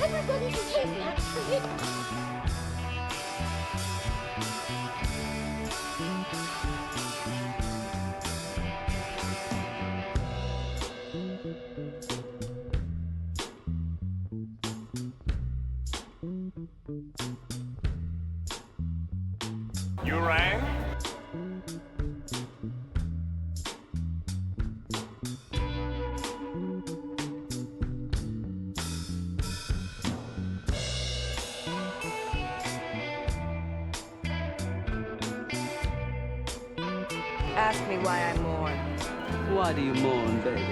Everybody behave naturally. You rang? Ask me why I mourn. Why do you mourn, baby?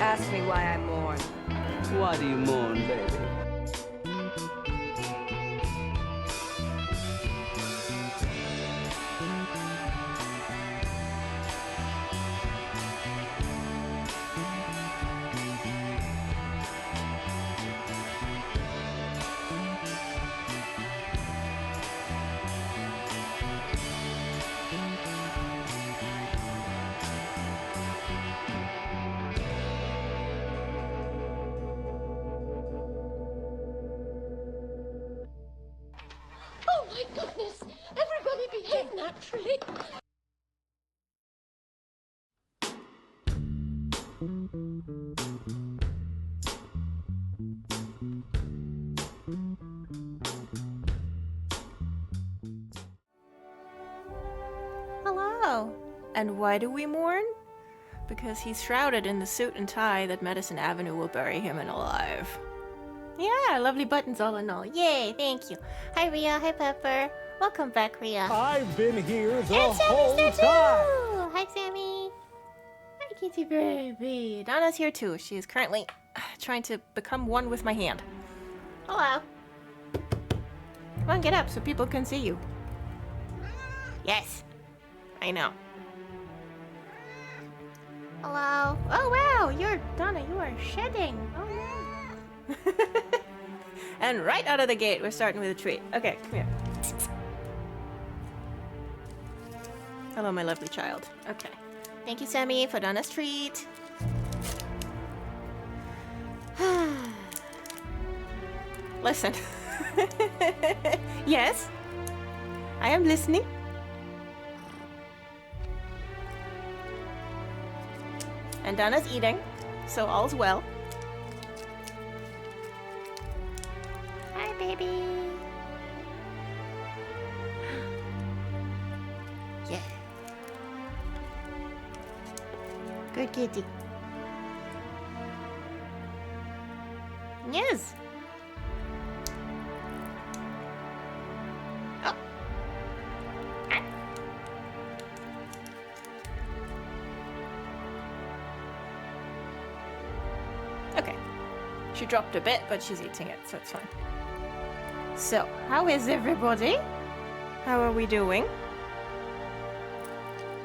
Ask me why I mourn. Why do you mourn, baby? Oh my goodness! Everybody behave naturally. Hello. And why do we mourn? Because he's shrouded in the suit and tie that Medicine Avenue will bury him in alive. Yeah, lovely buttons all in all. Yay, thank you. Hi, Rhea. Hi, Pepper. Welcome back, Rhea. I've been here the And Sammy's whole there time. too! Hi, Sammy. Hi, Kitty baby. Donna's here too. She is currently trying to become one with my hand. Hello. Come on, get up so people can see you. Yes. I know. Hello. Oh, wow. You're, Donna, you are shedding. Oh, no. And right out of the gate, we're starting with a treat. Okay, come here. Hello, my lovely child. Okay. Thank you, Sammy, for Donna's treat. Listen. Yes? I am listening. And Donna's eating, so all's well. Hi, baby. Yeah. Good kitty. Yes. Oh. Ah. Okay. She dropped a bit, but she's eating it, so it's fine. So, how is everybody? How are we doing?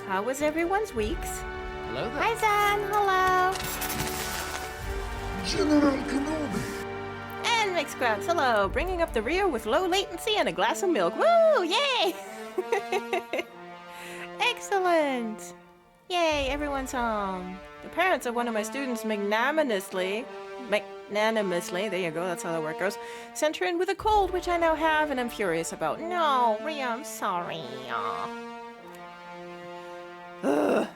How was everyone's weeks? Hello there. Hi, Zan. Hello. General Kenobi. And Mixcrabs. Hello. Bringing up the rear with low latency and a glass of milk. Woo! Yay! Excellent. Yay! Everyone's home. The parents of one of my students magnanimously, there you go, that's how the work goes, sent her in with a cold, which I now have and I'm furious about. No, Rhea, I'm sorry. Ugh.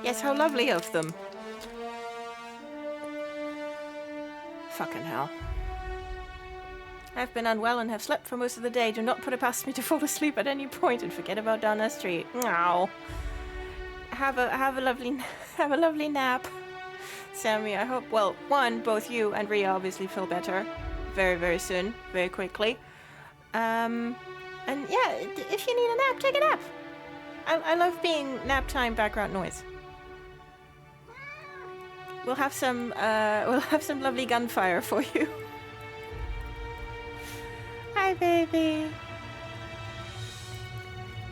Yes, how lovely of them. Fucking hell. I've been unwell and have slept for most of the day. Do not put it past me to fall asleep at any point and forget about Donna Street. No. Have a lovely nap. Sammy, I hope, well, one, both you and Rhea obviously feel better very, very soon, very quickly. And yeah, if you need a nap, take a nap. I love being nap time background noise. We'll have some lovely gunfire for you. Hi, baby.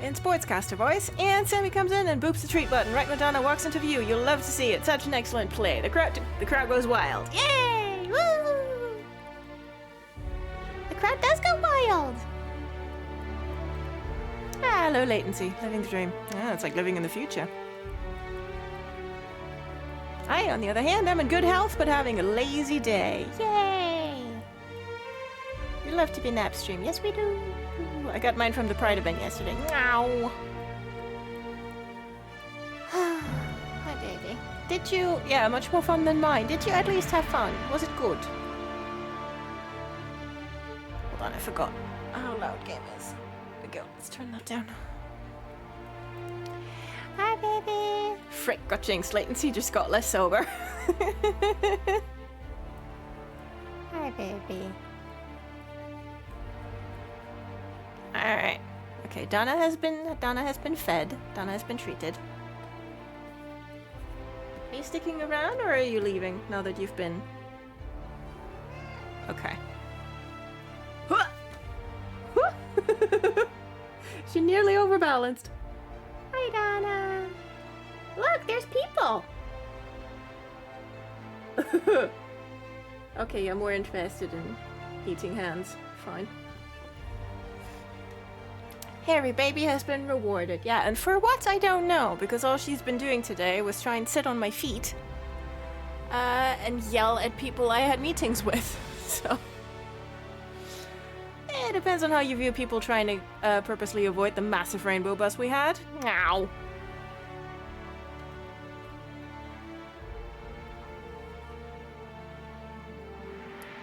In Sportscaster voice, and Sammy comes in and boops the treat button right when Donna walks into view. You'll love to see it. Such an excellent play. The crowd goes wild. Yay! Woo! The crowd does go wild. Ah, low latency. Living the dream. Yeah, it's like living in the future. I, on the other hand, am in good health, but having a lazy day. Yay! We love to be nap stream. Yes, we do. I got mine from the Pride event yesterday. Meow. Hi, baby. Did you... Yeah, much more fun than mine. Did you at least have fun? Was it good? Hold on, I forgot how loud game is. Here we go. Let's turn that down. Hi, baby. Frick, got jinxed. Latency just got less sober. Hi, baby. Alright. Okay, Donna has been fed. Donna has been treated. you sticking around or are you leaving now that you've been? Okay. She nearly overbalanced. Hi, Donna. Look, there's people. Okay, I'm more interested in eating hands. Fine. Harry baby has been rewarded. Yeah, and for what, I don't know, because all she's been doing today was try and sit on my feet and yell at people I had meetings with. So it depends on how you view people trying to purposely avoid the massive rainbow bus we had. Ow.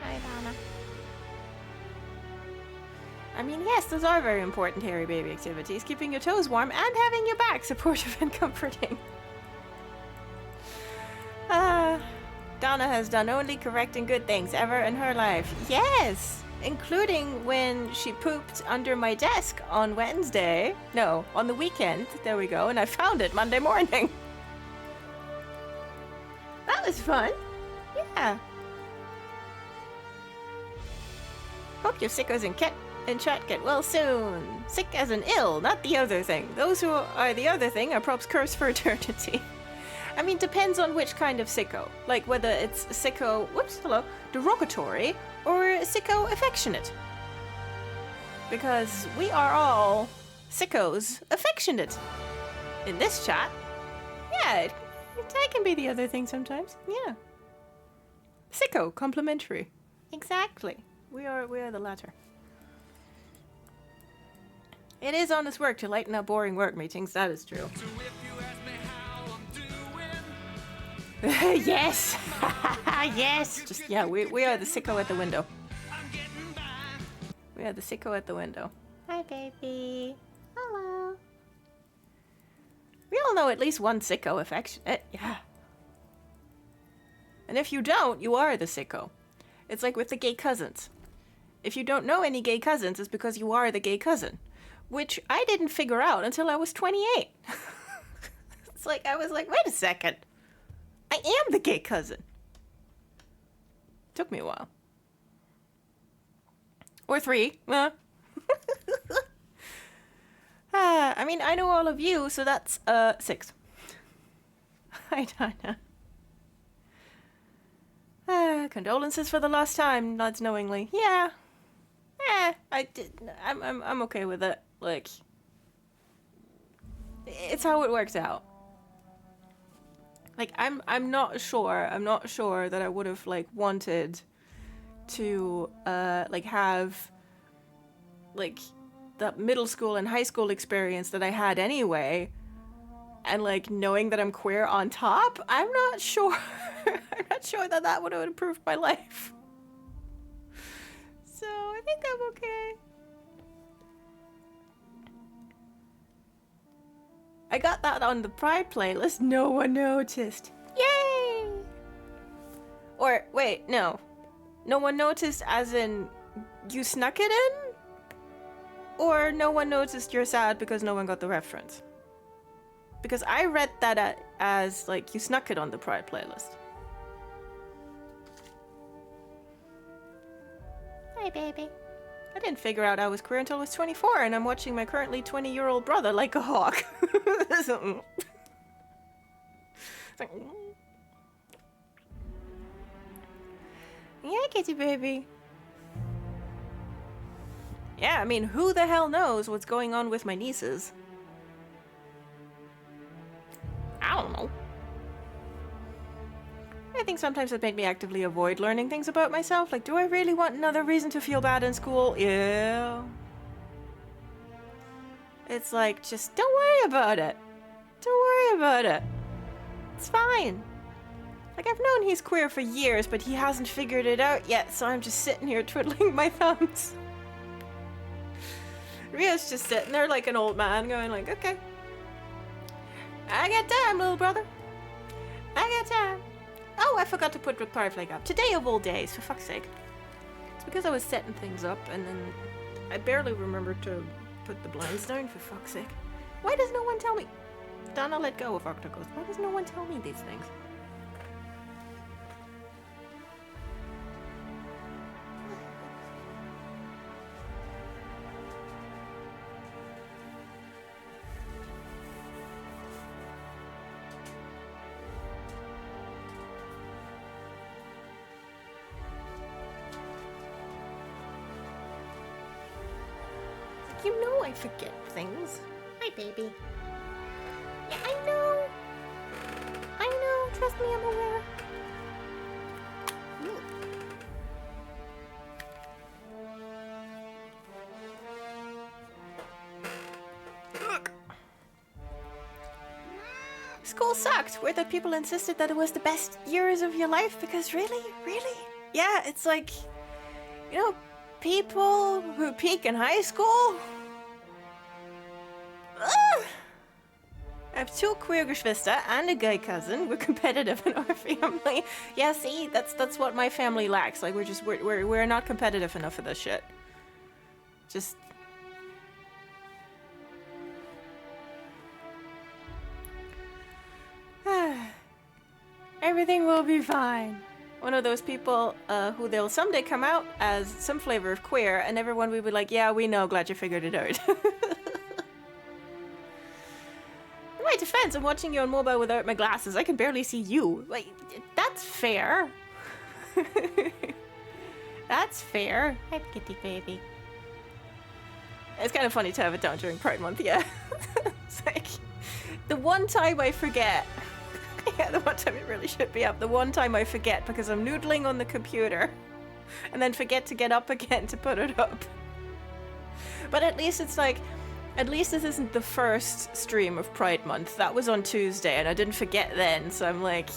Hi, Donna. I mean, yes, those are very important hairy baby activities. Keeping your toes warm and having your back supportive and comforting. Donna has done only correct and good things ever in her life. Yes! Including when she pooped under my desk on Wednesday. No, on the weekend. There we go. And I found it Monday morning. That was fun. Yeah. Hope your sickos and chat get well soon. Sick as in ill, not the other thing. Those who are the other thing are props cursed for eternity. I mean, depends on which kind of sicko. Like whether it's sicko, derogatory, or sicko affectionate. Because we are all sickos affectionate. In this chat, yeah, I can be the other thing sometimes. Yeah. Sicko, complimentary. Exactly. We are the latter. It is honest work to lighten up boring work meetings, that is true. Yes! Yes! Just, yeah, we are the sicko at the window. We are the sicko at the window. Hi, baby. Hello. We all know at least one sicko affectionate. Yeah. And if you don't, you are the sicko. It's like with the gay cousins. If you don't know any gay cousins, it's because you are the gay cousin. Which I didn't figure out until I was 28. It's like, I was like, wait a second. I am the gay cousin. Took me a while. Or 3. I mean, I know all of you, so that's 6. Hi, Donna. Condolences for the last time, nods knowingly. Yeah. I'm okay with it. Like, it's how it works out. Like, I'm not sure that I would have, like, wanted to, like, have, like, the middle school and high school experience that I had anyway, and, like, knowing that I'm queer on top. I'm not sure. I'm not sure that would have improved my life. So, I think I'm okay. I got that on the Pride playlist. No one noticed. Yay! Or, wait, no. No one noticed as in you snuck it in? Or no one noticed you're sad because no one got the reference? Because I read that as, like, you snuck it on the Pride playlist. Hi, baby. I didn't figure out I was queer until I was 24, and I'm watching my currently 20-year-old brother like a hawk. Yeah, kitty baby. Yeah, I mean, who the hell knows what's going on with my nieces? I don't know. I think sometimes it made me actively avoid learning things about myself. Like, do I really want another reason to feel bad in school? Yeah. It's like, just don't worry about it. Don't worry about it. It's fine. Like, I've known he's queer for years, but he hasn't figured it out yet, so I'm just sitting here twiddling my thumbs. Rio's just sitting there like an old man going like, okay. I got time, little brother. I got time. Oh, I forgot to put the power flag up. Today of all days, for fuck's sake. It's because I was setting things up and then I barely remembered to put the blinds down, for fuck's sake. Why does no one tell me? Donna let go of octopus. Why does no one tell me these things? You know I forget things. Hi, baby. Yeah, I know. I know. Trust me, I'm aware. Ooh. School sucked. Weird that people insisted that it was the best years of your life because really? Yeah, it's like, you know, people who peak in high school. Ugh. I have 2 queer Geschwister and a gay cousin. We're competitive in our family. Yeah, see, that's what my family lacks. Like we're not competitive enough for this shit. Just everything will be fine. One of those people who they'll someday come out as some flavor of queer, and everyone will be like, yeah, we know, glad you figured it out. In my defense, I'm watching you on mobile without my glasses. I can barely see you. Like, that's fair. That's fair. Hi, kitty baby. It's kind of funny to have it down during Pride Month, yeah. It's like, the one time I forget. Yeah, the one time it really should be up. The one time I forget because I'm noodling on the computer and then forget to get up again to put it up. But at least it's like, at least this isn't the first stream of Pride Month. That was on Tuesday and I didn't forget then, so I'm like...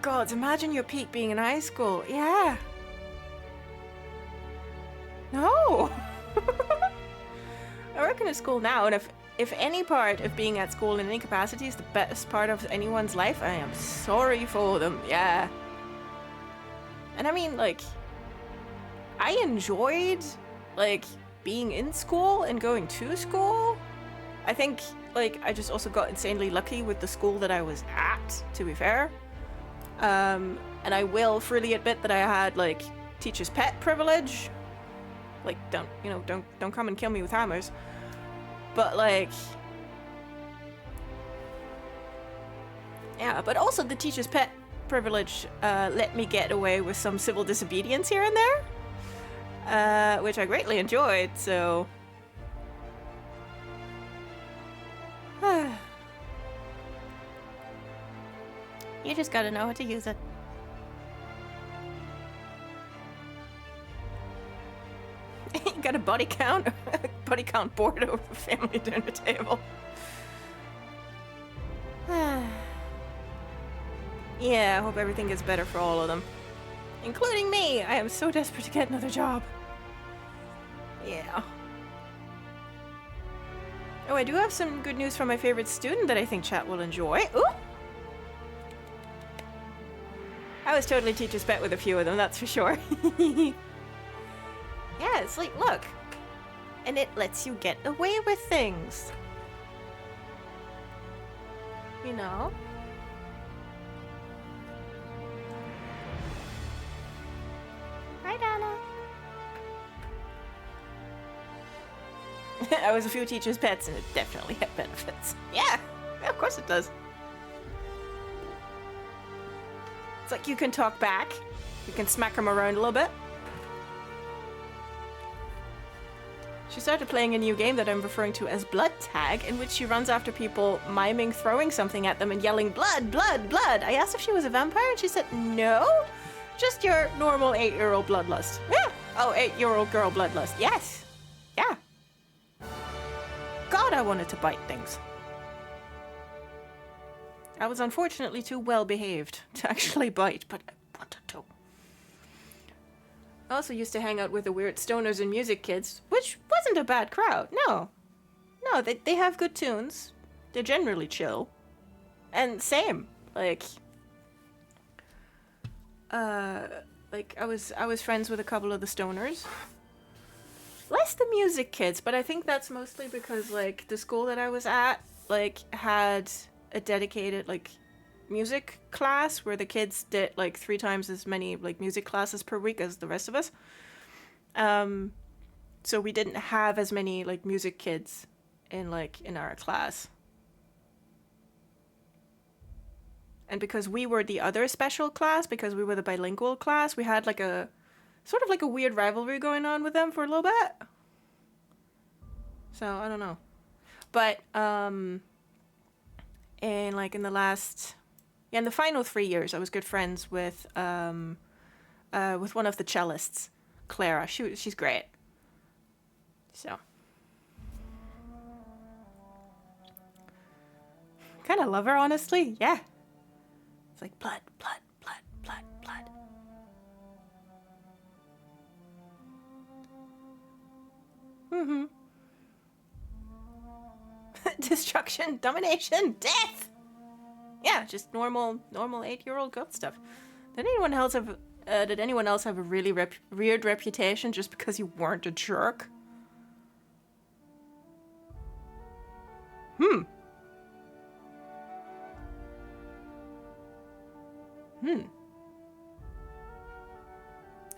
God, imagine your peak being in high school. Yeah. No. I work in a school now, and if any part of being at school in any capacity is the best part of anyone's life, I am sorry for them. Yeah. And I mean, like, I enjoyed, like, being in school and going to school. I think, like, I just also got insanely lucky with the school that I was at, to be fair. And I will freely admit that I had, like, teacher's pet privilege. Like, don't come and kill me with hammers. But, like... Yeah, but also the teacher's pet privilege let me get away with some civil disobedience here and there. Which I greatly enjoyed, so... You just gotta know how to use it. You got a body count board over the family dinner table. Yeah, I hope everything gets better for all of them. Including me! I am so desperate to get another job. Yeah. Oh, I do have some good news from my favorite student that I think chat will enjoy. Ooh! I was totally teacher's pet with a few of them, that's for sure. Yeah, it's like, look. And it lets you get away with things. You know? Hi, Donna. I was a few teachers' pets and it definitely had benefits. Yeah, of course it does. It's like you can talk back. You can smack them around a little bit. She started playing a new game that I'm referring to as Blood Tag, in which she runs after people, miming throwing something at them and yelling, blood, blood, blood. I asked if she was a vampire and she said, no, just your normal 8-year-old bloodlust. Yeah. Oh, 8-year-old girl bloodlust. Yes. Yeah. God, I wanted to bite things. I was unfortunately too well behaved to actually bite, but I wanted to. I also used to hang out with the weird stoners and music kids, which wasn't a bad crowd. No, they have good tunes. They're generally chill. And same, like I was friends with a couple of the stoners. Less the music kids, but I think that's mostly because, like, the school that I was at, like, had a dedicated, like, music class where the kids did like 3 times as many like music classes per week as the rest of us. So we didn't have as many like music kids in our class. And because we were the other special class, because we were the bilingual class, we had like a sort of like a weird rivalry going on with them for a little bit. So I don't know. But in the final 3 years, I was good friends with one of the cellists, Clara. She's great. So kind of love her, honestly. Yeah. It's like blood, blood, blood, blood, blood. Mm-hmm. Destruction, domination, death. Yeah, just normal 8-year-old goat stuff. Did anyone else have a really weird reputation just because you weren't a jerk?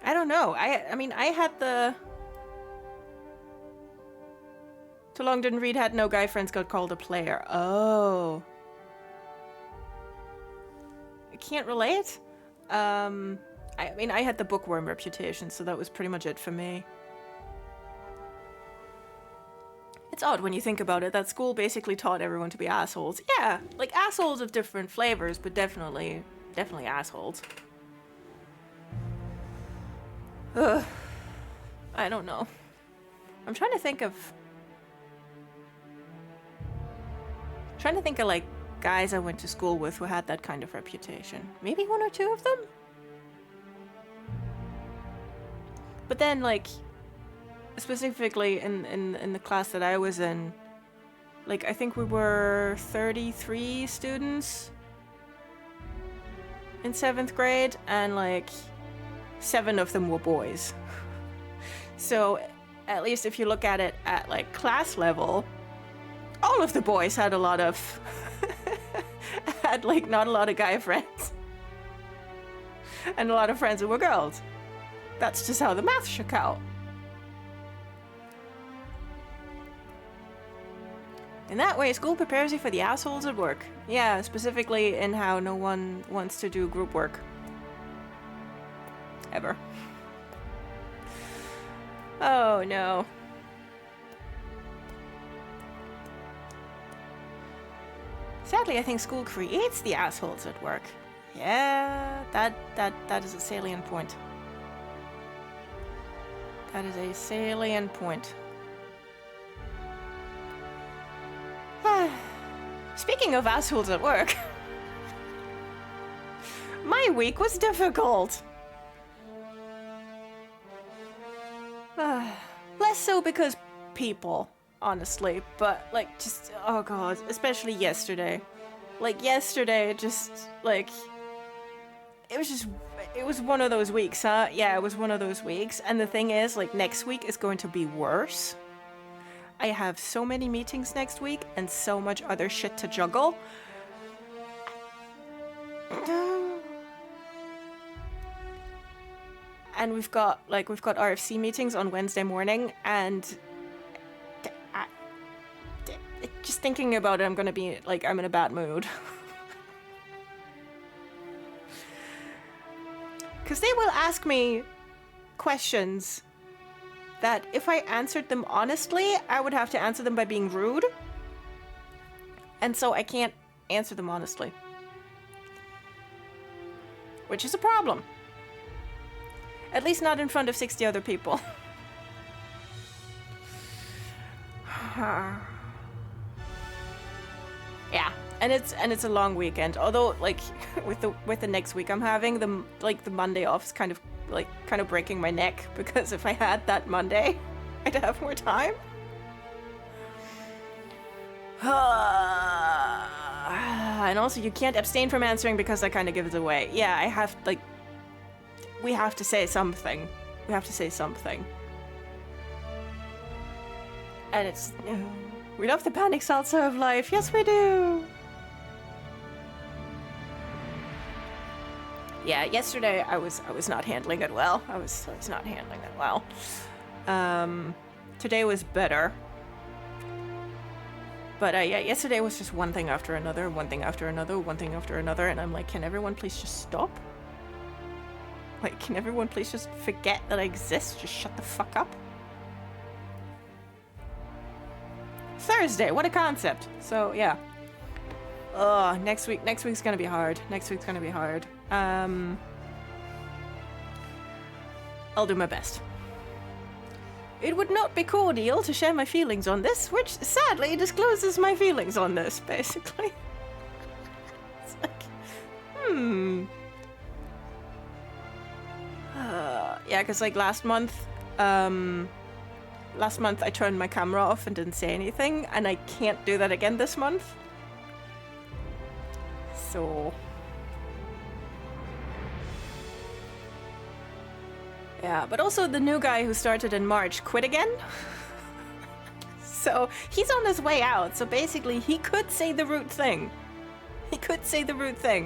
I don't know. I mean, I had the... Too long didn't read, had no guy friends, got called a player. Oh. I can't relate. I mean, I had the bookworm reputation, so that was pretty much it for me. It's odd when you think about it, that school basically taught everyone to be assholes. Yeah, like assholes of different flavors, but definitely assholes. Ugh. I don't know. I'm trying to think of like guys I went to school with who had that kind of reputation. Maybe 1 or 2 of them? But then, like, specifically in the class that I was in, like, I think we were 33 students in 7th grade, and like 7 of them were boys. So at least if you look at it at like class level, all of the boys had a lot of had like not a lot of guy friends and a lot of friends who were girls. That's just how the math shook out. In that way, school prepares you for the assholes at work. Yeah, specifically in how no one wants to do group work. Ever. Oh no. Sadly, I think school creates the assholes at work. Yeah, that is a salient point. That is a salient point. Speaking of assholes at work, my week was difficult. Less so because people, honestly, but like just, oh god, especially yesterday. Like yesterday, just like, it was one of those weeks, huh? Yeah, it was one of those weeks. And the thing is, like, next week is going to be worse. I have so many meetings next week and so much other shit to juggle. And we've got RFC meetings on Wednesday morning, and just thinking about it, I'm gonna be like, I'm in a bad mood. Because they will ask me questions that if I answered them honestly, I would have to answer them by being rude. And so I can't answer them honestly. Which is a problem. At least not in front of 60 other people. Yeah, and it's a long weekend. Although, like, with the next week I'm having, the Monday off is kind of breaking my neck, because if I had that Monday, I'd have more time. And also, you can't abstain from answering because that kind of gives it away. Yeah, I have, like, we have to say something. We have to say something. And it's... we love the panic salsa of life. Yes, we do. Yeah, yesterday I was not handling it well. I was not handling it well. Today was better. But yeah, yesterday was just one thing after another, one thing after another, one thing after another, and I'm like, can everyone please just stop? Like, can everyone please just forget that I exist? Just shut the fuck up. Thursday, what a concept. So, yeah. Next week's gonna be hard. I'll do my best. It would not be cordial to share my feelings on this, which sadly discloses my feelings on this, basically. It's like, yeah, because like last month I turned my camera off and didn't say anything, and I can't do that again this month. So... yeah, but also the new guy who started in March quit again. So he's on his way out, so basically he could say the root thing.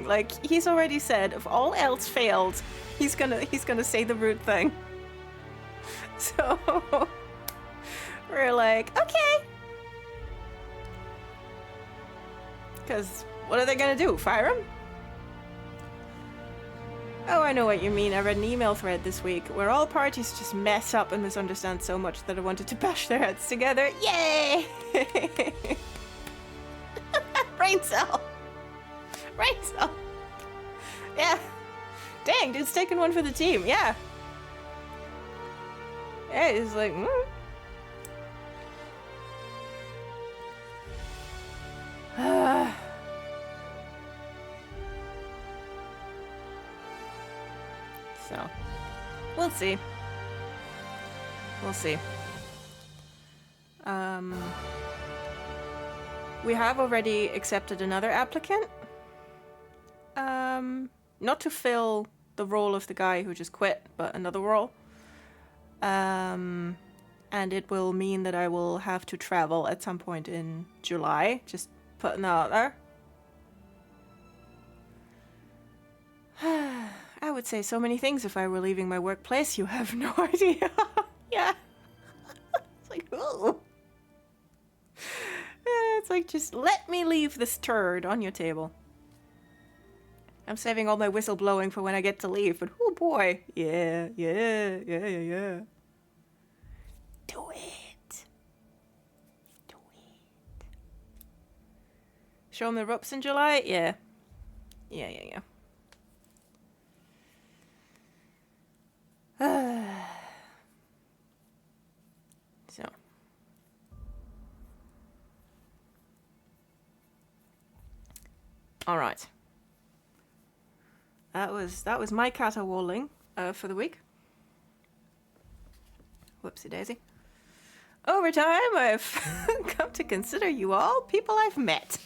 Like, he's already said if all else failed, he's gonna say the root thing. So we're like, okay. Because what are they gonna do? Fire him? Oh, I know what you mean. I read an email thread this week where all parties just mess up and misunderstand so much that I wanted to bash their heads together. Yay! Brain cell! Yeah. Dang, dude's taking one for the team. Yeah. Yeah, he's like, So, we'll see. We have already accepted another applicant. Not to fill the role of the guy who just quit, but another role. And it will mean that I will have to travel at some point in July. Just putting that out there. I would say so many things if I were leaving my workplace. You have no idea. Yeah. It's like, ooh. It's like, just let me leave this turd on your table. I'm saving all my whistle blowing for when I get to leave, but oh boy. Yeah. Do it. Show them the ropes in July? Yeah. So. All right. That was my caterwauling for the week. Whoopsie daisy. Over time, I've come to consider you all people I've met.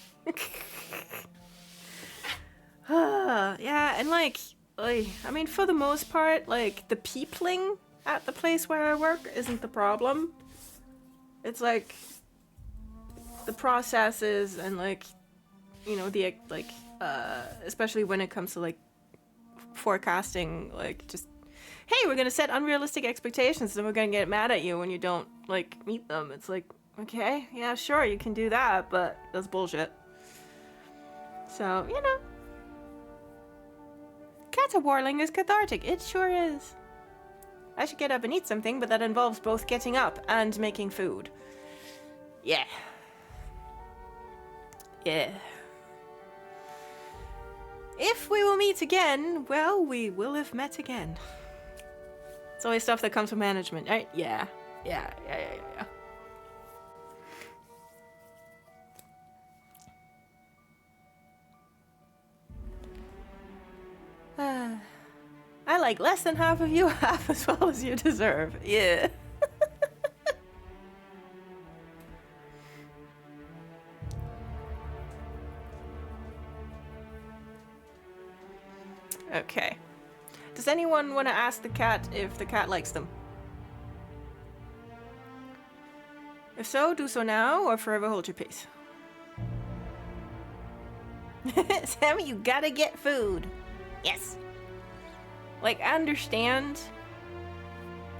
Yeah, and like, I mean, for the most part, like, the peopling at the place where I work isn't the problem. It's like the processes and like, you know, the like, especially when it comes to like forecasting, like, just, hey, we're gonna set unrealistic expectations and we're gonna get mad at you when you don't like meet them. It's like, okay, yeah, sure, you can do that, but that's bullshit. So, you know, caterwauling is cathartic. It sure is. I should get up and eat something, but that involves both getting up and making food. Yeah. If we will meet again, well, we will have met again. It's always stuff that comes from management, right? Yeah. I like less than half of you, half as well as you deserve. Yeah. Okay. Does anyone want to ask the cat if the cat likes them? If so, do so now or forever hold your peace. Sammy, you gotta get food. Yes. Like, I understand.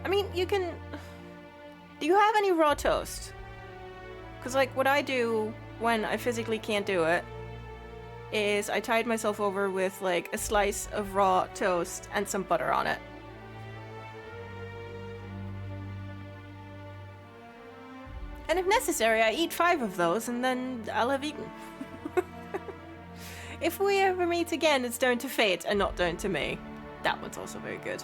I mean, you can... Do you have any raw toast? Because, like, what I do when I physically can't do it is I tied myself over with like a slice of raw toast and some butter on it. And if necessary, I eat 5 of those and then I'll have eaten. If we ever meet again, it's down to fate and not down to me. That one's also very good.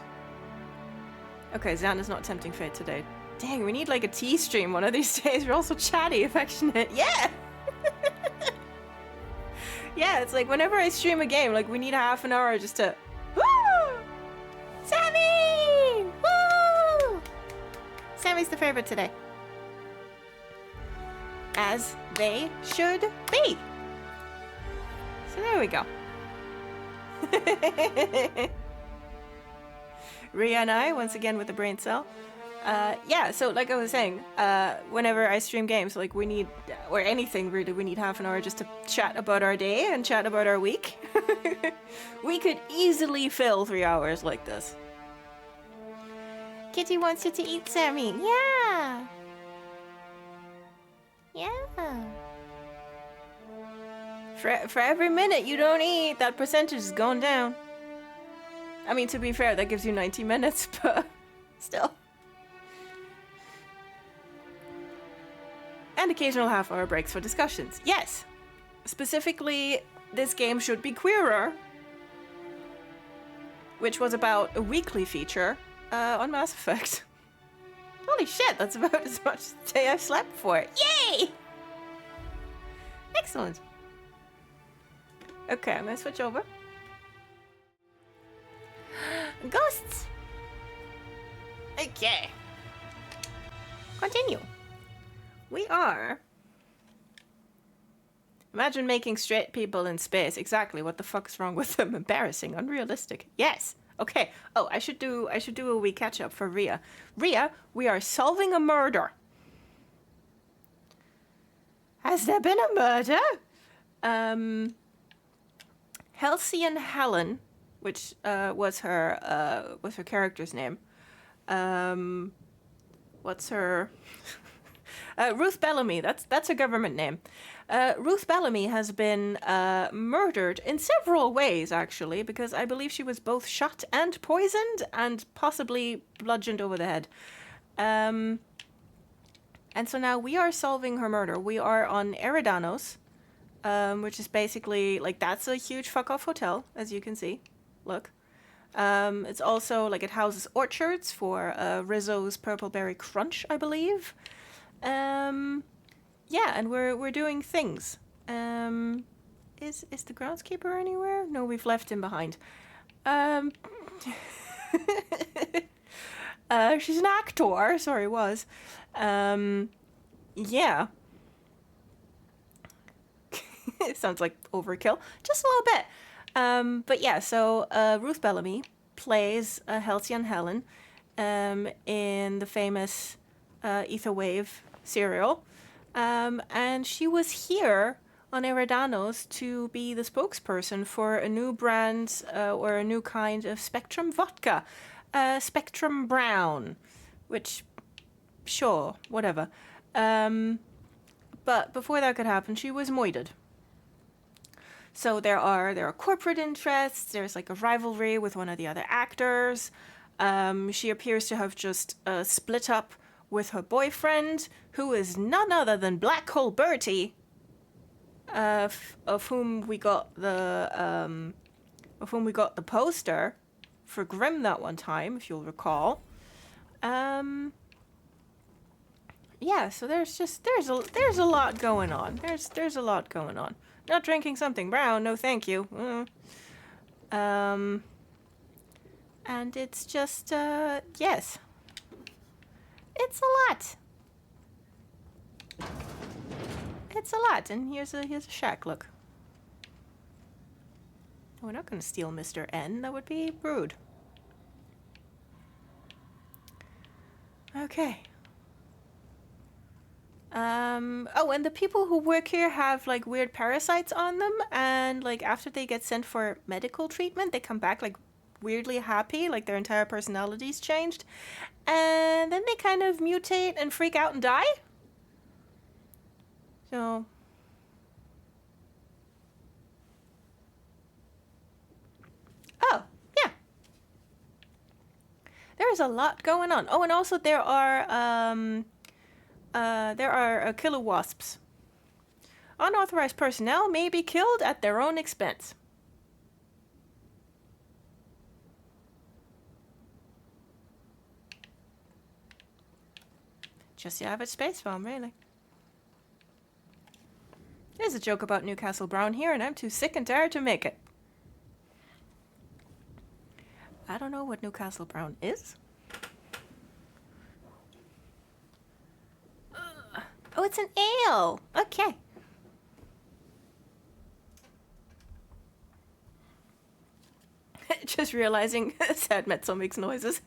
Okay, Xana's not tempting fate today. Dang, we need like a tea stream one of these days. We're also chatty, affectionate. Yeah! Yeah, it's like whenever I stream a game, like we need half an hour just to... Woo! Sammy! Woo! Sammy's the favorite today. As they should be. So there we go. Rhea and I, once again with the brain cell. Yeah, so like I was saying, whenever I stream games, like we need, or anything really, we need half an hour just to chat about our day and chat about our week. We could easily fill 3 hours like this. Kitty wants you to eat, Sammy. Yeah. Yeah. For every minute you don't eat, that percentage is going down. I mean, to be fair, that gives you 90 minutes, but still. And occasional half-hour breaks for discussions. Yes! Specifically, this game should be queerer. Which was about a weekly feature on Mass Effect. Holy shit, that's about as much as the day I've slept for. Yay! Excellent. Okay, I'm gonna switch over. Ghosts! Okay. Continue. We are... Imagine making straight people in space. Exactly, what the fuck's wrong with them? Embarrassing, unrealistic. Yes! Okay. Oh, I should do a wee catch-up for Rhea. Rhea, we are solving a murder. Has there been a murder? Halcyon Helen, which was her character's name. What's her? Ruth Bellamy. That's her government name. Ruth Bellamy has been murdered in several ways, actually, because I believe she was both shot and poisoned and possibly bludgeoned over the head. And so now we are solving her murder. We are on Eridanos, which is basically, like, that's a huge fuck-off hotel, as you can see. Look. It's also, like, it houses orchards for Rizzo's Purple Berry Crunch, I believe. Yeah, and we're doing things. Is the groundskeeper anywhere? No, we've left him behind. She's an actor. Sorry, was. Yeah. It sounds like overkill. Just a little bit. But yeah, so Ruth Bellamy plays Halcyon Helen in the famous Ether Wave serial. And she was here on Eridanos to be the spokesperson for a new brand or a new kind of Spectrum vodka. Spectrum Brown, which, sure, whatever. But before that could happen, she was moided. So there are corporate interests, there's like a rivalry with one of the other actors. She appears to have just split up with her boyfriend, who is none other than Black Hole Bertie, of whom we got the poster for Grimm that one time, if you'll recall. Yeah, so there's a lot going on. There's a lot going on. Not drinking something brown, no thank you. And it's just yes. It's a lot. It's a lot, and here's a shack, look. We're not gonna steal Mr. N, that would be rude. Okay. Oh, and the people who work here have, like, weird parasites on them, and, like, after they get sent for medical treatment, they come back, like, weirdly happy, like their entire personality's changed, and then they kind of mutate and freak out and die. So, there's a lot going on. Oh, and also there are killer wasps. Unauthorized personnel may be killed at their own expense. Just the average space farm, really. There's a joke about Newcastle Brown here, and I'm too sick and tired to make it. I don't know what Newcastle Brown is. Oh, it's an ale! Okay. Just realizing Sad Metzel makes noises.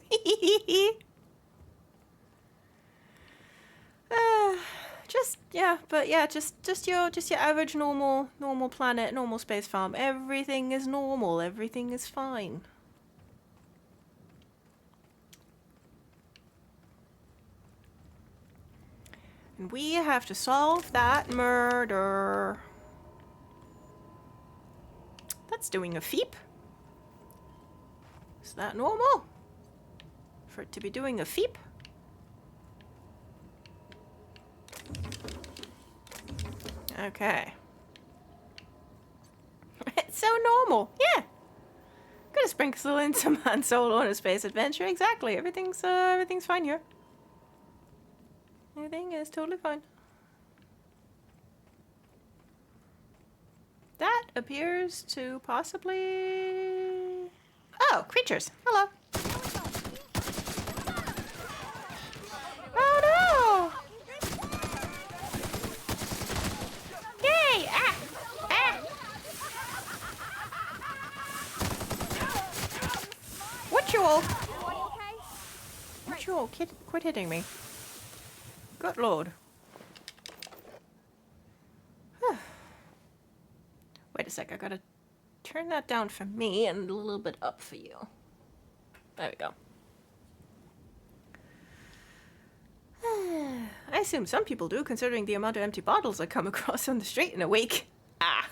Just your average normal planet, normal space farm. Everything is normal. Everything is fine. And we have to solve that murder. That's doing a feep. Is that normal? For it to be doing a feep? Okay. It's so normal. Yeah. Gonna sprinkle in some Han Solo on a space adventure. Exactly. Everything's fine here. Everything is totally fine. That appears to possibly... Oh, creatures. Hello. Oh no! Yay! Ah! Ah! What you all? What you all? Quit hitting me. Good lord. Wait a sec, I gotta turn that down for me and a little bit up for you. There we go. I assume some people do, considering the amount of empty bottles I come across on the street in a week. Ah.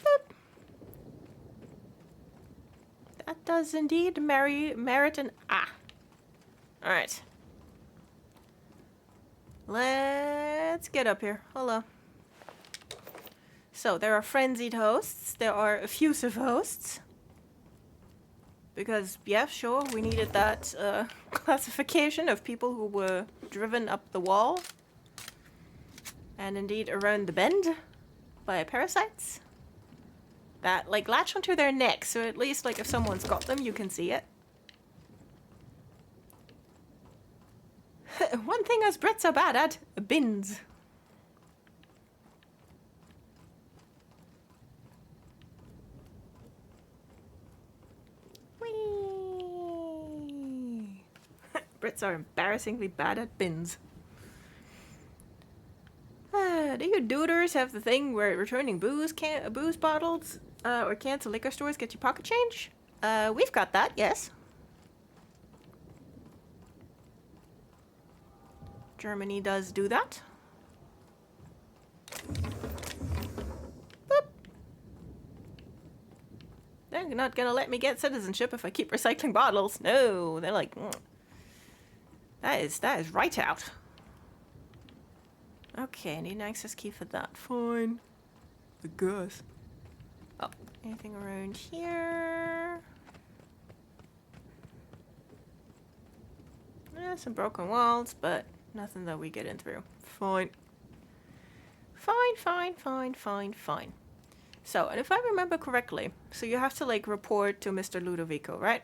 Boop. That does indeed merit an ah. Alright. Let's get up here. Hello. So, there are frenzied hosts. There are effusive hosts. Because, yeah, sure, we needed that classification of people who were driven up the wall. And indeed around the bend by parasites. That, like, latch onto their neck, so at least, like, if someone's got them, you can see it. One thing us Brits are bad at, bins. Whee! Brits are embarrassingly bad at bins. Do you duders have the thing where returning booze bottles or cans to liquor stores get you pocket change? We've got that, yes. Germany does do that. Boop. They're not gonna let me get citizenship if I keep recycling bottles. No, they're like, that is right out. Okay, I need an access key for that. Fine. I guess. Oh, anything around here? Some broken walls, but nothing that we get in through. Fine. Fine. So, and if I remember correctly, so you have to, like, report to Mr. Ludovico, right?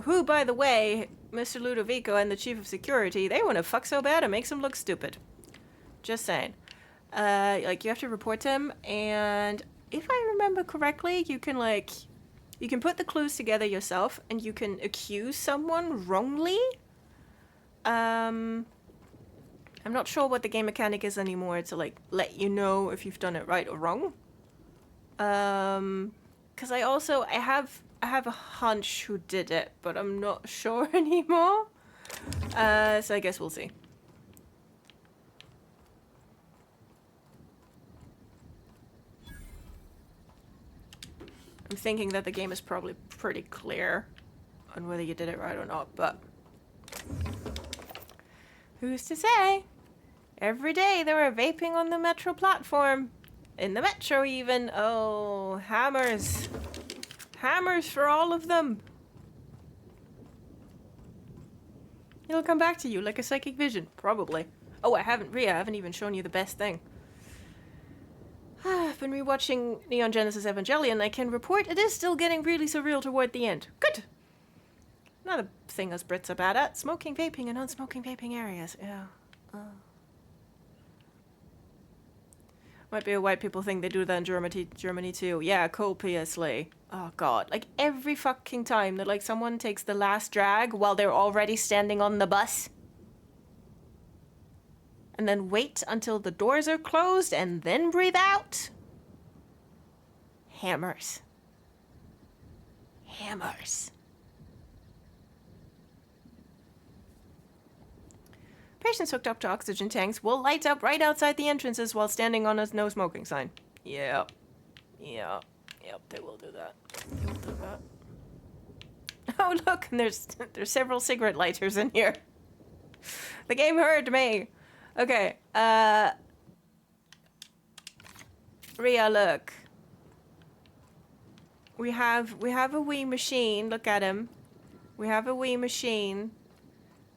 Who, by the way, Mr. Ludovico and the Chief of Security, they want to fuck so bad it makes them look stupid. Just saying. Like, you have to report to him, and if I remember correctly, you can, like, you can put the clues together yourself, and you can accuse someone wrongly. I'm not sure what the game mechanic is anymore to, like, let you know if you've done it right or wrong. Because I have a hunch who did it, but I'm not sure anymore. So I guess we'll see. I'm thinking that the game is probably pretty clear on whether you did it right or not, but who's to say? Every day there are vaping on the metro platform. In the metro even. Oh, hammers. Hammers for all of them. It'll come back to you like a psychic vision, probably. Oh, I haven't even shown you the best thing. I've been rewatching Neon Genesis Evangelion. I can report it is still getting really surreal toward the end. Good. Another thing us Brits are bad at. Smoking, vaping, and non-smoking vaping areas. Yeah. Might be a white people thing. They do that in Germany too. Yeah, copiously. Oh god. Like every fucking time that like someone takes the last drag while they're already standing on the bus. And then wait until the doors are closed and then breathe out. Hammers. Hammers. Patients hooked up to oxygen tanks will light up right outside the entrances while standing on a no smoking sign. Yep. Yep. Yep, they will do that. They will do that. Oh look, and there's several cigarette lighters in here. The game heard me. Okay, Rhea, look. We have a wee machine. Look at him. We have a wee machine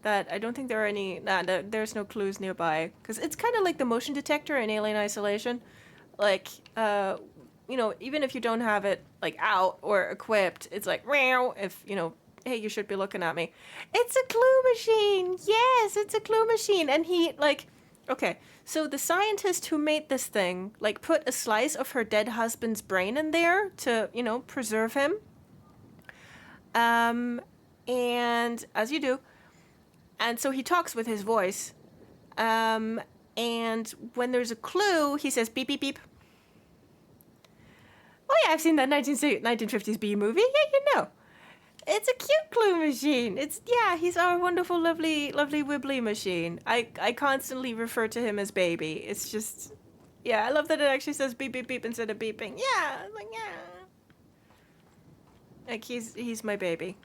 that I don't think there are any. There's no clues nearby because it's kind of like the motion detector in Alien Isolation. Like, you know, even if you don't have it like out or equipped, it's like meow. If you know, hey, you should be looking at me. It's a clue machine. Yes, it's a clue machine, and he like. Okay, so the scientist who made this thing, like, put a slice of her dead husband's brain in there to, you know, preserve him. And as you do. And so he talks with his voice. And when there's a clue, he says beep, beep, beep. Oh yeah, I've seen that 1950s B movie. Yeah, you know. It's a cute clue machine. He's our wonderful, lovely, lovely wibbly machine. I constantly refer to him as baby. It's just, yeah, I love that it actually says beep, beep, beep instead of beeping. Yeah, like, yeah. Like, he's my baby.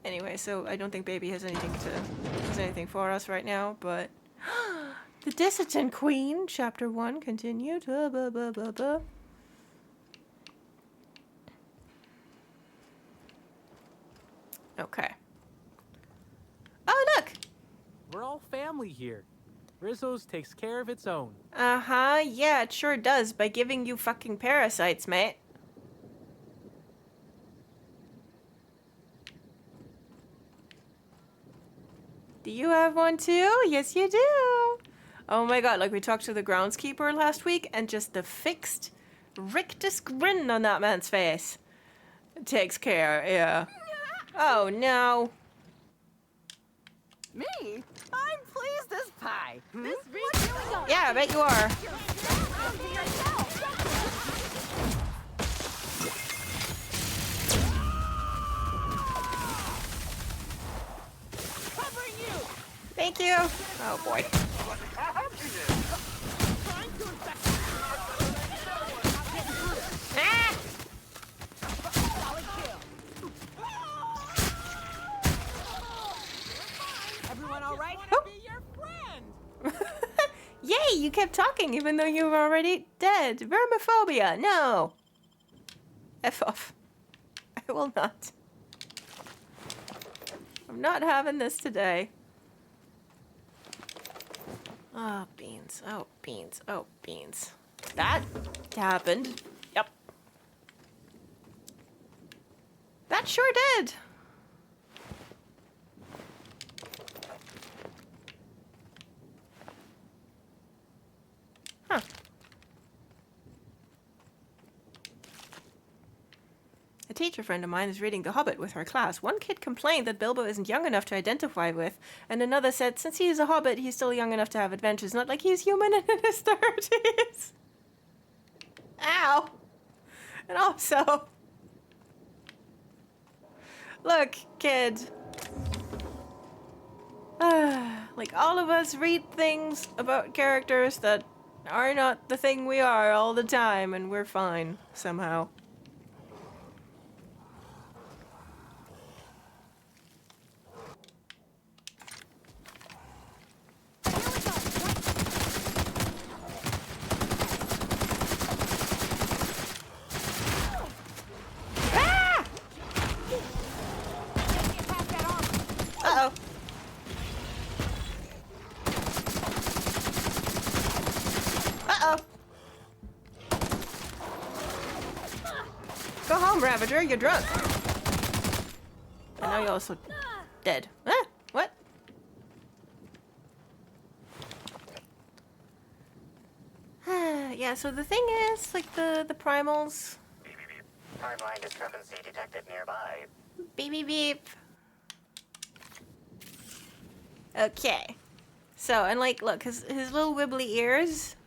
Anyway, so I don't think baby has anything for us right now, but the Dissident Queen, Chapter 1, continued. Okay. Oh, look! We're all family here. Rizzo's takes care of its own. Uh-huh, yeah, it sure does, by giving you fucking parasites, mate. Do you have one too? Yes, you do! Oh my god, like we talked to the groundskeeper last week, and just the fixed, rictus grin on that man's face. It takes care, yeah. Oh, no. Me? I'm pleased as pie. This really going. Yeah, I bet you are. Covering you. Thank you. Oh, boy. Ah! Everyone all right? Oh. Be your friend. Yay, you kept talking even though you were already dead. Vermophobia, no. F off. I will not. I'm not having this today. Oh, beans. Oh, beans. Oh, beans. That happened. Yep. That sure did. Huh. A teacher friend of mine is reading The Hobbit with her class. One kid complained that Bilbo isn't young enough to identify with, and another said since he is a hobbit, he's still young enough to have adventures, not like he's human and in his 30s. Ow. And also, look, kid. Like, all of us read things about characters that are not the thing we are all the time, and we're fine, somehow. Uh-oh. Uh-oh. Go home, Ravager. You're drunk. And now you're also dead. Ah, what? Yeah, so the thing is, like, the primals... Timeline discrepancy detected nearby. Beep, beep, beep. Okay. So, and like, look, his little wibbly ears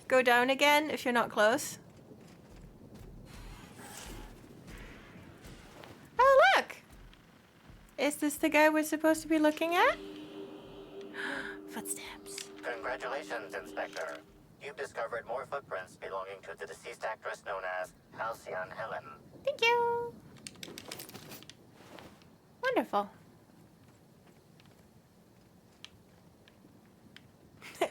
go down again if you're not close. Oh, look! Is this the guy we're supposed to be looking at? Footsteps. Congratulations, Inspector. You've discovered more footprints belonging to the deceased actress known as Halcyon Helen. Thank you. Wonderful.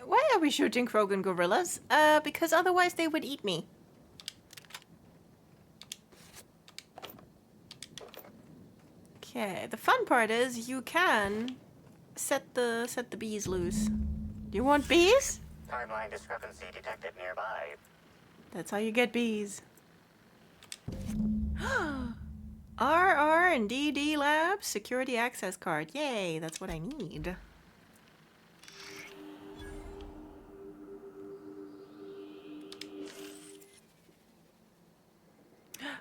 Why are we shooting Krogan gorillas? Because otherwise they would eat me. Okay, the fun part is you can set the bees loose. Do you want bees? Timeline discrepancy detected nearby. That's how you get bees. RR and DD Labs security access card. Yay, that's what I need.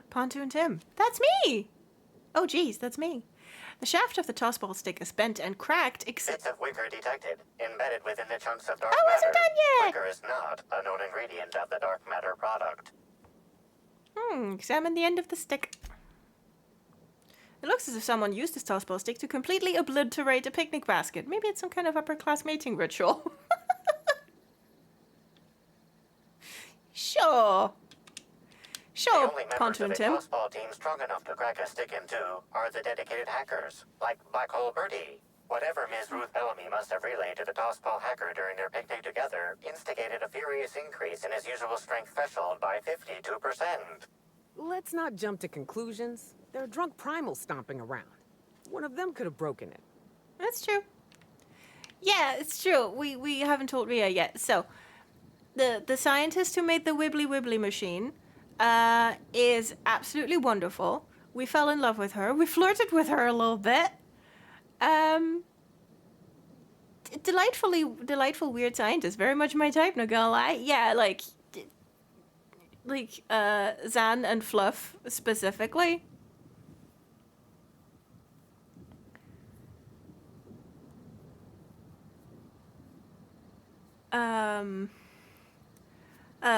Pontoon Tim. That's me! Oh geez, that's me. The shaft of the tossball stick is bent and cracked Bits of wicker detected, embedded within the chunks of dark I wasn't matter. done yet! Wicker is not a known ingredient of the dark matter product. Examine the end of the stick. It looks as if someone used this tossball stick to completely obliterate a picnic basket. Maybe it's some kind of upper-class mating ritual. Sure. The Sure, only members Pontoon of a Tim. tossball team strong enough to crack a stick in two are the dedicated hackers, like Black Hole Birdie. Whatever Ms. Ruth Bellamy must have relayed to the tossball hacker during their picnic together instigated a furious increase in his usual strength threshold by 52%. Let's not jump to conclusions. There are drunk primals stomping around. One of them could have broken it. That's true. Yeah, it's true. We haven't told Rhea yet. So, the scientist who made the Wibbly Wibbly machine is absolutely wonderful. We fell in love with her. We flirted with her a little bit. Delightful weird scientist. Very much my type, not gonna lie. Yeah, like Zan and Fluff specifically.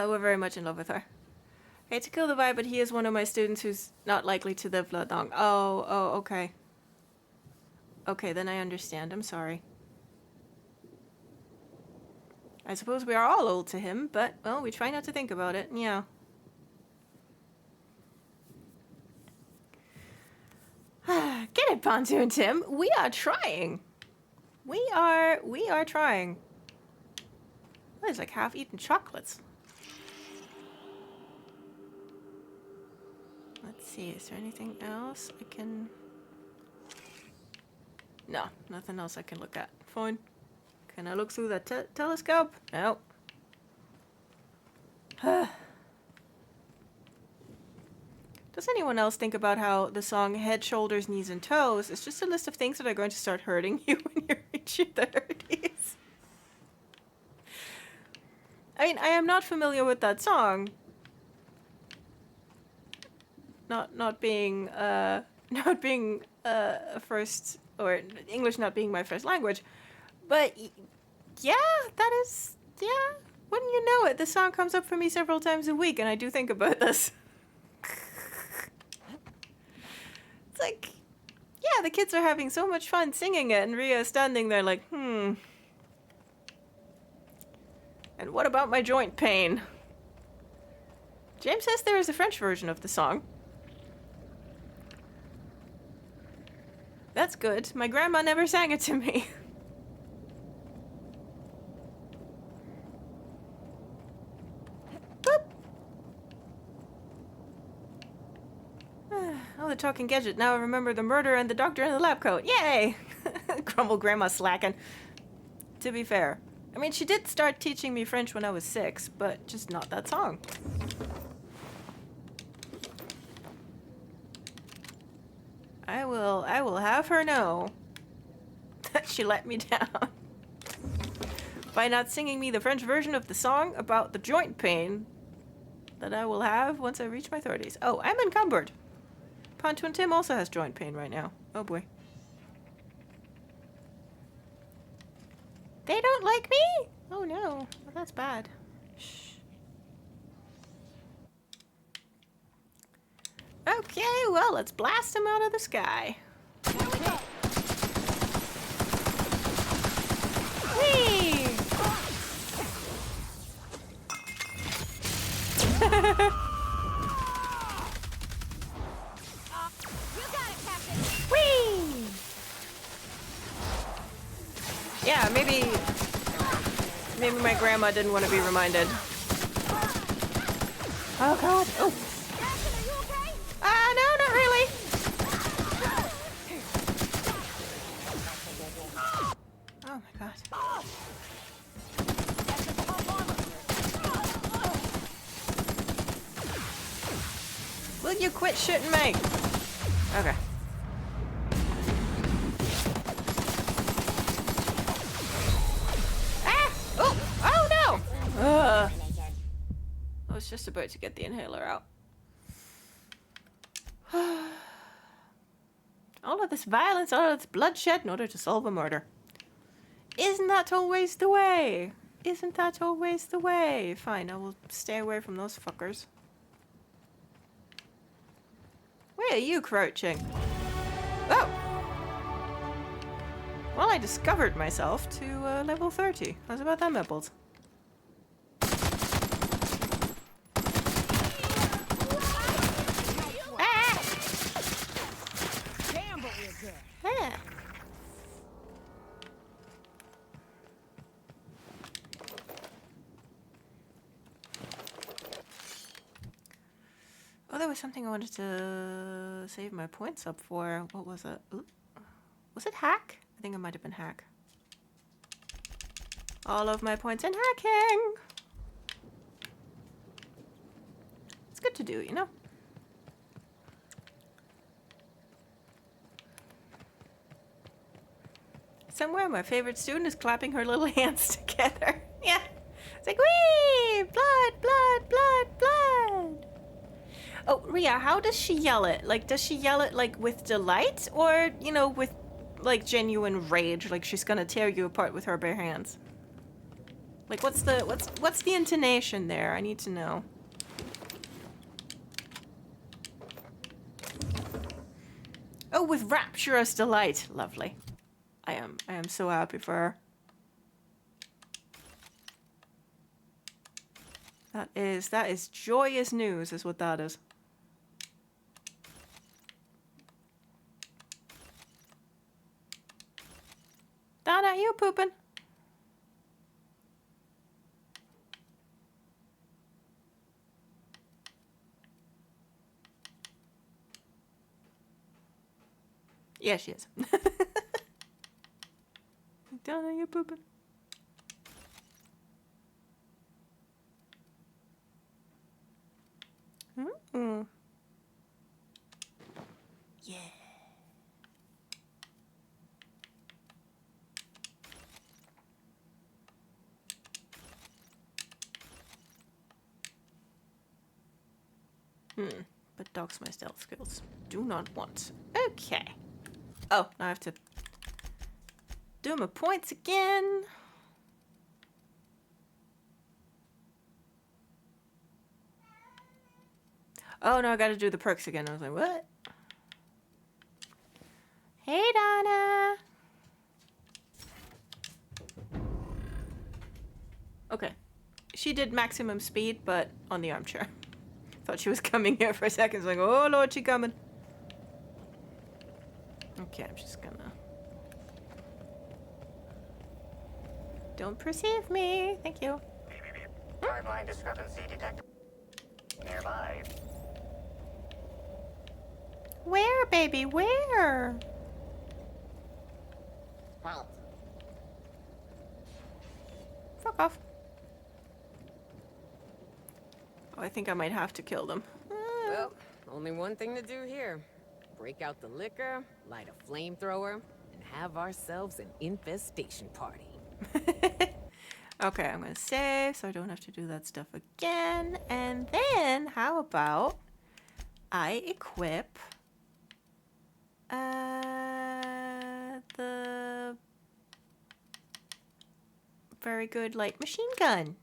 We're very much in love with her. I hate to kill the vibe, but he is one of my students who's not likely to live long. Oh, okay. Okay, then I understand. I'm sorry. I suppose we are all old to him, but, well, we try not to think about it. Yeah. Get it, Pontoon Tim. We are trying. We are trying. What is like half-eaten chocolates? Let's see, is there anything else I can... No, nothing else I can look at. Fine. Can I look through that telescope? No. Does anyone else think about how the song Head, Shoulders, Knees, and Toes is just a list of things that are going to start hurting you when you reach your 30s? I mean, I am not familiar with that song. Not being a first, or English not being my first language. But yeah, that is, yeah, wouldn't you know it? The song comes up for me several times a week and I do think about this. It's like, yeah, the kids are having so much fun singing it and Rhea is standing there like, And what about my joint pain? James says there is a French version of the song. That's good. My grandma never sang it to me. Boop. Oh, the talking gadget. Now I remember the murder and the doctor in the lab coat. Yay! Grumble Grandma slacking. To be fair. I mean, she did start teaching me French when I was 6, but just not that song. I will have her know that she let me down by not singing me the French version of the song about the joint pain that I will have once I reach my 30s. Oh, I'm encumbered. Pontoon Tim also has joint pain right now. Oh boy. They don't like me? Oh no. Well, that's bad. Shh. Okay, well, let's blast him out of the sky. Whee! Whee! Yeah, maybe my grandma didn't want to be reminded. Oh god. Oh. No, not really. Oh my god. Will you quit shooting me? Okay. Ah! Oh! Oh no! I was just about to get the inhaler out. All of this violence, all of this bloodshed in order to solve a murder. Isn't that always the way? Isn't that always the way? Fine, I will stay away from those fuckers. Where are you crouching? Oh! Well, I discovered myself to level 30. How's about that, Mibbles? Ah! Ah. Oh, there was something I wanted to save my points up for. What was it? Ooh. Was it hack? I think it might have been hack. All of my points in hacking. It's good to do, you know? Somewhere my favorite student is clapping her little hands together. Yeah. It's like, wee! Blood, blood, blood, blood! Oh, Rhea, how does she yell it? Like, does she yell it, like, with delight? Or, you know, with, like, genuine rage? Like, she's gonna tear you apart with her bare hands? Like, what's the intonation there? I need to know. Oh, with rapturous delight. Lovely. I am so happy for her. That is joyous news, is what that is. Donna, you pooping? Yeah, she is. Donna, you pooping? Mm-hmm. Yeah. But dogs my stealth skills. Do not want. Okay. Oh, now I have to do my points again. Oh, no, I gotta do the perks again. I was like, what? Hey, Donna. Okay. She did maximum speed, but on the armchair. Thought she was coming here for a second. I was like, oh, Lord, she coming. Okay, I'm just gonna... Don't perceive me. Thank you. Timeline discrepancy detected. Nearby. Where, baby? Where? Halt. Fuck off. Oh, I think I might have to kill them. Well, only one thing to do here. Break out the liquor, light a flamethrower, and have ourselves an infestation party. Okay, I'm gonna save so I don't have to do that stuff again. And then, how about I equip the very good light machine gun.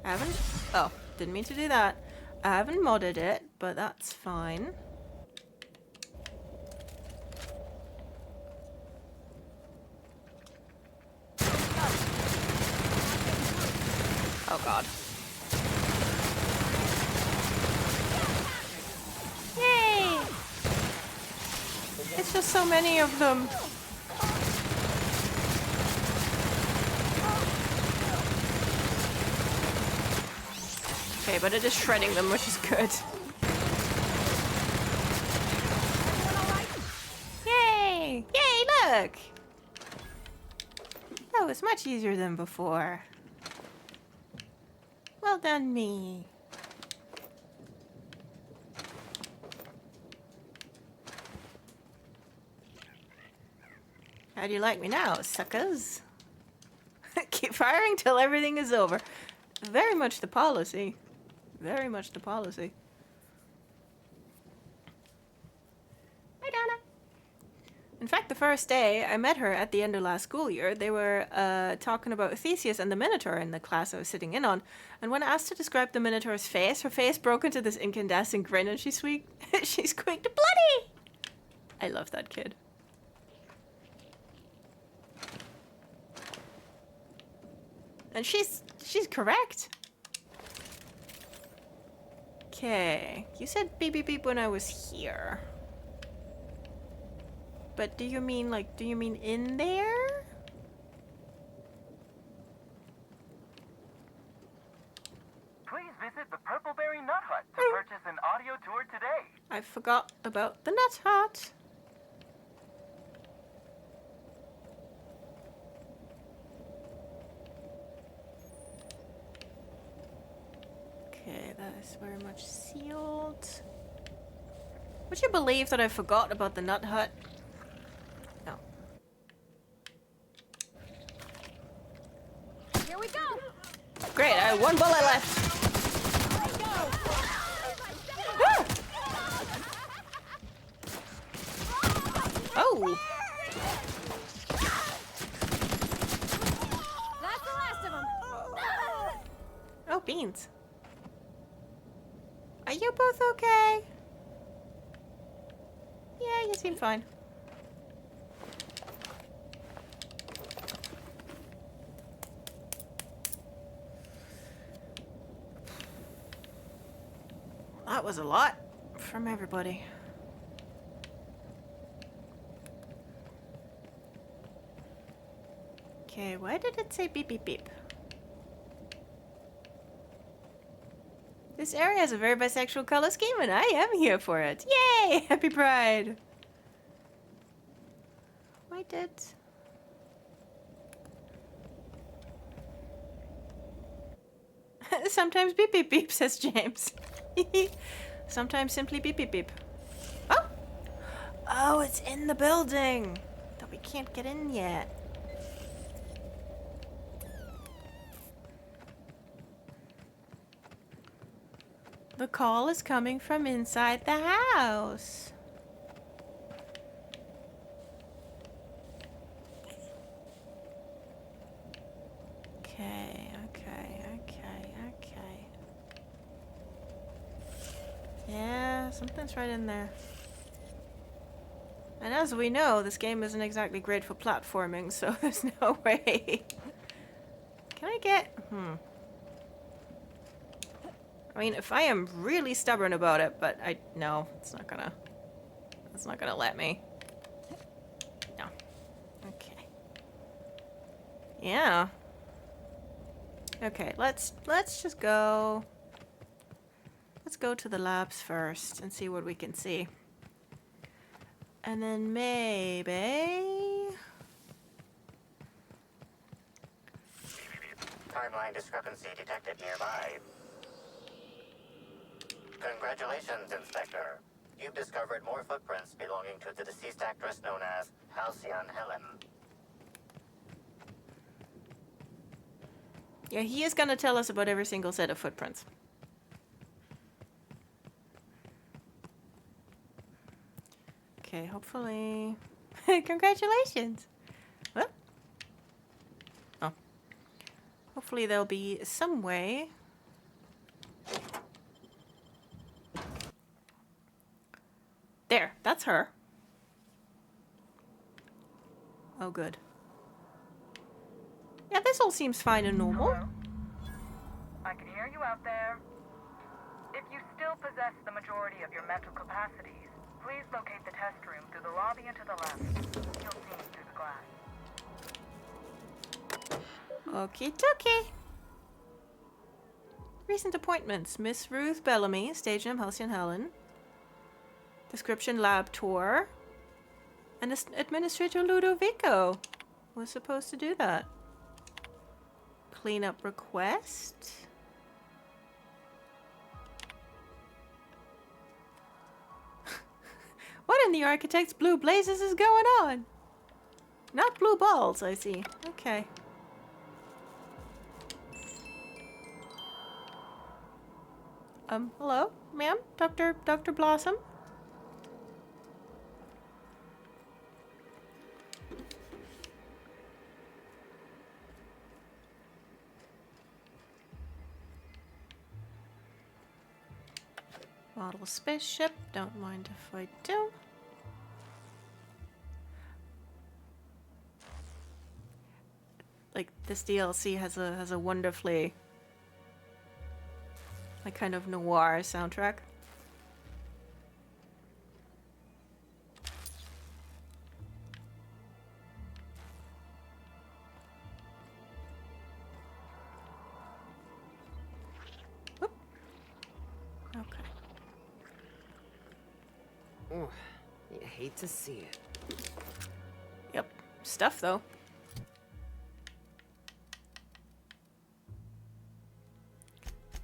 I haven't... Oh, didn't mean to do that. I haven't modded it, but that's fine. Oh god. Yay! It's just so many of them. Okay, but it is shredding them, which is good. Yay! Yay, look! That was much easier than before. Well done, me. How do you like me now, suckers? Keep firing till everything is over. Very much the policy. Very much the policy. Hi, Donna. In fact, the first day I met her at the end of last school year, they were talking about Theseus and the Minotaur in the class I was sitting in on. And when asked to describe the Minotaur's face, her face broke into this incandescent grin and she squeaked, bloody! I love that kid. And she's correct. Okay, you said beep beep beep when I was here. But do you mean in there? Please visit the Purpleberry Nut Hut to purchase an audio tour today. I forgot about the nut hut. Okay, that is very much sealed. Would you believe that I forgot about the nut hut? No. Here we go. Great, I have one bullet left. Ah! Oh! That's the last of them. Oh, beans. Are you both okay? Yeah, you seem fine. That was a lot from everybody. Okay, why did it say beep beep beep? This area has a very bisexual color scheme and I am here for it. Yay! Happy Pride! Why did... Sometimes beep beep beep, says James. Sometimes simply beep beep beep. Oh! Oh, it's in the building! That we can't get in yet. The call is coming from inside the house. Okay. Yeah, something's right in there. And as we know, this game isn't exactly great for platforming, so there's no way. Can I get... I mean, if I am really stubborn about it, but no, it's not gonna let me. No. Okay. Yeah. Okay, let's just go. let's go to the labs first and see what we can see. And then maybe... Timeline discrepancy detected nearby. Congratulations, Inspector. You've discovered more footprints belonging to the deceased actress known as Halcyon Helen. Yeah, he is gonna tell us about every single set of footprints. Okay, hopefully... Congratulations! What? Oh. Hopefully there'll be some way... There, that's her. Oh, good. Yeah, this all seems fine and normal. Hello? I can hear you out there. If you still possess the majority of your mental capacities, please locate the test room through the lobby and to the left. You'll see me through the glass. Okie dokie. Recent appointments. Miss Ruth Bellamy, stage name Halcyon Helen. Description lab tour. And Administrator Ludovico was supposed to do that. Cleanup request. What in the architect's blue blazes is going on? Not blue balls, I see. Okay. Hello? Ma'am? Dr. Blossom? Model spaceship. Don't mind if I do. Like, this DLC has a wonderfully like kind of noir soundtrack. Whoop. Okay. Oh, you hate to see it. Yep. Stuff though.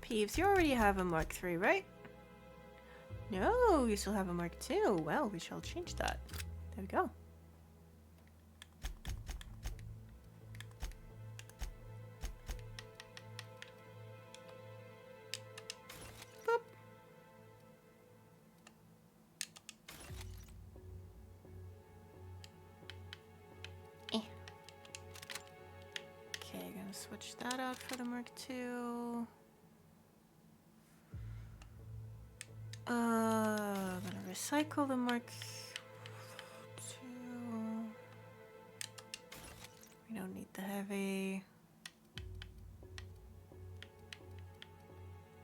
Peeves, you already have a Mark III, right? No, you still have a Mark II. Well, we shall change that. There we go. Boop. Eh. Okay, gonna switch that out for the Mark II. I'm gonna recycle the Mark II. We don't need the heavy.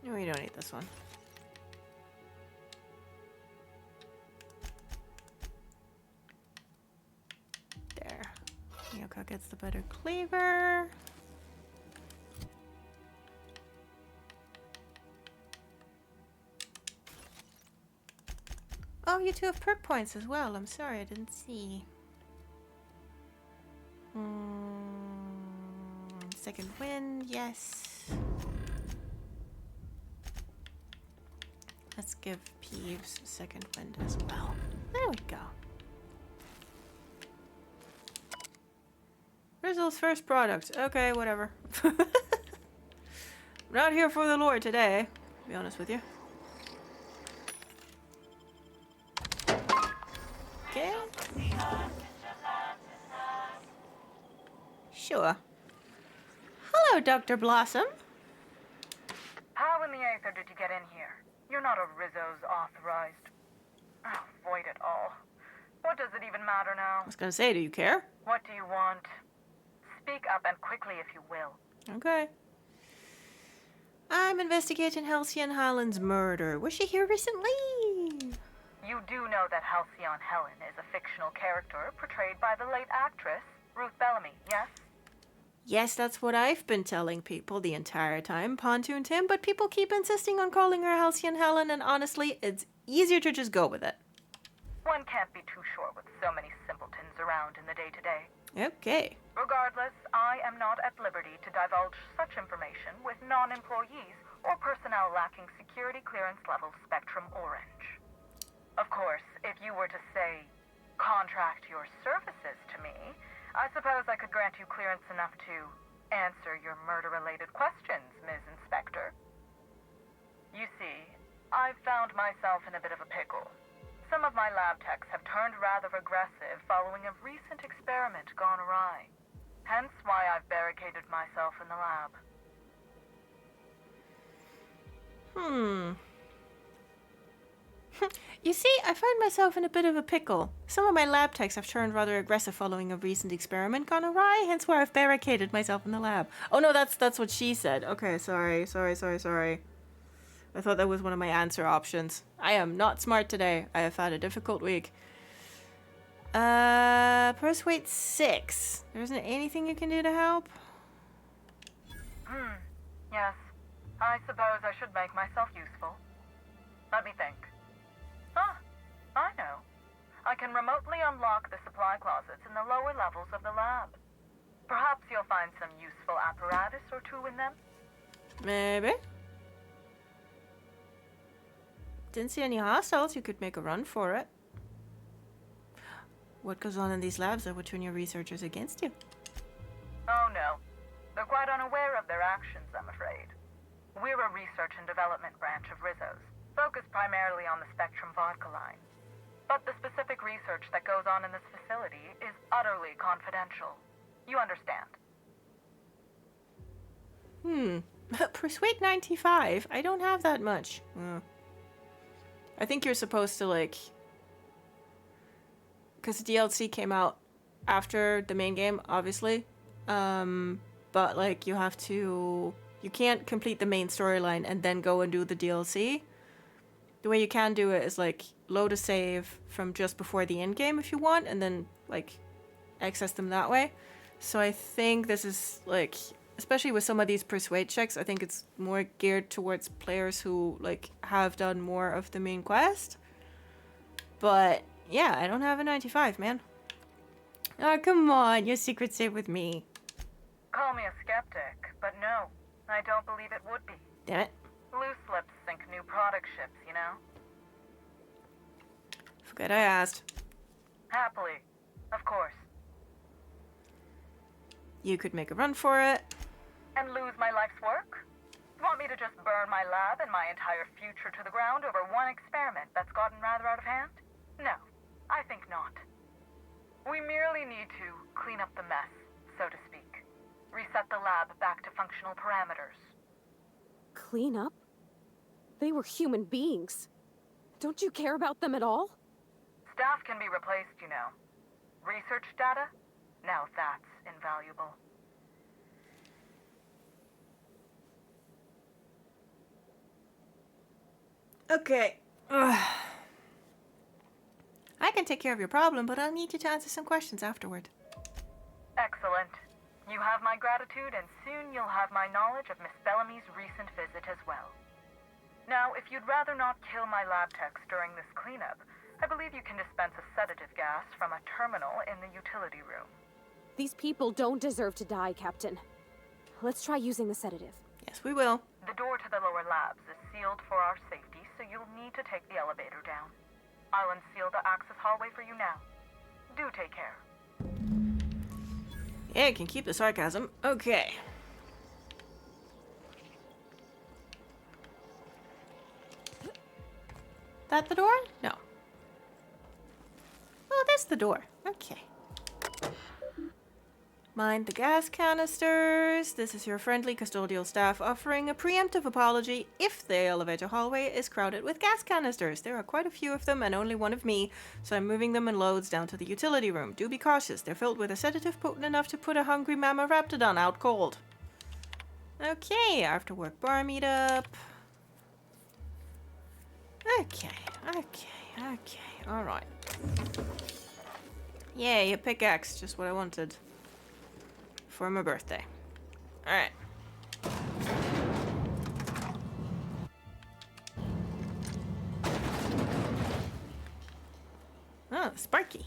No, we don't need this one. There. Miyoko gets the better cleaver. Oh, you two have perk points as well. I'm sorry, I didn't see. Second wind, yes. Let's give Peeves second wind as well. There we go. Rizzo's first product. Okay, whatever. I'm not here for the lore today, to be honest with you. Okay. Sure. Hello, Dr. Blossom. How in the aether did you get in here? You're not a Rizzo's authorized. Oh, void it all. What does it even matter now? I was gonna say, do you care? What do you want? Speak up and quickly if you will. Okay. I'm investigating Halcyon Helen's murder. Was she here recently? You do know that Halcyon Helen is a fictional character portrayed by the late actress, Ruth Bellamy, yes? Yes, that's what I've been telling people the entire time, Pontoon Tim, but people keep insisting on calling her Halcyon Helen, and honestly, it's easier to just go with it. One can't be too sure with so many simpletons around in the day-to-day. Okay. Regardless, I am not at liberty to divulge such information with non-employees or personnel lacking security clearance level Spectrum Orange. Of course, if you were to say, contract your services to me, I suppose I could grant you clearance enough to answer your murder-related questions, Ms. Inspector. You see, I've found myself in a bit of a pickle. Some of my lab techs have turned rather aggressive following a recent experiment gone awry. Hence why I've barricaded myself in the lab. You see, I find myself in a bit of a pickle. Some of my lab techs have turned rather aggressive following a recent experiment gone awry, hence why I've barricaded myself in the lab. Oh no, that's what she said. Okay, sorry. I thought that was one of my answer options. I am not smart today. I have had a difficult week. Persuade 6. There isn't anything you can do to help? Yes. I suppose I should make myself useful. Let me think. Ah, I know. I can remotely unlock the supply closets in the lower levels of the lab. Perhaps you'll find some useful apparatus or two in them? Maybe. Didn't see any hostiles. You could make a run for it. What goes on in these labs that would turn your researchers against you? Oh no. They're quite unaware of their actions, I'm afraid. We're a research and development branch of Rizzo's, focused primarily on the Spectrum vodka line. But the specific research that goes on in this facility is utterly confidential. You understand? Persuade 95. I don't have that much. I think you're supposed to, like... Because the DLC came out after the main game, obviously. But, like, you have to... You can't complete the main storyline and then go and do the DLC. The way you can do it is, like, load a save from just before the end game if you want, and then, like, access them that way. So I think this is, like... Especially with some of these persuade checks, I think it's more geared towards players who, like, have done more of the main quest. But, yeah, I don't have a 95, man. Oh, come on, your secret save with me. Call me a skeptic, but no, I don't believe it would be. Damn it. Loose lips sink new product ships, you know? Forget I asked. Happily, of course. You could make a run for it. And lose my life's work? Want me to just burn my lab and my entire future to the ground over one experiment that's gotten rather out of hand? No, I think not. We merely need to clean up the mess, so to speak. Reset the lab back to functional parameters. Clean up? They were human beings. Don't you care about them at all? Staff can be replaced, you know. Research data? Now that's invaluable. Okay. Ugh. I can take care of your problem, but I'll need you to answer some questions afterward. Excellent. You have my gratitude, and soon you'll have my knowledge of Miss Bellamy's recent visit as well. Now, if you'd rather not kill my lab techs during this cleanup, I believe you can dispense a sedative gas from a terminal in the utility room. These people don't deserve to die, Captain. Let's try using the sedative. Yes, we will. The door to the lower labs is sealed for our safety, so you'll need to take the elevator down. I'll unseal the access hallway for you now. Do take care. Yeah, I can keep the sarcasm. Okay. That the door? No. Oh, that's the door. Okay. Mind the gas canisters. This is your friendly custodial staff offering a preemptive apology if the elevator hallway is crowded with gas canisters. There are quite a few of them and only one of me, so I'm moving them in loads down to the utility room. Do be cautious. They're filled with a sedative potent enough to put a hungry mama raptidon out cold. Okay, after work bar meetup. Okay. Alright. Yay, a pickaxe. Just what I wanted. For my birthday. Alright. Oh, Sparky.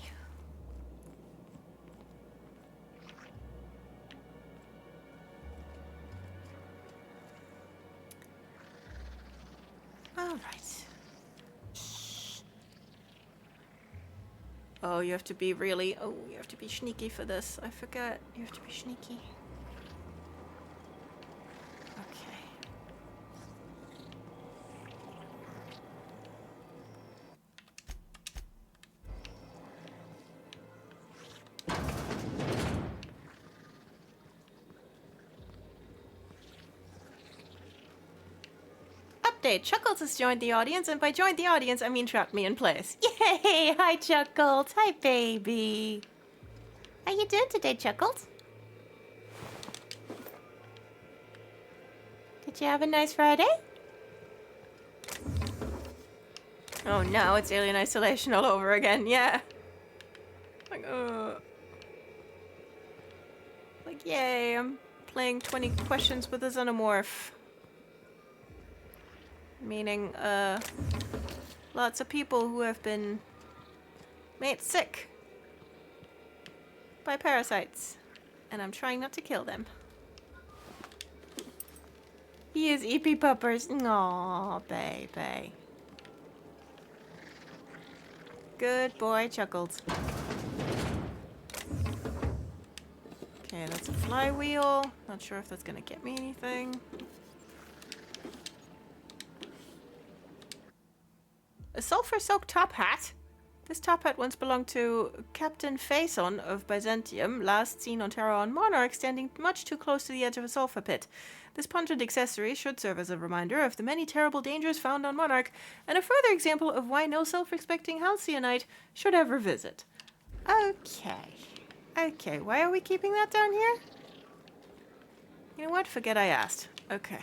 All right. Shh. Oh, you have to be really... Oh, you have to be sneaky for this. I forgot. You have to be sneaky. Okay. Update. Chuckles has joined the audience, and by joined the audience, I mean trapped me in place. Yay! Hi, Chuckles. Hi, baby. How you doing today, Chuckles? Did you have a nice Friday? Oh no, it's Alien Isolation all over again. Yeah. Like, like, yay! I'm playing 20 questions with a xenomorph. Meaning, lots of people who have been made sick by parasites. And I'm trying not to kill them. He is EP Puppers. Aww, baby. Good boy, Chuckles. Okay, that's a flywheel. Not sure if that's gonna get me anything. A sulfur-soaked top hat? This top hat once belonged to Captain Faison of Byzantium, last seen on Terra on Monarch, standing much too close to the edge of a sulfur pit. This pungent accessory should serve as a reminder of the many terrible dangers found on Monarch, and a further example of why no self-respecting Halcyonite should ever visit. Okay. Okay, why are we keeping that down here? You know what? Forget I asked. Okay.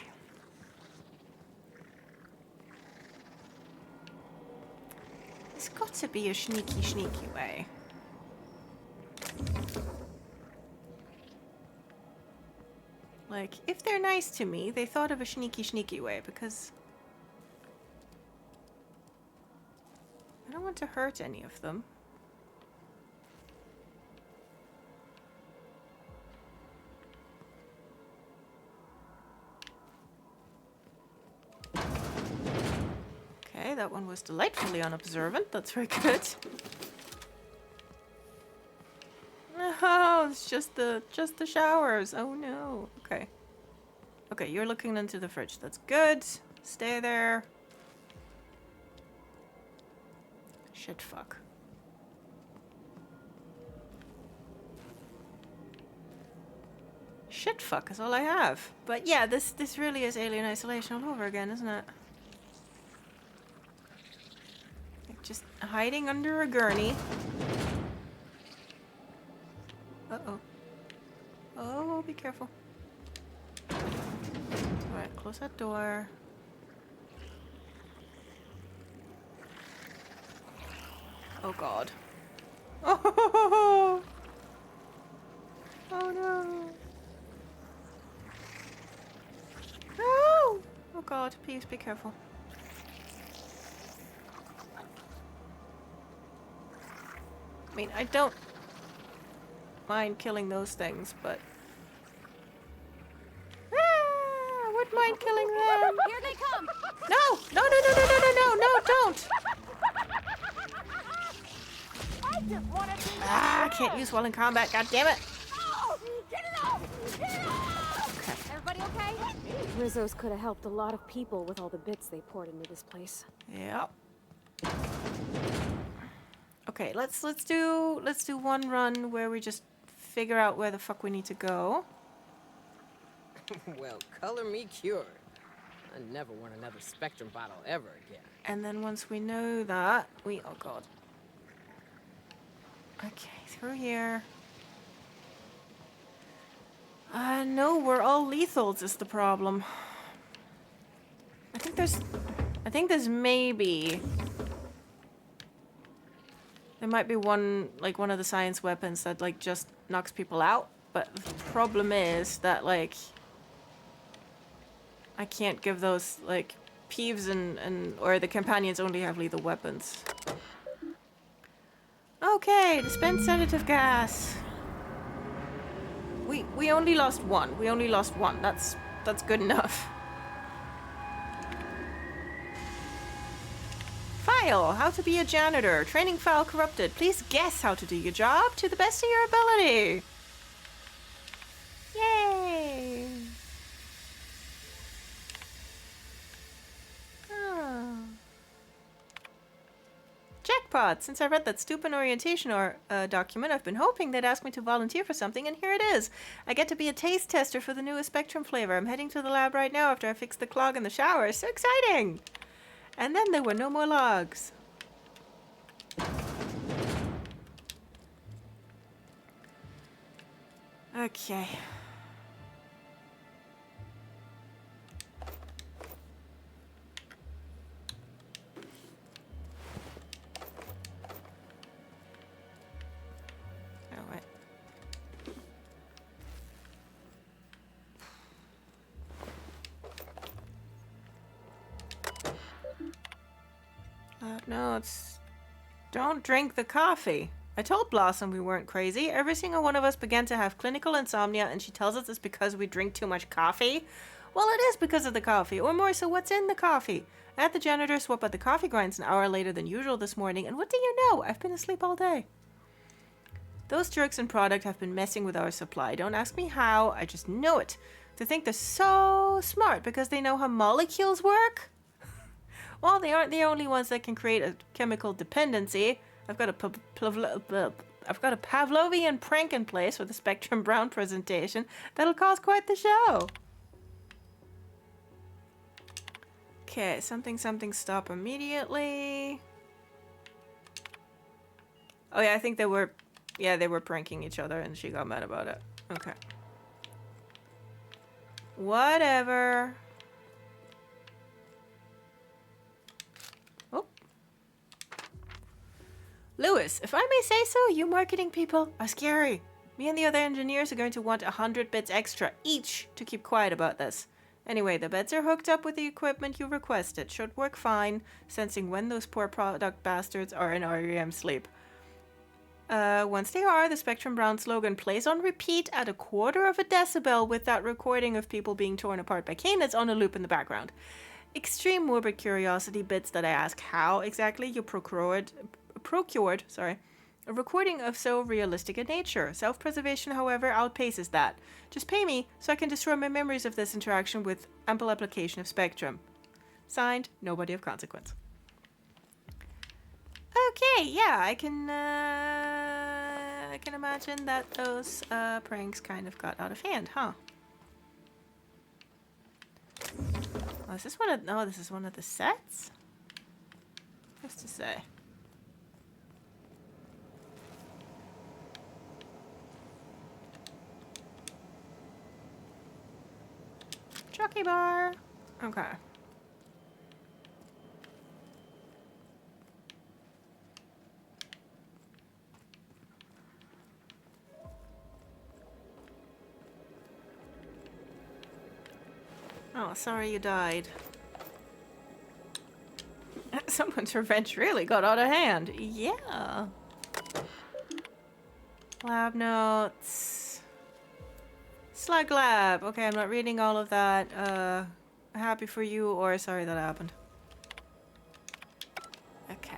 There's got to be a sneaky way. Like, if they're nice to me, they thought of a sneaky way, because I don't want to hurt any of them. Okay, that one was delightfully unobservant. That's very good. Oh, it's just the showers. Oh no. Okay. Okay, you're looking into the fridge. That's good. Stay there. Shit fuck. Shit fuck is all I have. But yeah, this really is Alien Isolation all over again, isn't it? Like just hiding under a gurney. Uh-oh. Oh, be careful. Alright, close that door. Oh god. Oh! Oh no! No! Oh god, please be careful. I mean, I don't mind killing those things, but I wouldn't mind killing them. Here they come! No! No, don't! I just wanted to... I can't use while in combat, god damn it! Oh, get it off! Get it off! Everybody okay? Rizzo's could have helped a lot of people with all the bits they poured into this place. Yep. Okay, let's do one run where we just figure out where the fuck we need to go. Well, color me cured. I never want another Spectrum bottle ever again. And then once we know that, oh god. Okay, through here. No, we're all lethals is the problem. I think there's maybe... There might be one of the science weapons that, like, just knocks people out. But the problem is that, like, I can't give those, like, Peeves and or the companions only have lethal weapons. Okay, dispense sedative gas. We only lost one. We only lost one. That's good enough. File, how to be a janitor. Training file corrupted. Please guess how to do your job to the best of your ability. Yay! Oh. Jackpot! Since I read that stupid orientation document, I've been hoping they'd ask me to volunteer for something, and here it is. I get to be a taste tester for the newest Spectrum flavor. I'm heading to the lab right now after I fix the clog in the shower. So exciting! And then there were no more logs. Okay. Oh, wait. No, it's... Don't drink the coffee. I told Blossom we weren't crazy. Every single one of us began to have clinical insomnia, and she tells us it's because we drink too much coffee. Well, it is because of the coffee, or more so what's in the coffee. I had the janitor swap out the coffee grinds an hour later than usual this morning, and what do you know? I've been asleep all day. Those jerks in product have been messing with our supply. Don't ask me how, I just know it. To think they're so smart because they know how molecules work? Well, they aren't the only ones that can create a chemical dependency. I've got a Pavlovian prank in place with a Spectrum Brown presentation that'll cause quite the show. Okay, something stop immediately. Oh yeah, I think they were pranking each other and she got mad about it. Okay. Whatever. Oh. Lewis, if I may say so, you marketing people are scary. Me and the other engineers are going to want 100 bits extra each to keep quiet about this. Anyway, the beds are hooked up with the equipment you requested. Should work fine, sensing when those poor product bastards are in REM sleep. Once they are, the Spectrum Brown slogan plays on repeat at 1/4 decibel with that recording of people being torn apart by canids on a loop in the background. Extreme morbid curiosity bits that I ask how exactly you procured a recording of so realistic a nature. Self-preservation, however, outpaces that. Just pay me so I can destroy my memories of this interaction with ample application of Spectrum. Signed, nobody of consequence. Okay, yeah, I can imagine that those pranks kind of got out of hand, huh? Oh, is this one of... No, this is one of the sets? What's to say? Jockey bar. Okay. Oh, sorry you died. Someone's revenge really got out of hand. Yeah. Lab notes. Slug lab. Okay, I'm not reading all of that. Happy for you or sorry that happened. Okay.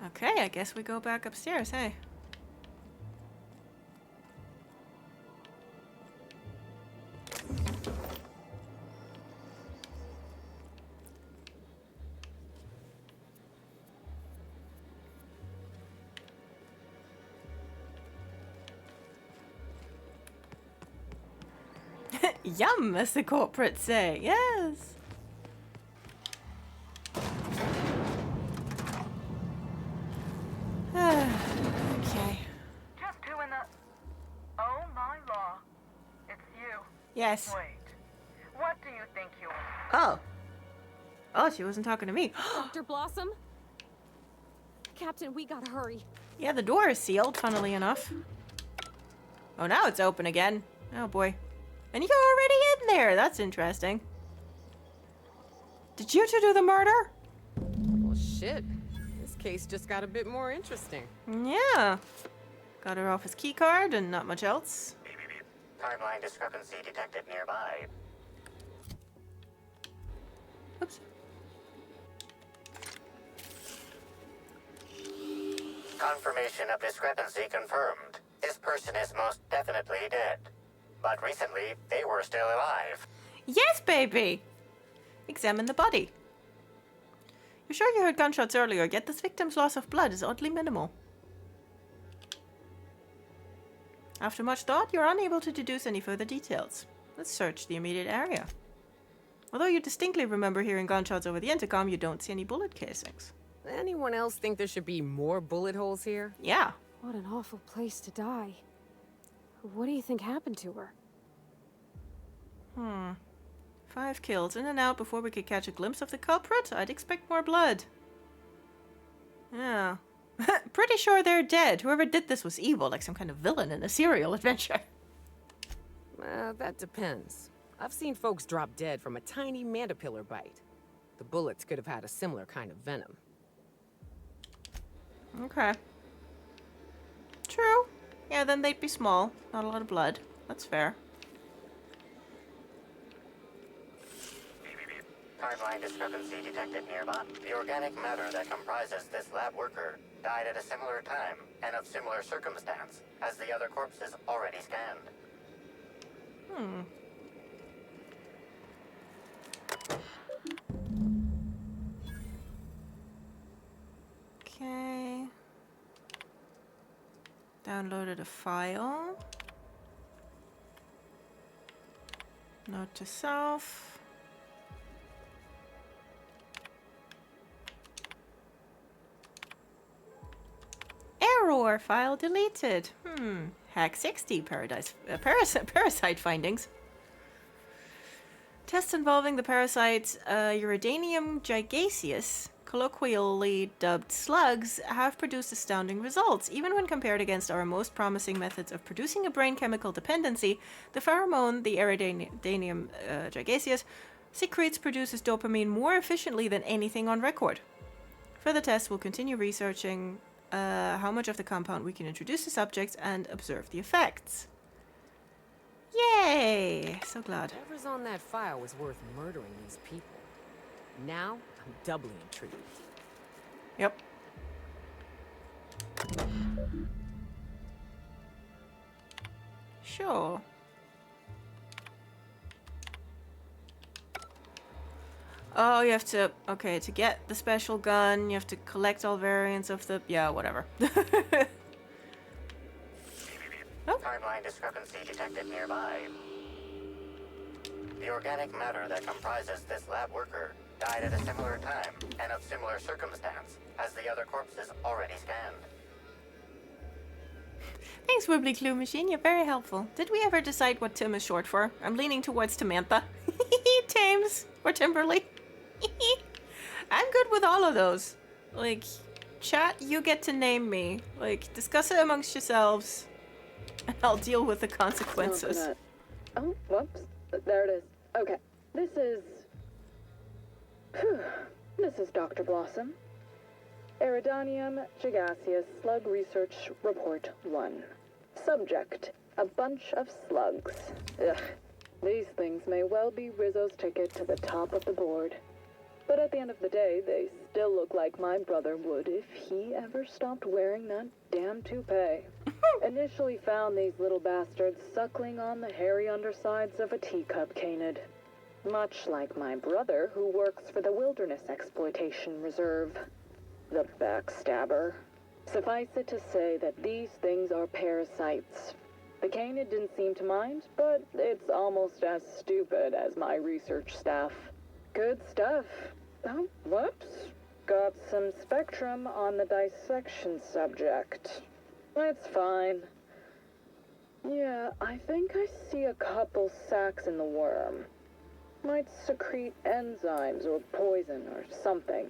Okay, I guess we go back upstairs, hey? Yum, as the corporates say. Yes. Yes. Wait. What do you think you are? Oh. Oh, she wasn't talking to me. Dr. Blossom? Captain, we gotta hurry. Yeah, the door is sealed, funnily enough. Oh, now it's open again. Oh, boy. And you're already in there. That's interesting. Did you two do the murder? Well, shit. This case just got a bit more interesting. Yeah. Got her office key card and not much else. Timeline discrepancy detected nearby. Oops. Confirmation of discrepancy confirmed. This person is most definitely dead. But recently, they were still alive. Yes, baby! Examine the body. You're sure you heard gunshots earlier, yet this victim's loss of blood is oddly minimal. After much thought, you're unable to deduce any further details. Let's search the immediate area. Although you distinctly remember hearing gunshots over the intercom, you don't see any bullet casings. Anyone else think there should be more bullet holes here? Yeah. What an awful place to die. What do you think happened to her? 5 kills in and out before we could catch a glimpse of the culprit? I'd expect more blood. Yeah. Pretty sure they're dead. Whoever did this was evil, like some kind of villain in a serial adventure. That depends. I've seen folks drop dead from a tiny mandapillar bite. The bullets could have had a similar kind of venom. Okay. True. Yeah, then they'd be small. Not a lot of blood. That's fair. Timeline discrepancy detected nearby. The organic matter that comprises this lab worker died at a similar time and of similar circumstance as the other corpses already scanned. Okay. Downloaded a file. Note to self. Error, file deleted. Hack 60, parasite findings. Tests involving the parasite Uridanium gigaseus, colloquially dubbed slugs, have produced astounding results. Even when compared against our most promising methods of producing a brain chemical dependency, the pheromone, the Uridanium gigaseus, produces dopamine more efficiently than anything on record. Further tests will continue researching how much of the compound we can introduce to subjects and observe the effects. Yay! So glad. Whatever's on that file was worth murdering these people. Now, I'm doubly intrigued. Yep. Sure. Oh, you have to... Okay, to get the special gun, you have to collect all variants of the... Yeah, whatever. Oh. Timeline discrepancy detected nearby. The organic matter that comprises this lab worker died at a similar time and of similar circumstance as the other corpses already scanned. Thanks, Wibbly Clue Machine. You're very helpful. Did we ever decide what Tim is short for? I'm leaning towards Tamantha. Thames. Or Timberly. I'm good with all of those. Like, chat, you get to name me. Like, discuss it amongst yourselves. And I'll deal with the consequences. Oh, whoops. There it is. Okay. This is Dr. Blossom. Eridanium gigaseus Slug Research Report 1. Subject, a bunch of slugs. Ugh. These things may well be Rizzo's ticket to the top of the board. But at the end of the day, they still look like my brother would if he ever stopped wearing that damn toupee. Initially found these little bastards suckling on the hairy undersides of a teacup canid. Much like my brother, who works for the Wilderness Exploitation Reserve. The backstabber. Suffice it to say that these things are parasites. The canid didn't seem to mind, but it's almost as stupid as my research staff. Good stuff. Oh, whoops. Got some spectrum on the dissection subject. It's fine. Yeah, I think I see a couple sacs in the worm. Might secrete enzymes or poison or something.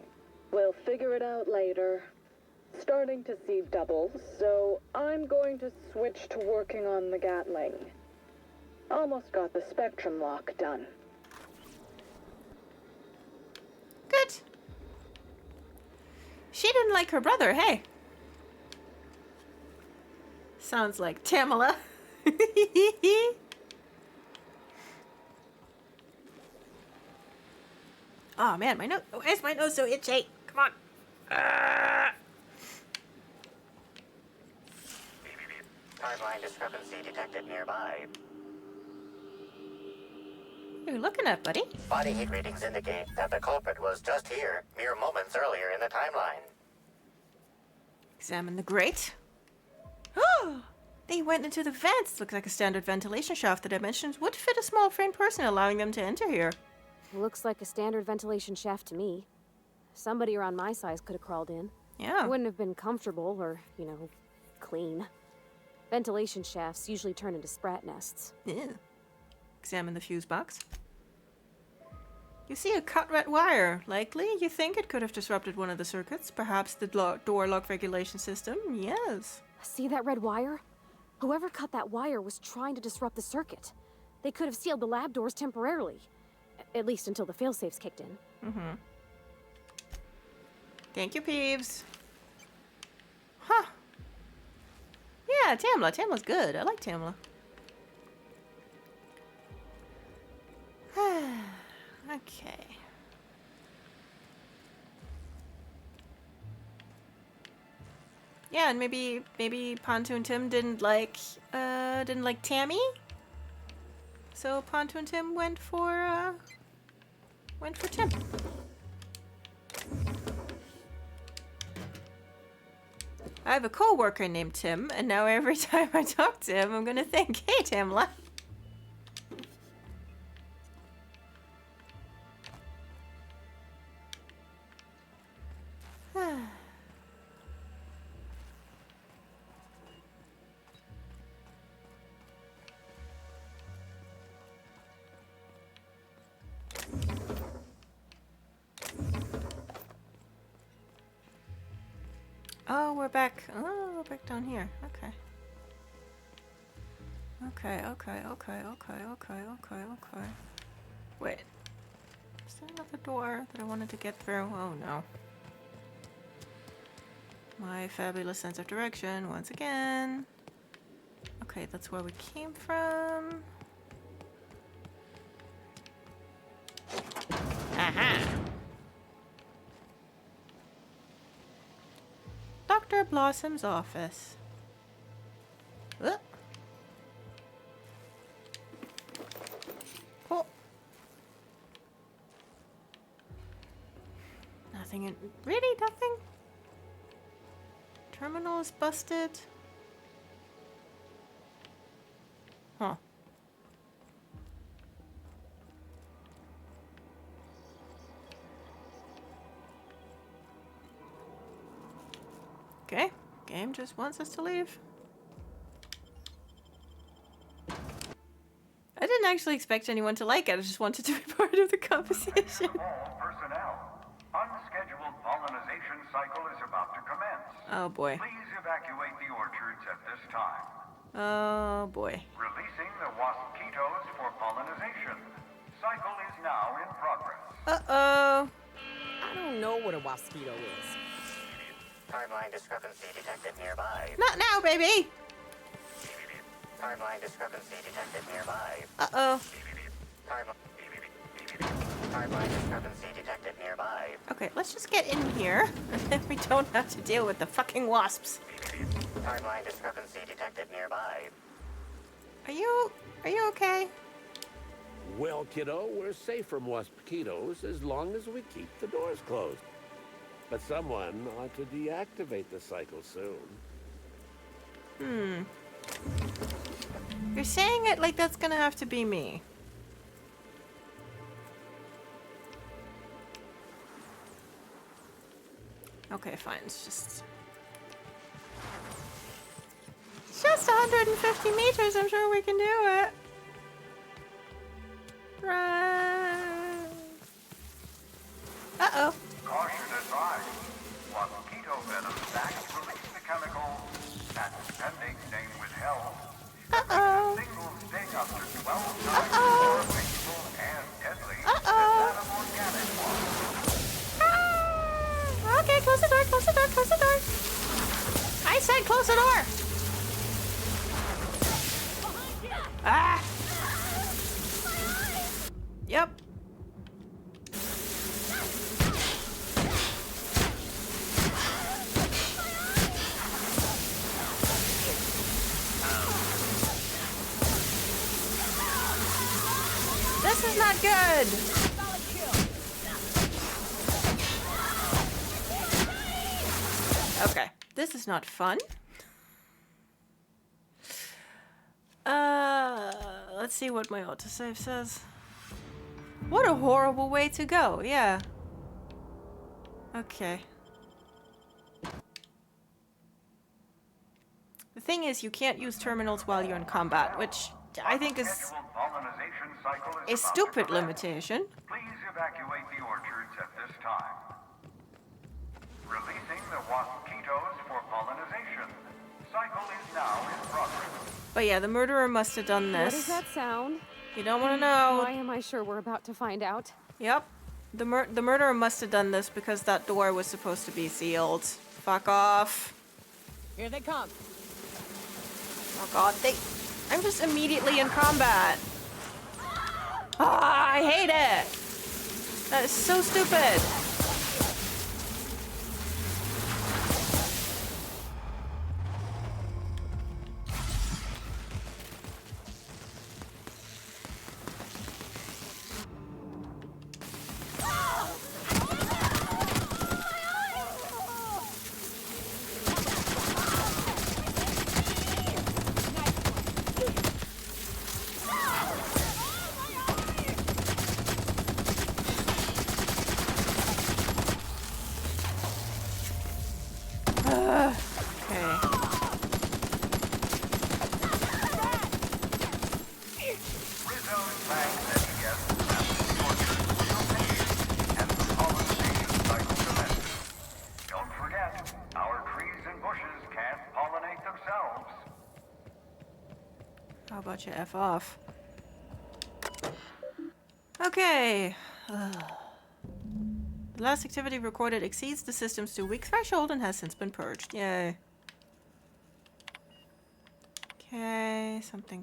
We'll figure it out later. Starting to see double, so I'm going to switch to working on the Gatling. Almost got the spectrum lock done. Good. She didn't like her brother, hey. Sounds like Tamala. Oh man, my nose. Why is my nose so itchy? Come on. Timeline discrepancy detected nearby. What are you looking at, buddy? Body heat readings indicate that the culprit was just here, mere moments earlier in the timeline. Examine the grate. Oh, they went into the vents. Looks like a standard ventilation shaft. The dimensions would fit a small framed person, allowing them to enter here. Looks like a standard ventilation shaft to me. Somebody around my size could have crawled in. Yeah. It wouldn't have been comfortable or, you know, clean. Ventilation shafts usually turn into sprat nests. Yeah. Examine the fuse box. You see a cut red wire. Likely, you think it could have disrupted one of the circuits. Perhaps the door lock regulation system. Yes. See that red wire? Whoever cut that wire was trying to disrupt the circuit. They could have sealed the lab doors temporarily. At least until the failsafes kicked in. Mm-hmm. Thank you, Peeves. Huh. Yeah, Tamla. Tamla's good. I like Tamla. Okay. Yeah, and maybe Pontoon Tim didn't like Tammy. So Pontoon Tim went for Tim. I have a co-worker named Tim, and now every time I talk to him, I'm gonna think, hey, Tamla. Oh, we're back. Oh, we're back down here. Okay. Okay. Wait. Is there another door that I wanted to get through? Oh, no. My fabulous sense of direction, once again. Okay, that's where we came from. Aha! Dr. Blossom's office. Oh. Nothing in... Really? Nothing? Terminal is busted. Huh. Okay. Game just wants us to leave. I didn't actually expect anyone to like it. I just wanted to be part of the conversation. All personnel. Unscheduled pollinization cycle is about to commence. Oh boy. Please evacuate the orchards at this time. Oh boy. Releasing the waspquitoes for pollinization. Cycle is now in progress. Uh-oh. I don't know what a waspquito is. Timeline discrepancy detected nearby. Not now, baby! Timeline discrepancy detected nearby. Uh-oh. Timeline discrepancy detected nearby. Okay, let's just get in here, and then we don't have to deal with the fucking wasps. Timeline discrepancy detected nearby. Are you okay? Well, kiddo, we're safe from waspquitoes as long as we keep the doors closed. But someone ought to deactivate the cycle soon. You're saying it like that's gonna have to be me. Okay, fine. It's just... Shut Past 150 meters, I'm sure we can do it. Right. Uh-oh. Caution advised. Mosquito venom stacks release the chemical that's pending name withheld. Uh-oh. Single sting up to 12 times Uh-oh. more painful and deadly than that of organic one. Ah! Okay, close the door, close the door, close the door. I said close the door. Ah! Yep. This is not good. Okay, this is not fun. Let's see what my autosave says. What a horrible way to go, yeah. Okay. The thing is, you can't use terminals while you're in combat, which I think is Scheduled pollinization cycle is a about to stupid commence. limitation. Please evacuate the orchards at this time. Releasing the waspquitoes for pollinization. Cycle is now in progress. But yeah, the murderer must have done What this. does that sound? You don't want to Why know. am I sure we're about to find out? Yep. The murderer must have done this because that door was supposed to be sealed. Fuck off. Here they come. Oh god, I'm just immediately in combat. Ah, I hate it. That is so stupid. How about you F off? Okay. The last activity recorded exceeds the system's 2-week threshold and has since been purged. Yay. Okay, something.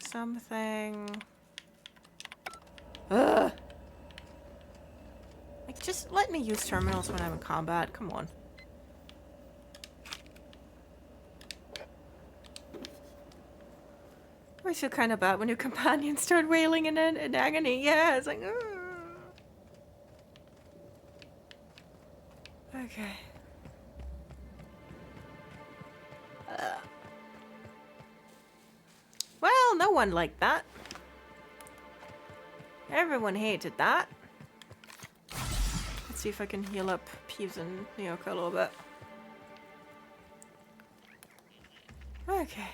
Ugh. Like, just let me use terminals when I'm in combat. Come on. I always feel kind of bad when your companions start wailing in agony. Yeah, it's like, ugh. Okay. Well, no one liked that. Everyone hated that. Let's see if I can heal up Peeves and Nyoka a little bit. Okay.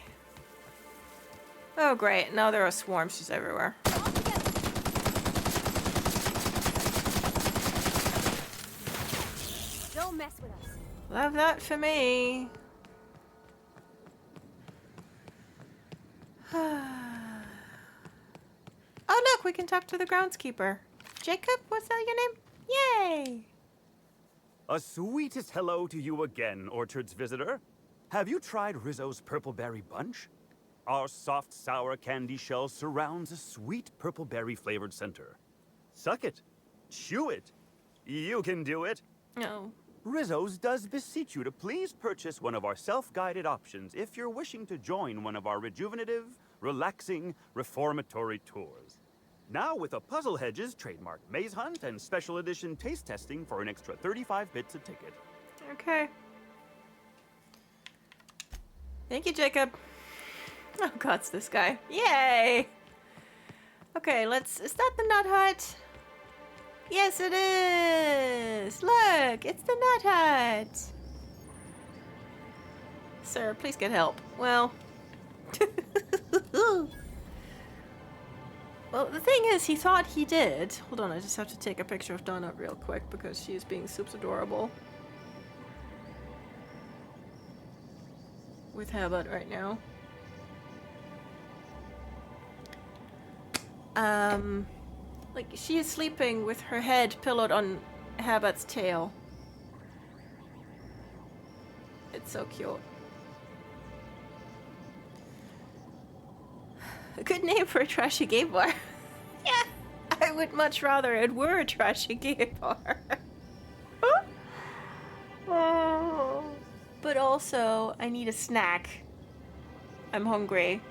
Oh great, now there are swarms just everywhere. Don't mess with us. Love that for me. Oh look, we can talk to the groundskeeper. Jacob, what's that your name? Yay! A sweetest hello to you again, Orchard's visitor. Have you tried Rizzo's Purple Berry Bunch? Our soft, sour candy shell surrounds a sweet purple berry flavored center. Suck it. Chew it. You can do it. No. Rizzo's does beseech you to please purchase one of our self-guided options if you're wishing to join one of our rejuvenative, relaxing, reformatory tours. Now with a Puzzle Hedges trademark maze hunt and special edition taste testing for an extra 35 bits a ticket. Okay. Thank you, Jacob. Oh god, it's this guy. Yay! Okay, is that the Nut Hut? Yes, it is! Look, it's the Nut Hut! Sir, please get help. Well, Well, the thing is, he thought he did. Hold on, I just have to take a picture of Donna real quick because she is being super adorable with Herbert right now. Like, she is sleeping with her head pillowed on Herbert's tail. It's so cute. A good name for a trashy gay bar. Yeah, I would much rather it were a trashy gay bar. Oh. But also, I need a snack. I'm hungry.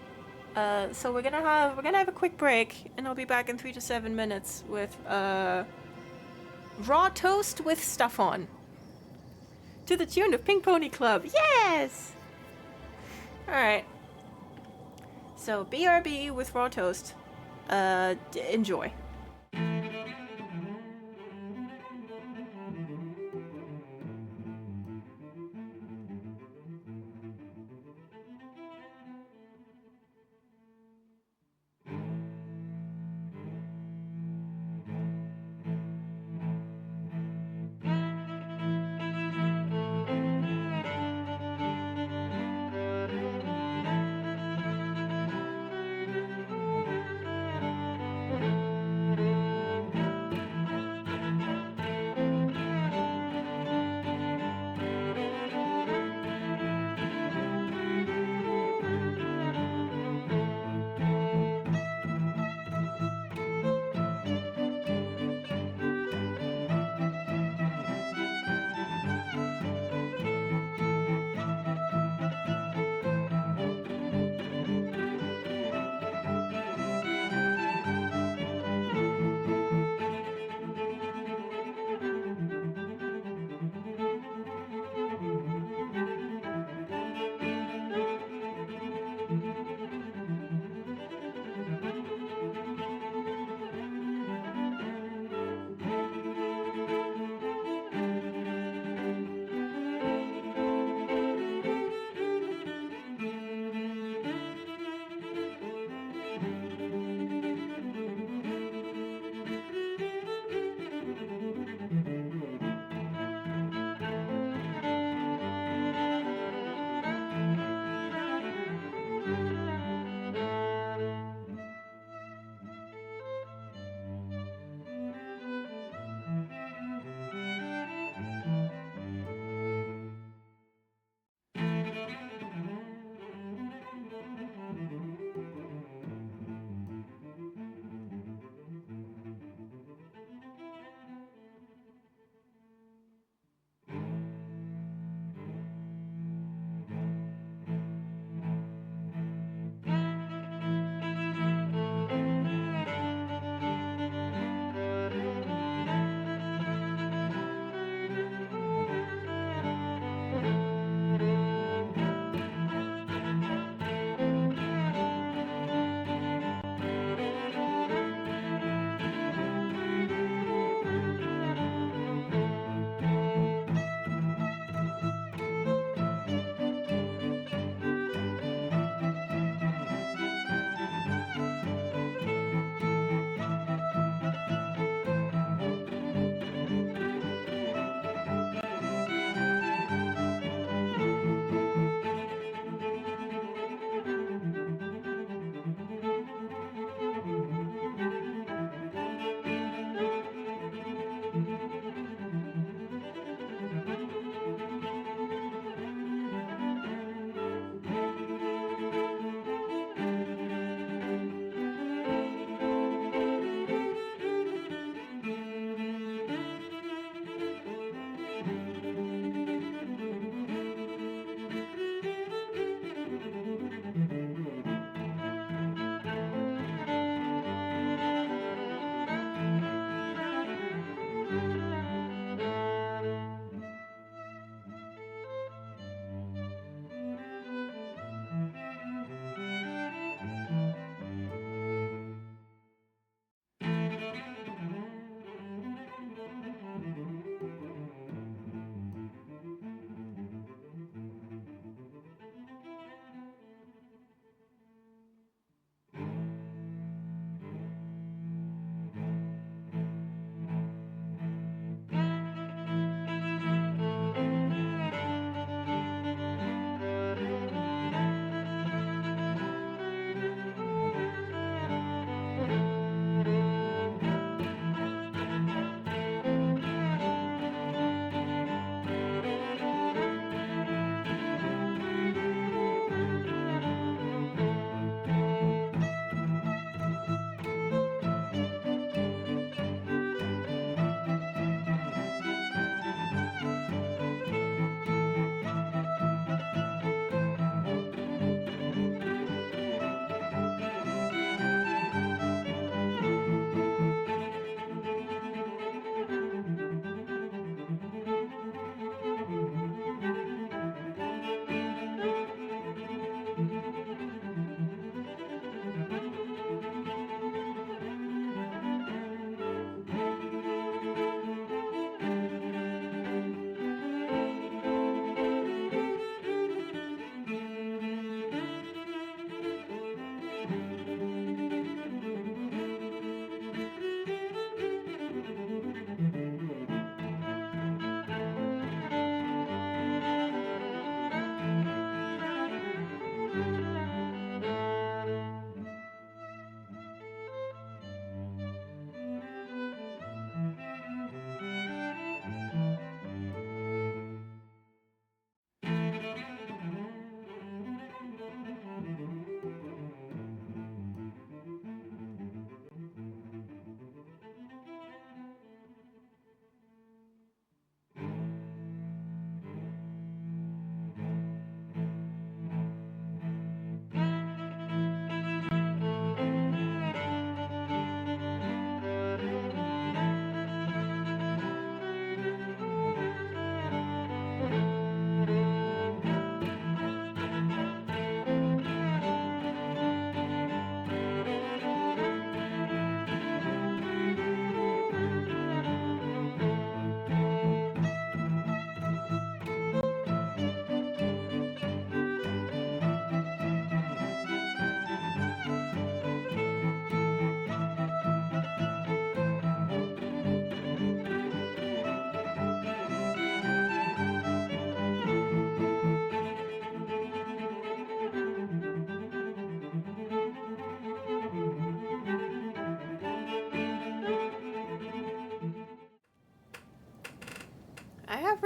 So we're gonna have a quick break, and I'll be back in 3 to 7 minutes with raw toast with stuff on. To the tune of Pink Pony Club. Yes! Alright. So, BRB with raw toast. Enjoy.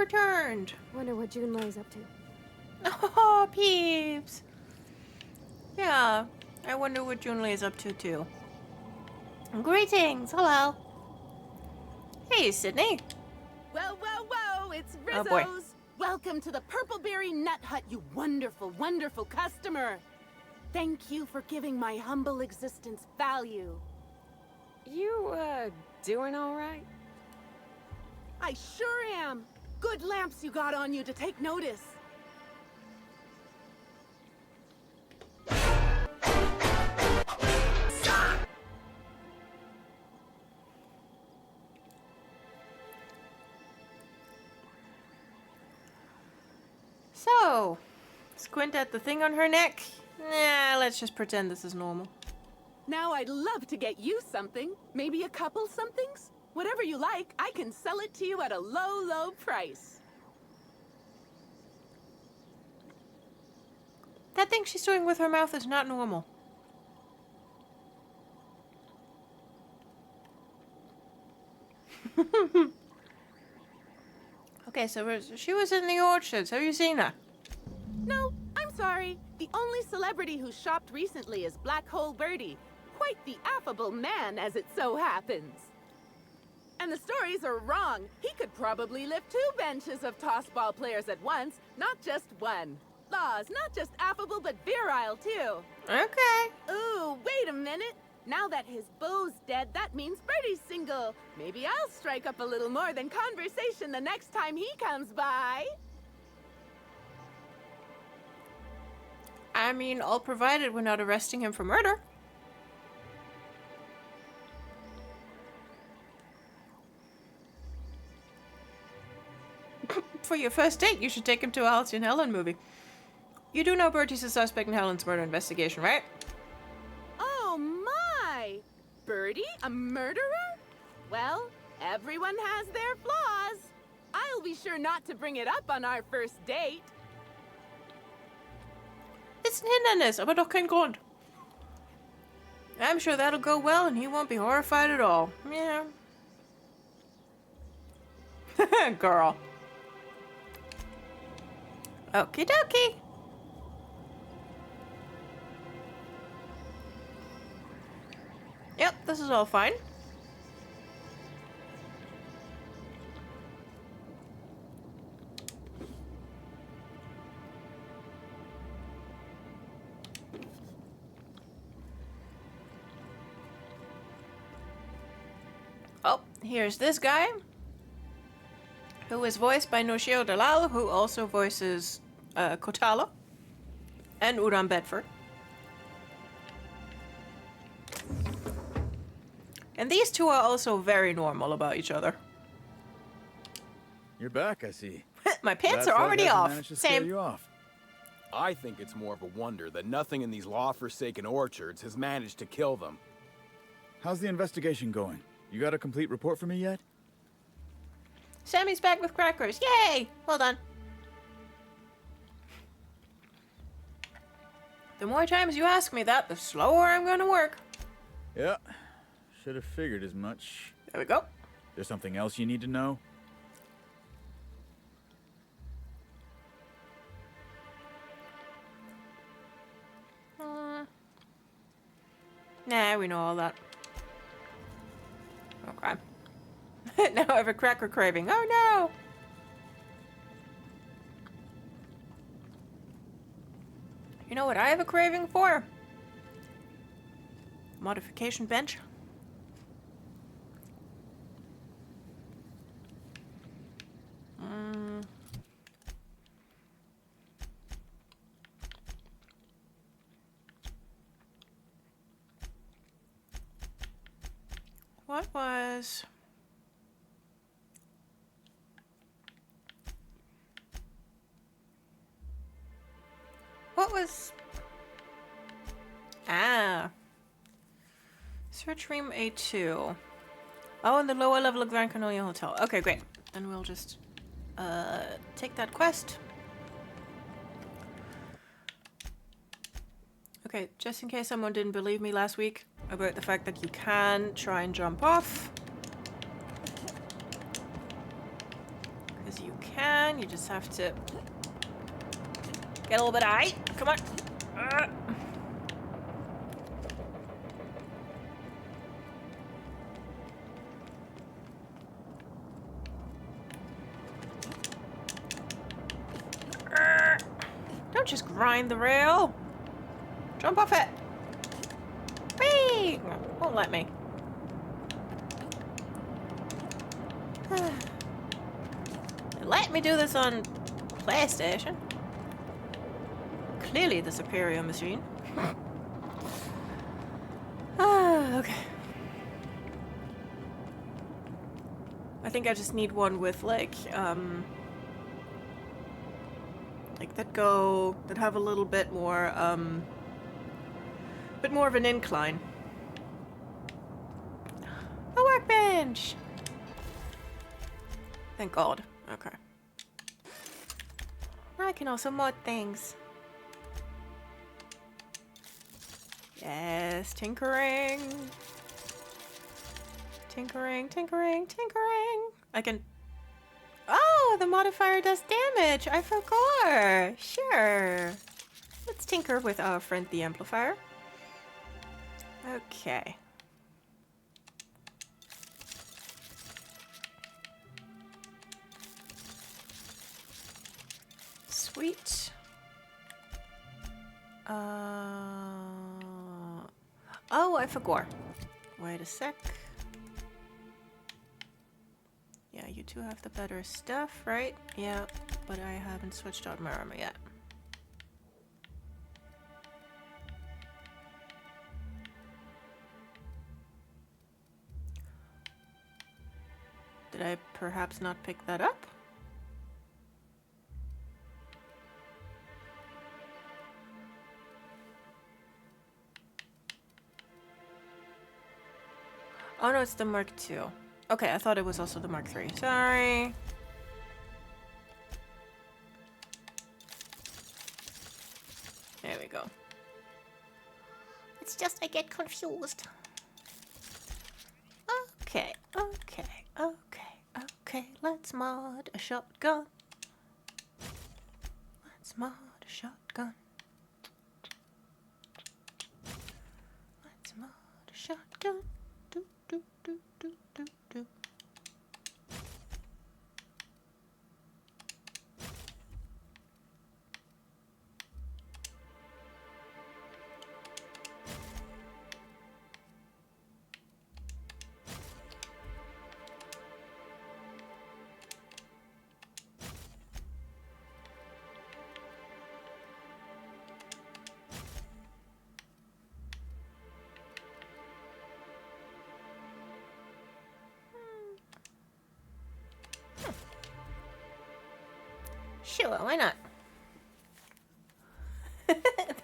returned. Wonder what Junlei's up to. Oh, peeps. Yeah, I wonder what Junlei is up to too. Greetings, hello. Hey, Sydney. Whoa, whoa, whoa, it's Rizzo's. Oh, boy. Welcome to the Purpleberry Nut Hut, you wonderful, wonderful customer. Thank you for giving my humble existence value. You, doing all right? I sure am. Good lamps you got on you to take notice. So, squint at the thing on her neck. Nah, let's just pretend this is normal. Now I'd love to get you something. Maybe a couple somethings? Whatever you like, I can sell it to you at a low, low price. That thing she's doing with her mouth is not normal. Okay, so she was in the orchards. Have you seen her? No, I'm sorry. The only celebrity who shopped recently is Black Hole Birdie. Quite the affable man, as it so happens. And the stories are wrong. He could probably lift 2 benches of tossball players at once, not just one. Laws, not just affable, but virile, too. Okay. Ooh, wait a minute. Now that his beau's dead, that means Birdie's single. Maybe I'll strike up a little more than conversation the next time he comes by. I mean, all provided we're not arresting him for murder. For your first date, you should take him to a Halcyon Helen movie. You do know Bertie's a suspect in Helen's murder investigation, right? Oh my! Birdie, a murderer? Well, everyone has their flaws. I'll be sure not to bring it up on our first date. It's ein Hindernis, aber doch kein Grund. I'm sure that'll go well and he won't be horrified at all. Yeah. Girl. Okie dokie. Yep, this is all fine. Oh, here's this guy, who is voiced by Noshio Dalal, who also voices Kotala and Uram Bedford. And these two are also very normal about each other. You're back, I see. My pants That are thug already hasn't off. managed to scare Same. you off. I think it's more of a wonder that nothing in these law-forsaken orchards has managed to kill them. How's the investigation going? You got a complete report for me yet? Sammy's back with crackers. Yay! Well done. The more times you ask me that, the slower I'm gonna work. Yeah. Should have figured as much. There we go. There's something else you need to know? Nah, we know all that. Okay. Now I have a cracker craving. Oh no! You know what I have a craving for? Modification bench. What was... Search room A2. Oh, in the lower level of Grand Canonia Hotel. Okay, great. Then we'll just take that quest. Okay, just in case someone didn't believe me last week about the fact that you can try and jump off. as you can. You just have to get a little bit of height. Come on. Don't just grind the rail. Jump off it. Whee! Won't let me. Let me do this on PlayStation. Clearly the superior machine. Okay. I think I just need one with like that have a little bit more of an incline. A workbench! Thank God. Okay. I can also mod things. Yes, tinkering. Tinkering, tinkering, tinkering. I can... Oh, the modifier does damage. I forgot. Sure. Let's tinker with our friend the amplifier. Okay. Sweet. Oh, I forgot. Wait a sec. Yeah, you two have the better stuff, right? Yeah, but I haven't switched out my armor yet. Did I perhaps not pick that up? Oh no, it's the Mark II. Okay, I thought it was also the Mark III. Sorry. There we go. It's just I get confused. Okay, okay, okay, okay. Let's mod a shotgun. Let's mod a shotgun. Let's mod a shotgun. Do, do, do, do, do, do. Sure, why not?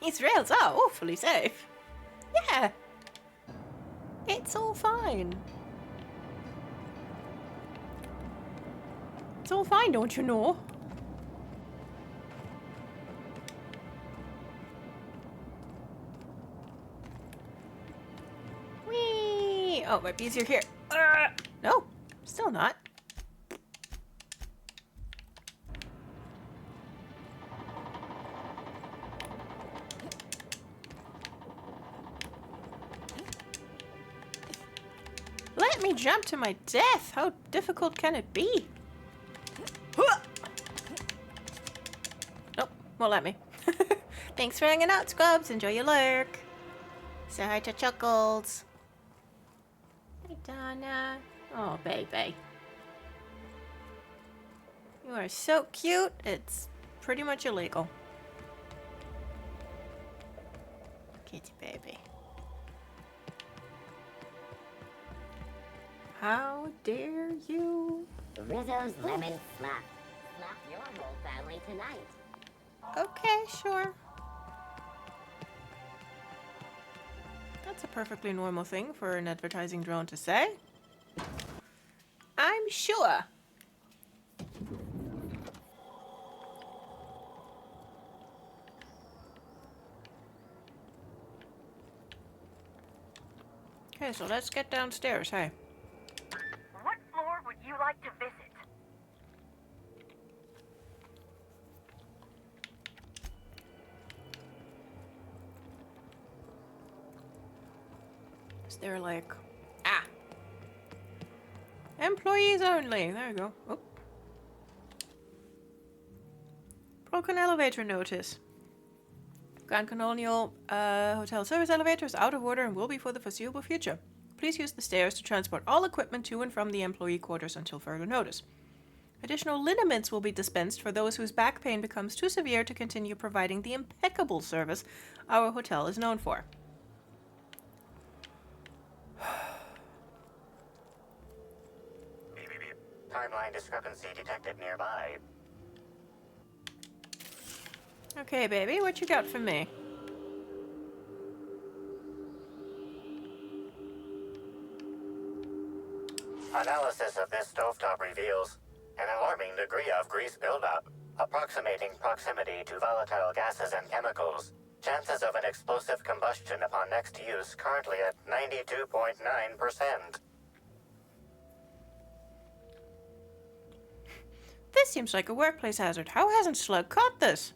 These rails are awfully safe. Yeah. It's all fine. It's all fine, don't you know? Whee! Oh, it might be easier here. No, still not. Let me jump to my death. How difficult can it be? Nope, won't let me. Thanks for hanging out, Scrubs. Enjoy your lurk. Say hi to Chuckles. Hey, Donna. Oh, baby. You are so cute. It's pretty much illegal. Kitty baby. How dare you? Rizzo's Lemon Slap. Slap your whole family tonight. Okay, sure. That's a perfectly normal thing for an advertising drone to say. I'm sure. Okay, so let's get downstairs, hey. What floor would you like to visit? Is there like... Ah! Employees only. There you go. Oh. Broken elevator notice. Grand Colonial Hotel service elevator is out of order and will be for the foreseeable future. Please use the stairs to transport all equipment to and from the employee quarters until further notice. Additional liniments will be dispensed for those whose back pain becomes too severe to continue providing the impeccable service our hotel is known for. Timeline discrepancy detected nearby. Okay, baby, what you got for me? Analysis of this stovetop reveals an alarming degree of grease buildup, approximating proximity to volatile gases and chemicals. Chances of an explosive combustion upon next use currently at 92.9%. This seems like a workplace hazard. How hasn't Slug caught this?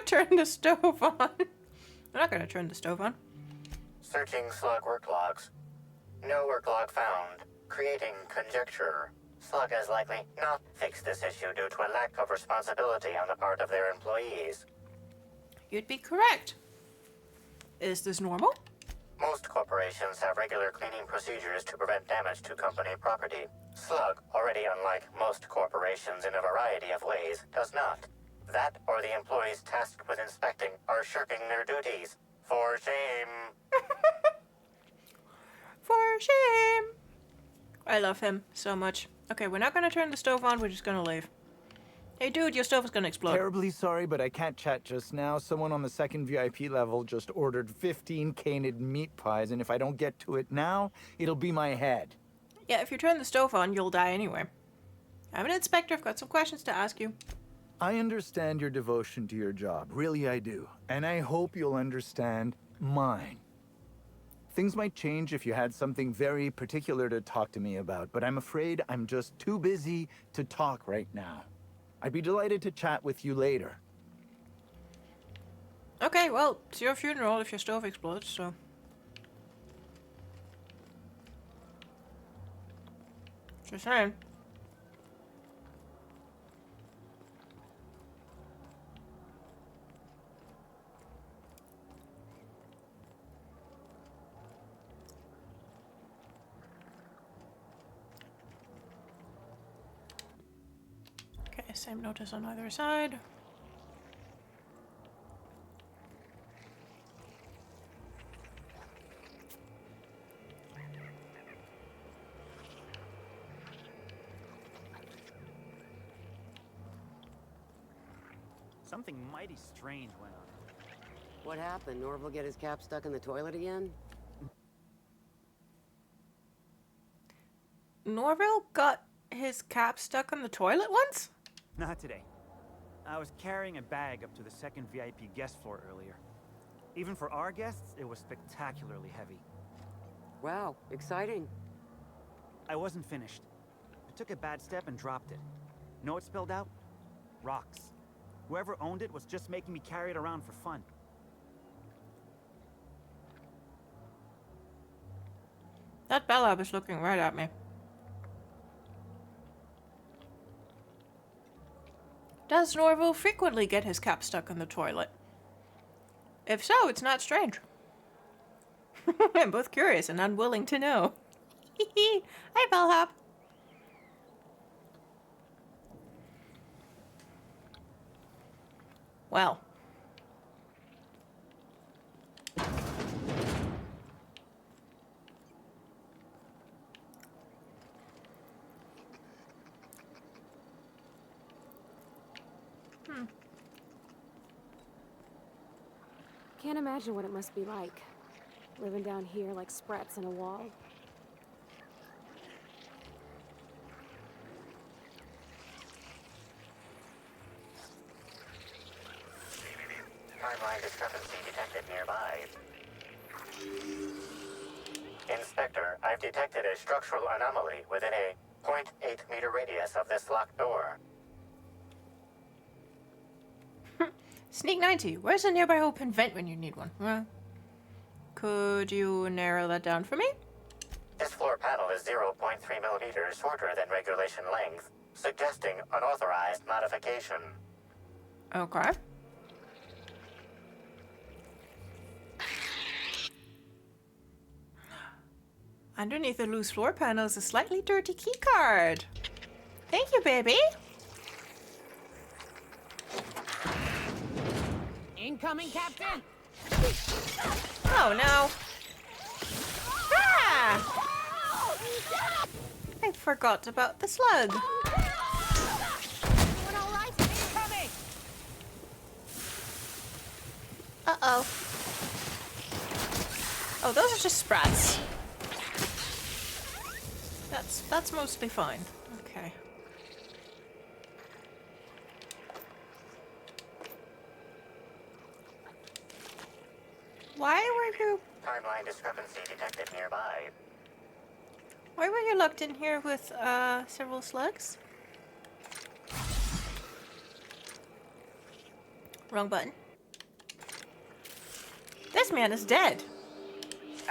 Turn the stove on. I'm not gonna turn the stove on. Searching Slug work logs. No work log found. Creating conjecture. Slug has likely not fixed this issue due to a lack of responsibility on the part of their employees. You'd be correct. Is this normal? Most corporations have regular cleaning procedures to prevent damage to company property. Slug, already unlike most corporations in a variety of ways, does not. That or the employees tasked with inspecting are shirking their duties. For shame. For shame. I love him so much. Okay, we're not gonna turn the stove on, we're just gonna leave. Hey dude, your stove is gonna explode. Terribly sorry, but I can't chat just now. Someone on the second VIP level just ordered 15 canid meat pies, and if I don't get to it now, it'll be my head. Yeah, if you turn the stove on, you'll die anyway. I'm an inspector, I've got some questions to ask you. I understand your devotion to your job. Really, I do. And I hope you'll understand mine. Things might change if you had something very particular to talk to me about, but I'm afraid I'm just too busy to talk right now. I'd be delighted to chat with you later. Okay, well, it's your funeral if your stove explodes, so... Just saying. Okay, same notice on either side. Something mighty strange went on. What happened? Norval get his cap stuck in the toilet again? Norville got his cap stuck on the toilet once? Not today. I was carrying a bag up to the second VIP guest floor earlier. Even for our guests, it was spectacularly heavy. Wow, exciting. I wasn't finished. I took a bad step and dropped it. Know what spilled out? Rocks. Whoever owned it was just making me carry it around for fun. That Bella was looking right at me. Does Norval frequently get his cap stuck in the toilet? If so, it's not strange. I'm both curious and unwilling to know. Hi, Bellhop. Well. Can't imagine what it must be like, living down here like sprats in a wall. Timeline discrepancy detected nearby. Inspector, I've detected a structural anomaly within a 0.8 meter radius of this locked door. Sneak 90, where's a nearby open vent when you need one? Could you narrow that down for me? This floor panel is 0.3 millimeters shorter than regulation length, suggesting unauthorized modification. Okay. Underneath the loose floor panel is a slightly dirty key card. Thank you, baby. Incoming, Captain! Oh, no. Ah! I forgot about the slug. Everyone all right? Incoming! Uh-oh. Oh, those are just sprats. That's mostly fine. Okay. Why were you... Timeline discrepancy detected nearby. Why were you locked in here with, several slugs? Wrong button. This man is dead.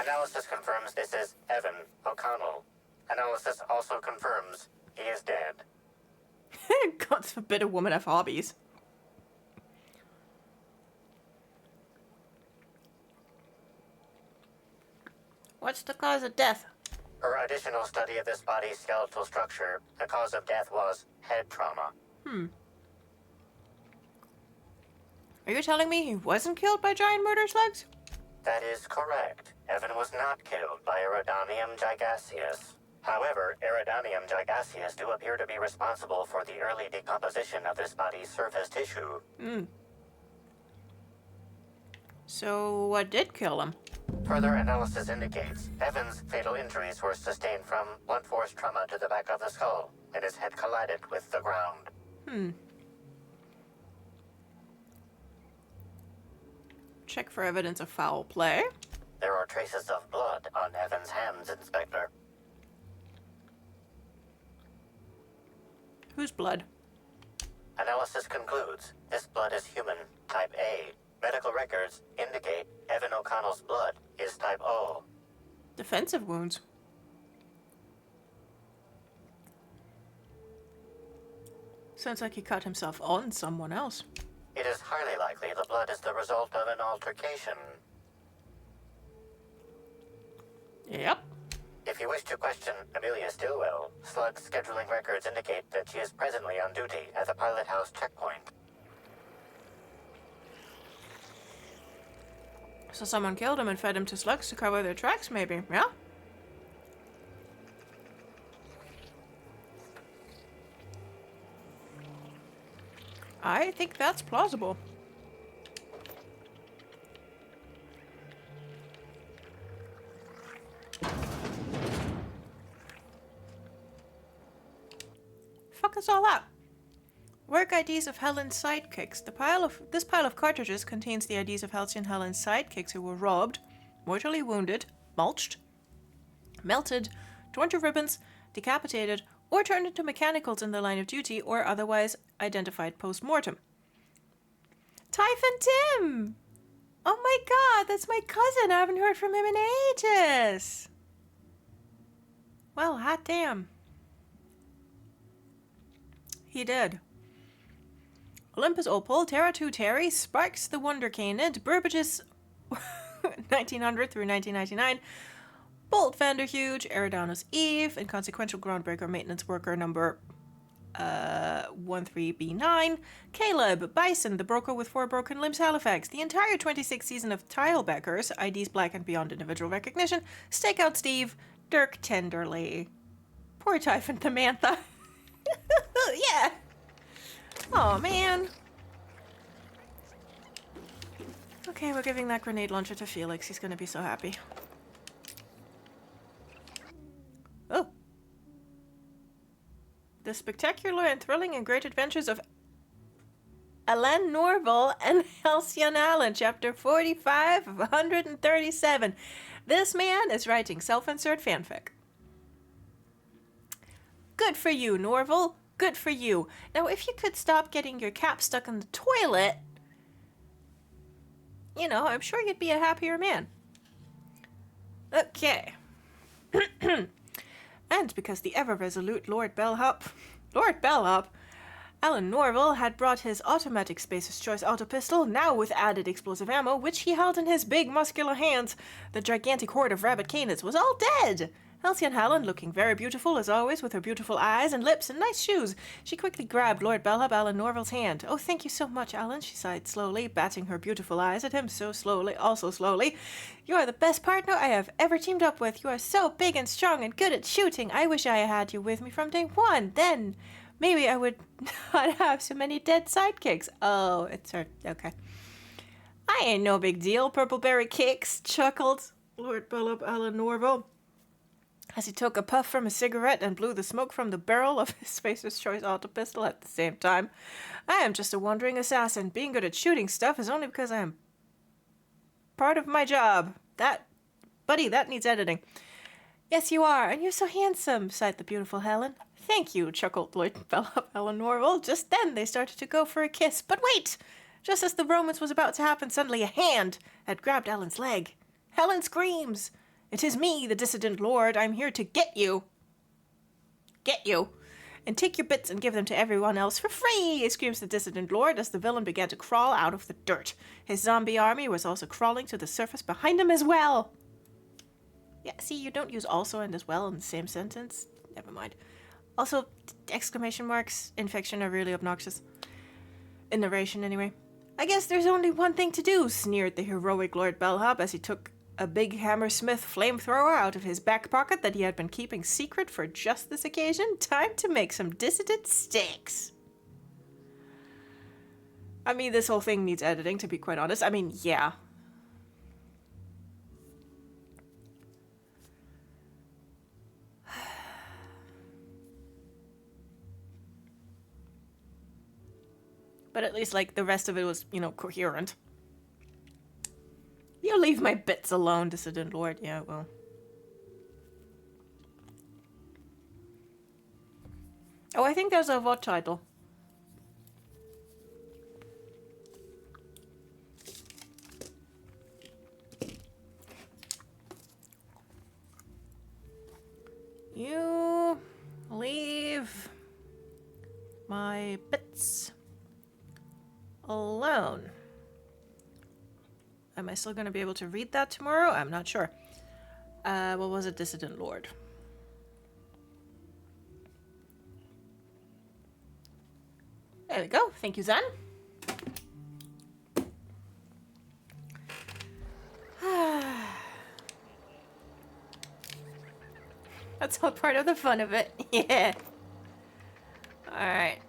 Analysis confirms this is Evan O'Connell. Analysis also confirms he is dead. God forbid a woman have hobbies. What's the cause of death? Per additional study of this body's skeletal structure, the cause of death was head trauma. Are you telling me he wasn't killed by giant murder slugs? That is correct. Evan was not killed by Iridanium gigaseus. However, Iridanium gigaseus do appear to be responsible for the early decomposition of this body's surface tissue. So what did kill him? Further analysis indicates Evan's fatal injuries were sustained from blunt force trauma to the back of the skull, and his head collided with the ground. Check for evidence of foul play. There are traces of blood on Evan's hands, Inspector. Whose blood? Analysis concludes this blood is human, type A. Medical records indicate Evan O'Connell's blood is type O. Defensive wounds. Sounds like he cut himself on someone else. It is highly likely the blood is the result of an altercation. Yep. If you wish to question Amelia Stillwell, Slug scheduling records indicate that she is presently on duty at the pilot house checkpoint. So someone killed him and fed him to slugs to cover their tracks, maybe, yeah? I think that's plausible. Fuck us all up. Work IDs of Helen's sidekicks. This pile of cartridges contains the IDs of Halcyon Helen's sidekicks who were robbed, mortally wounded, mulched, melted, torn to ribbons, decapitated, or turned into mechanicals in the line of duty, or otherwise identified post-mortem. Typhon Tim! Oh my god, that's my cousin. I haven't heard from him in ages. Well, hot damn. He did. Olympus Opal, Terra 2 Terry, Sparks the Wonder Canid, Burbage's 1900 through 1999, Bolt Vanderhuge, Eridanos Eve, Inconsequential Groundbreaker Maintenance Worker number 13B9, Caleb, Bison, the Broker with 4 Broken Limbs Halifax, the entire 26th season of Tilebackers, IDs Black and Beyond Individual Recognition, Stakeout Steve, Dirk Tenderly. Poor Typhon Samantha. Yeah. Oh, man. Okay, we're giving that grenade launcher to Felix. He's gonna be so happy. Oh. The Spectacular and Thrilling and Great Adventures of Alain Norval and Halcyon Helen, Chapter 45 of 137. This man is writing self-insert fanfic. Good for you, Norval. Good for you. Now, if you could stop getting your cap stuck in the toilet, you know, I'm sure you'd be a happier man. Okay. and because the ever-resolute Lord Bellhop, Alan Norval, had brought his automatic Spacer's Choice auto pistol, now with added explosive ammo, which he held in his big muscular hands, the gigantic horde of rabbit canids was all dead. Halcyon Helen, looking very beautiful as always, with her beautiful eyes and lips and nice shoes. She quickly grabbed Lord Bellhop Alan Norval's hand. "Oh, thank you so much, Alan," she sighed slowly, batting her beautiful eyes at him so slowly, also slowly. "You are the best partner I have ever teamed up with. You are so big and strong and good at shooting. I wish I had you with me from day one. Then maybe I would not have so many dead sidekicks." Oh, it's her. Okay. "I ain't no big deal, Purpleberry Cakes," chuckled Lord Bellhop Alan Norval, as he took a puff from his cigarette and blew the smoke from the barrel of his Spacer's Choice auto pistol at the same time. "I am just a wandering assassin. Being good at shooting stuff is only because I am part of my job. Buddy, that needs editing." "Yes, you are, and you're so handsome," sighed the beautiful Helen. "Thank you," chuckled Lord Bellhop Alan Norval. Just then they started to go for a kiss. But wait! Just as the romance was about to happen, suddenly a hand had grabbed Alan's leg. Helen screams. "It is me, the dissident lord. I'm here to get you. Get you. And take your bits and give them to everyone else for free," screams the dissident lord as the villain began to crawl out of the dirt. His zombie army was also crawling to the surface behind him as well. Yeah, see, you don't use also and as well in the same sentence. Never mind. Also, exclamation marks, infection are really obnoxious. In narration, anyway. "I guess there's only one thing to do," sneered the heroic Lord Bellhop as he took a big Hammersmith flamethrower out of his back pocket that he had been keeping secret for just this occasion. "Time to make some dissident sticks." I mean, this whole thing needs editing, to be quite honest. I mean, yeah. But at least, like, the rest of it was, coherent. "You leave my bits alone, dissident lord." Yeah, well. Oh, I think there's a VOD title. "You leave my bits alone." Am I still going to be able to read that tomorrow? I'm not sure. What was it, dissident lord? There we go. Thank you, Zan. That's all part of the fun of it. Yeah. Alright.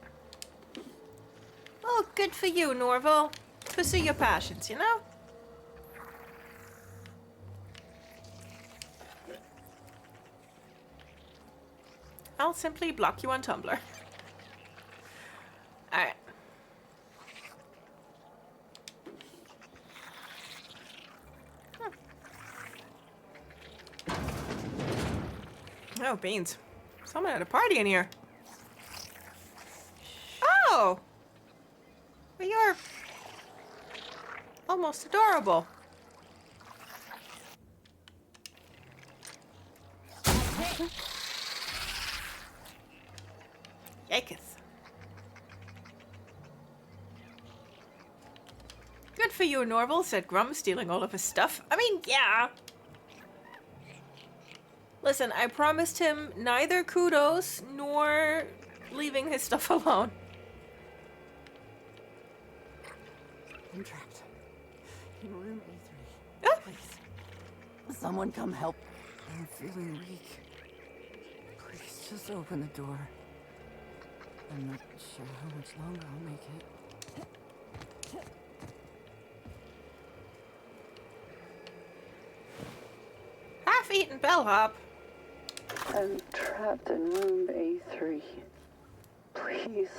Well, good for you, Norval. Pursue your passions, you know? I'll simply block you on Tumblr. Alright. Oh, beans. Someone had a party in here. Oh! Well, you're almost adorable. Yaketh. Good for you, Norval, said Grum, stealing all of his stuff. I mean, yeah. Listen, I promised him neither kudos nor leaving his stuff alone. I'm trapped in room A3. Oh. Please, someone come help. I'm feeling weak. Please, just open the door. I'm not sure how much longer I'll make it. Half-eaten bellhop. I'm trapped in room A3. Please,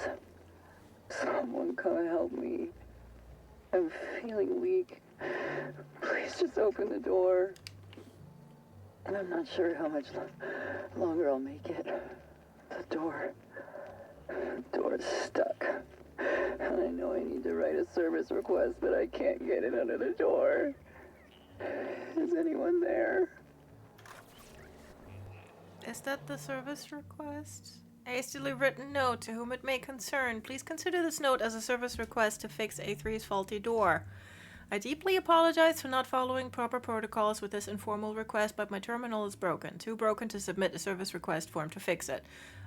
someone come help me. I'm feeling weak. Please just open the door. And I'm not sure how much longer I'll make it. The door's stuck. And I know I need to write a service request, but I can't get it under the door. Is anyone there? Is that the service request? A hastily written note to whom it may concern. Please consider this note as a service request to fix A3's faulty door. I deeply apologize for not following proper protocols with this informal request, but my terminal is broken. Too broken to submit a service request form to fix it.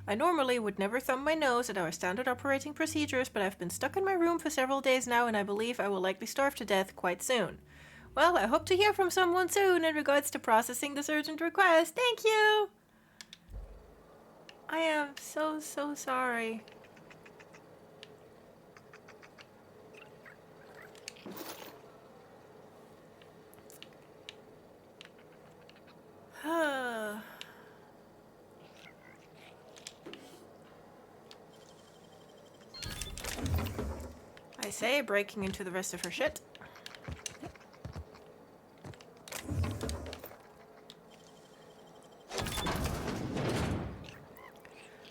I normally would never thumb my nose at our standard operating procedures, but I've been stuck in my room for several days now, and I believe I will likely starve to death quite soon. Well, I hope to hear from someone soon in regards to processing this urgent request. Thank you! I am so sorry. I say, breaking into the rest of her shit.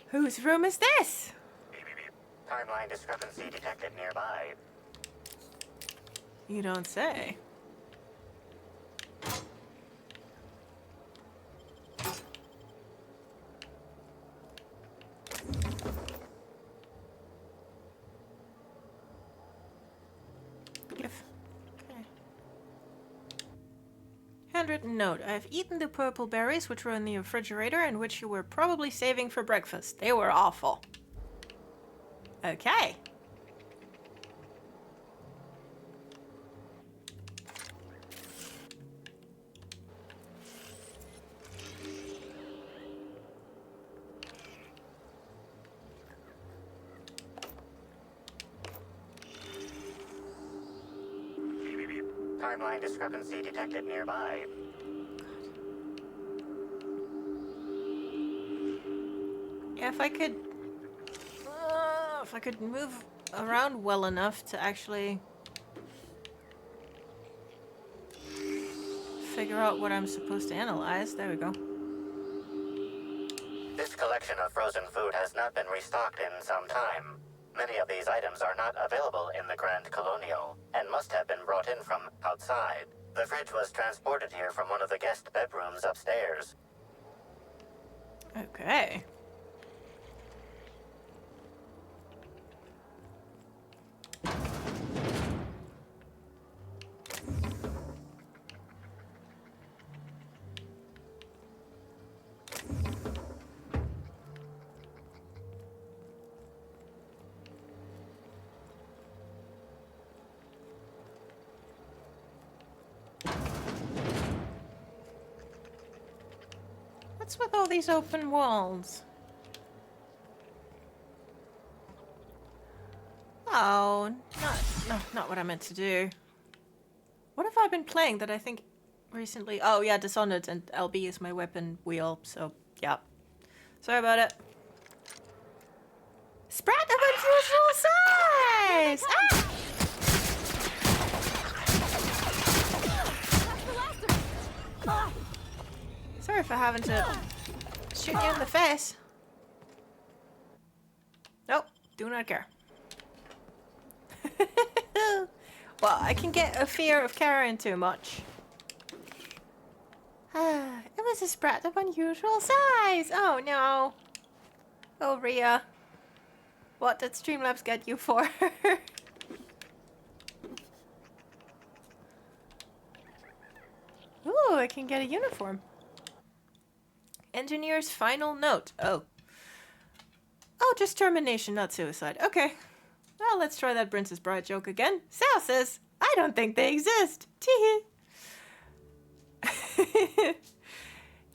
Whose room is this? Timeline discrepancy detected nearby. You don't say. Handwritten note. I have eaten the purple berries which were in the refrigerator and which you were probably saving for breakfast. They were awful. Okay. Timeline discrepancy detected nearby. Yeah, if I could move around well enough to actually figure out what I'm supposed to analyze. There we go. This collection of frozen food has not been restocked in some time. Many of these items are not available in the Grand Colonial and must have been brought in from outside. The fridge was transported here from one of the guest bedrooms upstairs. Okay. What's with all these open walls? Oh, not what I meant to do. What have I been playing that I think recently? Oh yeah, Dishonored, and LB is my weapon wheel, so yeah. Sorry about it. Sprat of unusual size! Ah! Sorry for having to shoot you in the face. Nope, do not care. Well, I can get a fear of carrying too much. It was a sprat of unusual size. Oh no. Oh Rhea. What did Streamlabs get you for? Ooh, I can get a uniform. Engineer's final note. Oh, just termination, not suicide. Okay. Well, let's try that Princess Bride joke again. Sauces! I don't think they exist. Tee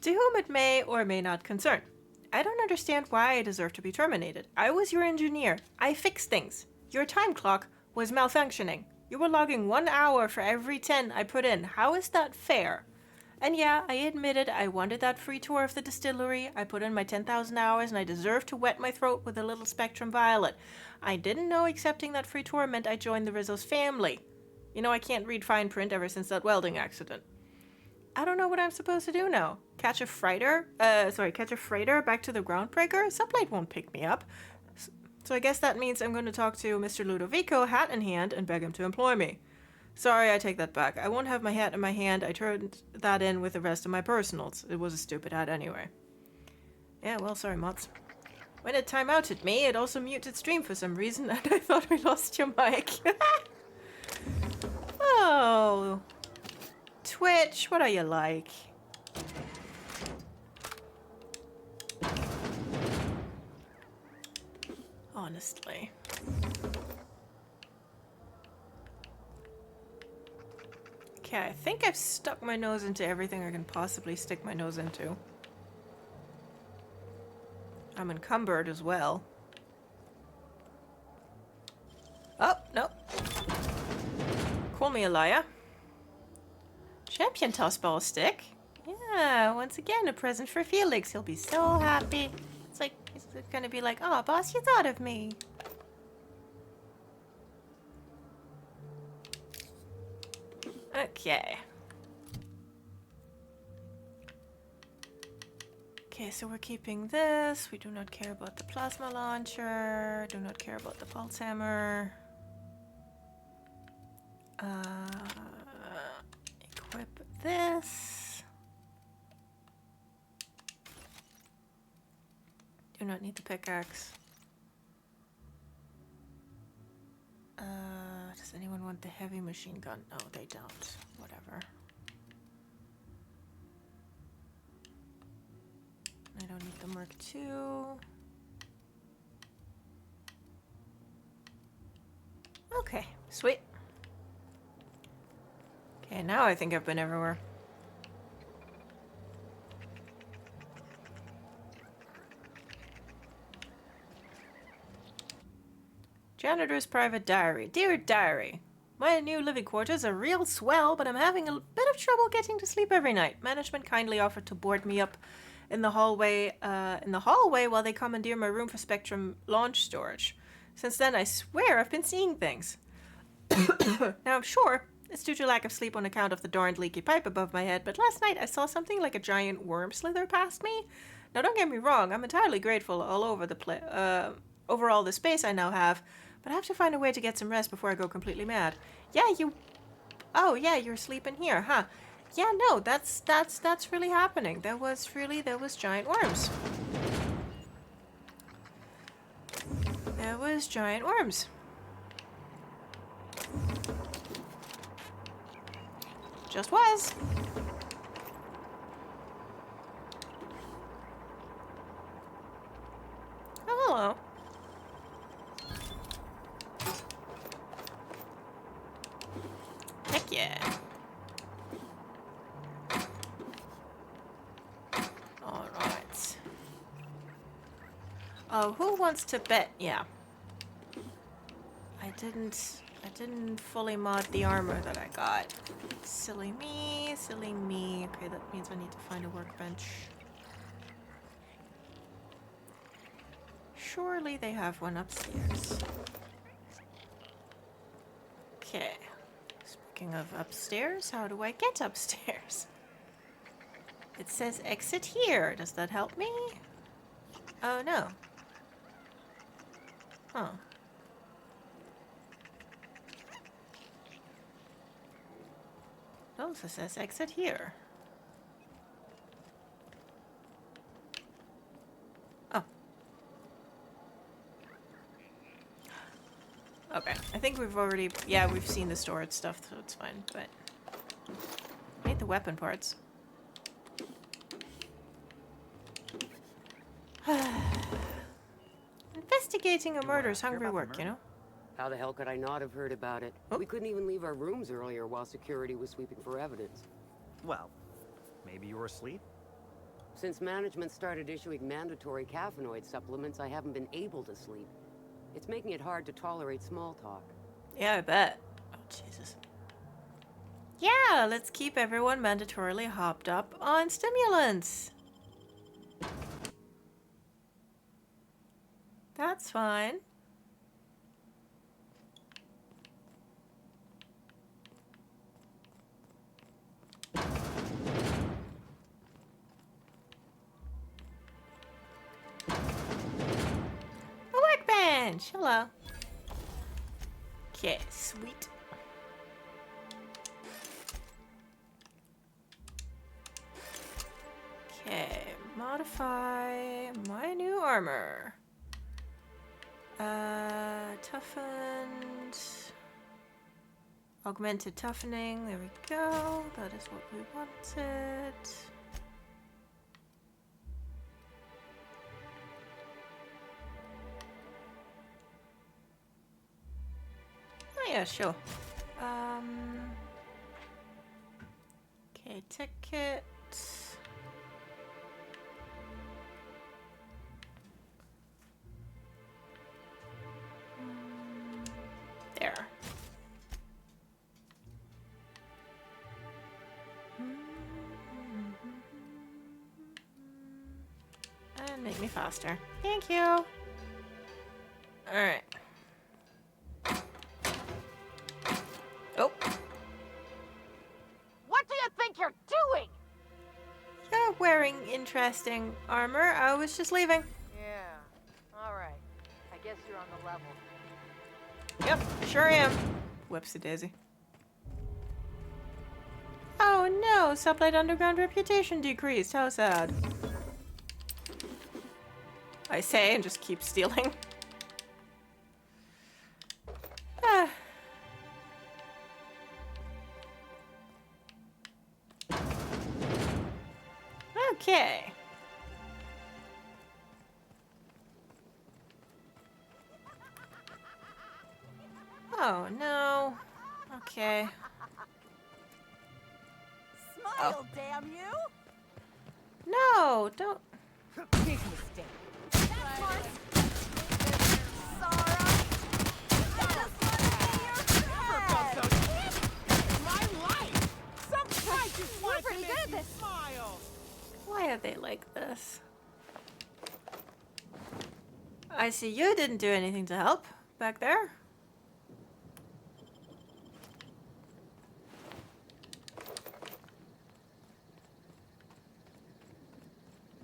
To whom it may or may not concern. I don't understand why I deserve to be terminated. I was your engineer. I fixed things. Your time clock was malfunctioning. You were logging 1 hour for every 10 I put in. How is that fair? And yeah, I admitted I wanted that free tour of the distillery. I put in my 10,000 hours and I deserve to wet my throat with a little Spectrum Violet. I didn't know accepting that free tour meant I joined the Rizzo's family. You know, I can't read fine print ever since that welding accident. I don't know what I'm supposed to do now. Catch a freighter back to the Groundbreaker? Sublight won't pick me up. So I guess that means I'm going to talk to Mr. Ludovico, hat in hand, and beg him to employ me. Sorry, I take that back. I won't have my hat in my hand. I turned that in with the rest of my personals. It was a stupid hat anyway. Yeah, well, sorry, mods. When it timeouted me, it also muted stream for some reason, and I thought we lost your mic. Oh. Twitch, what are you like? Honestly. Okay, I think I've stuck my nose into everything I can possibly stick my nose into. I'm encumbered as well. Oh, no. Call me a liar. Champion toss ball stick. Yeah, once again, a present for Felix. He'll be so happy. It's like, he's gonna be like, oh, boss, you thought of me. Okay. Okay, so we're keeping this. We do not care about the plasma launcher. Do not care about the pulse hammer. Equip this. Do not need the pickaxe. Does anyone want the heavy machine gun? No, they don't. Whatever. I don't need the Merc 2. Okay, sweet. Okay, now I think I've been everywhere. Janitor's private diary. Dear diary, my new living quarters are real swell, but I'm having a bit of trouble getting to sleep every night. Management kindly offered to board me up in the hallway while they commandeer my room for Spectrum launch storage. Since then, I swear I've been seeing things. Now, I'm sure it's due to lack of sleep on account of the darned leaky pipe above my head, but last night I saw something like a giant worm slither past me. Now, don't get me wrong, I'm entirely grateful all over the over all the space I now have, but I have to find a way to get some rest before I go completely mad. Yeah, oh yeah, you're sleeping here, huh? Yeah, no, that's really happening. There was giant worms. There was giant worms. Just was. Oh, hello. Heck yeah. Alright. Oh, who wants to bet? Yeah. I didn't fully mod the armor that I got. Silly me, silly me. Okay, that means I need to find a workbench. Surely they have one upstairs. Okay. Speaking of upstairs, how do I get upstairs? It says exit here. Does that help me? Oh, no. Huh. Also says exit here. Oh. Okay. I think we've already... Yeah, we've seen the storage stuff, so it's fine, but... I need the weapon parts. Investigating a murder is hungry work, you know? How the hell could I not have heard about it? Oh. We couldn't even leave our rooms earlier while security was sweeping for evidence. Well, maybe you were asleep? Since management started issuing mandatory caffeinoid supplements, I haven't been able to sleep. It's making it hard to tolerate small talk. Yeah, I bet. Oh, Jesus. Yeah, let's keep everyone mandatorily hopped up on stimulants. That's fine. A workbench! Hello. Okay, sweet. Okay, modify my new armor. Toughened. Augmented toughening. There we go. That is what we wanted. Oh yeah, sure. Okay, ticket. There. And make me faster. Thank you. All right. Oh. What do you think you're doing? You're wearing interesting armor. I was just leaving. Yeah. All right. I guess you're on the level. Yep, sure am. Whoopsie daisy. Oh no, Sublight Underground reputation decreased. How sad. I say and just keep stealing. Ah. Okay. Oh no. Okay. Smile, damn you! No, don't. Big mistake. That's Mars. Sarah. I just want to be your friend. My life. Sometimes you want to make me smile. Why are they like this? I see you didn't do anything to help back there.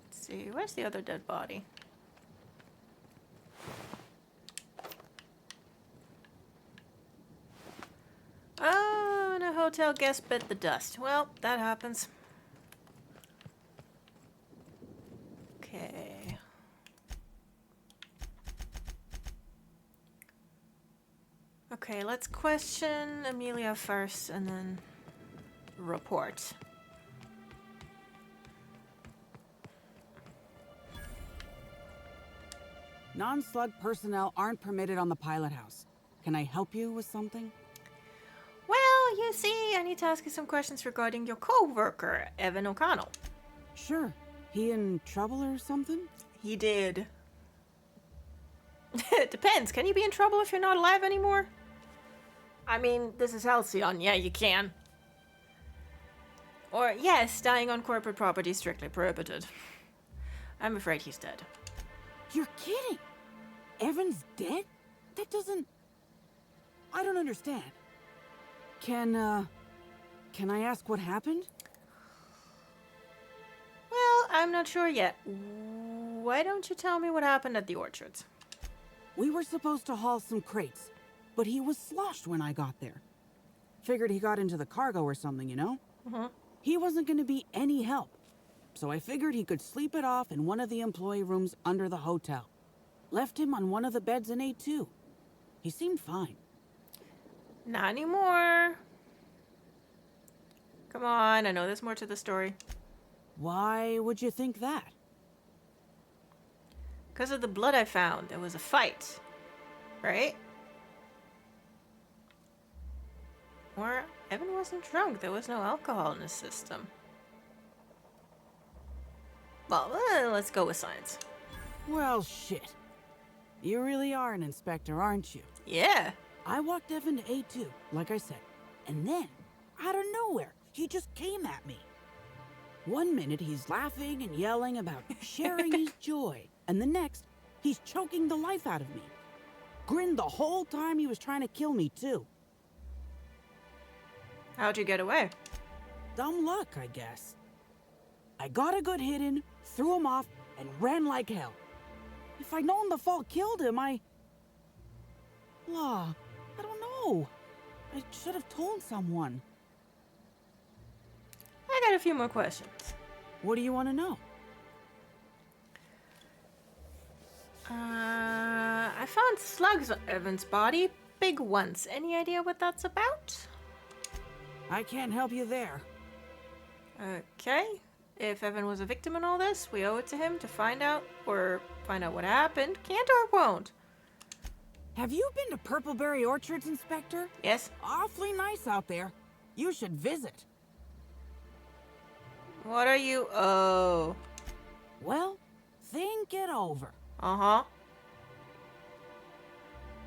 Let's see, where's the other dead body? Oh, and a hotel guest bit the dust. Well, that happens. Okay. Okay, let's question Amelia first and then report. Non-slug personnel aren't permitted on the pilot house. Can I help you with something? Well, you see, I need to ask you some questions regarding your co-worker, Evan O'Connell. Sure. He in trouble or something? He did. It depends. Can you be in trouble if you're not alive anymore? I mean, this is Halcyon. Yeah, you can. Or, yes, dying on corporate property is strictly prohibited. I'm afraid he's dead. You're kidding! Evan's dead? That doesn't... I don't understand. Can I ask what happened? Well, I'm not sure yet. Why don't you tell me what happened at the orchards? We were supposed to haul some crates, but he was sloshed when I got there. Figured he got into the cargo or something, you know? He wasn't going to be any help. So I figured he could sleep it off in one of the employee rooms under the hotel. Left him on one of the beds in A2. He seemed fine. Not anymore. Come on, I know there's more to the story. Why would you think that? Because of the blood I found. There was a fight. Right? Or Evan wasn't drunk. There was no alcohol in his system. Well, let's go with science. Well, shit. You really are an inspector, aren't you? Yeah. I walked Evan to A2, like I said. And then, out of nowhere, he just came at me. One minute he's laughing and yelling about sharing his joy. And the next, he's choking the life out of me. Grinned the whole time he was trying to kill me, too. How'd you get away? Dumb luck, I guess. I got a good hit in, threw him off, and ran like hell. If I'd known the fall killed him, I don't know. I should have told someone. I got a few more questions. What do you want to know? found slugs on Evan's body. Big ones. Any idea what that's about? I can't help you there. Okay. If Evan was a victim in all this, we owe it to him to find out what happened. Can't or won't. Have you been to Purpleberry Orchards, Inspector? Yes. Awfully nice out there. You should visit. What are you? Oh. Well, think it over. Uh-huh.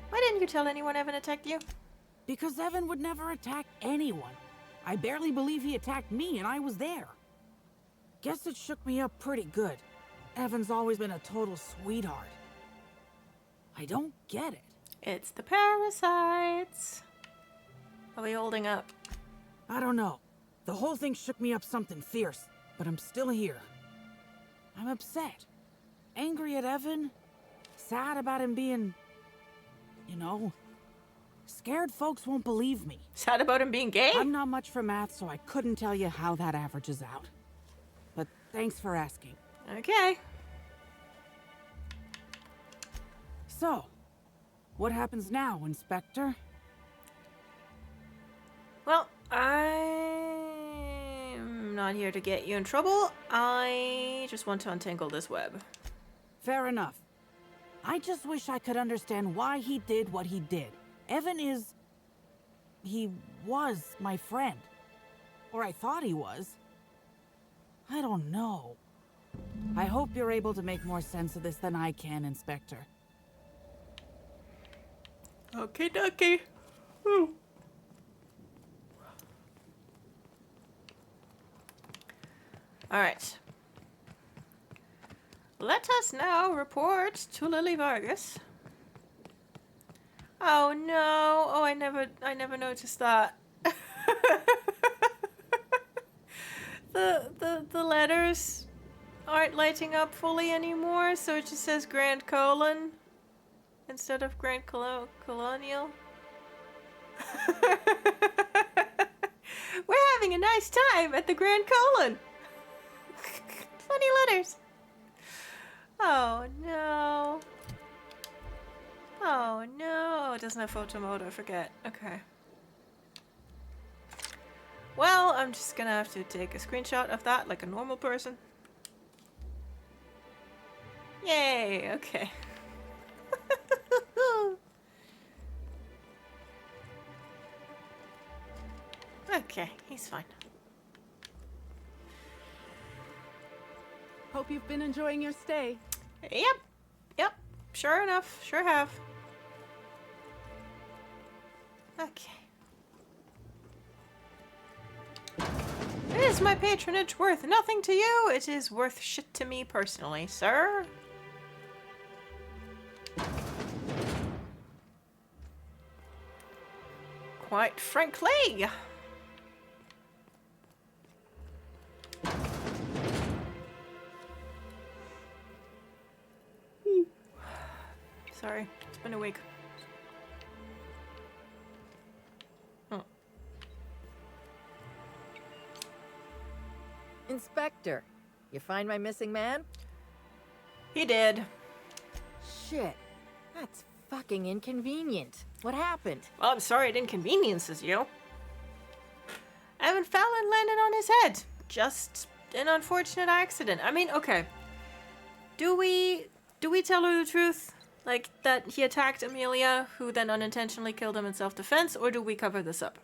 Why didn't you tell anyone Evan attacked you? Because Evan would never attack anyone. I barely believe he attacked me, and I was there. Guess it shook me up pretty good. Evan's always been a total sweetheart. I don't get it. It's the parasites. How are we holding up? I don't know. The whole thing shook me up something fierce, but I'm still here. I'm upset. Angry at Evan. Sad about him being... you know... scared folks won't believe me. Sad about him being gay? I'm not much for math, so I couldn't tell you how that averages out. But thanks for asking. Okay. So, what happens now, Inspector? Well, I'm not here to get you in trouble. I just want to untangle this web. Fair enough. I just wish I could understand why he did what he did. Evan is... he was my friend. Or I thought he was. I don't know. I hope you're able to make more sense of this than I can, Inspector. Okay, dokie. Ooh. Alright. Let us now report to Lily Vargas. Oh no! Oh, I never noticed that. the letters aren't lighting up fully anymore, so it just says Grand Colon instead of Grand Colonial. We're having a nice time at the Grand Colon. Funny letters. Oh no. Oh no, it doesn't have photo mode, I forget. Okay. Well, I'm just gonna have to take a screenshot of that like a normal person. Yay, okay. Okay, he's fine. Hope you've been enjoying your stay. Yep. Sure enough, sure have. Okay. Is my patronage worth nothing to you? It is worth shit to me personally, sir. Quite frankly. Sorry, it's been a week. Oh. Inspector, you find my missing man? He did. Shit, that's fucking inconvenient. What happened? Well, I'm sorry it inconveniences you. Evan fell and landed on his head. Just an unfortunate accident. I mean, okay. Do we tell her the truth? Like, that he attacked Amelia, who then unintentionally killed him in self-defense, or do we cover this up?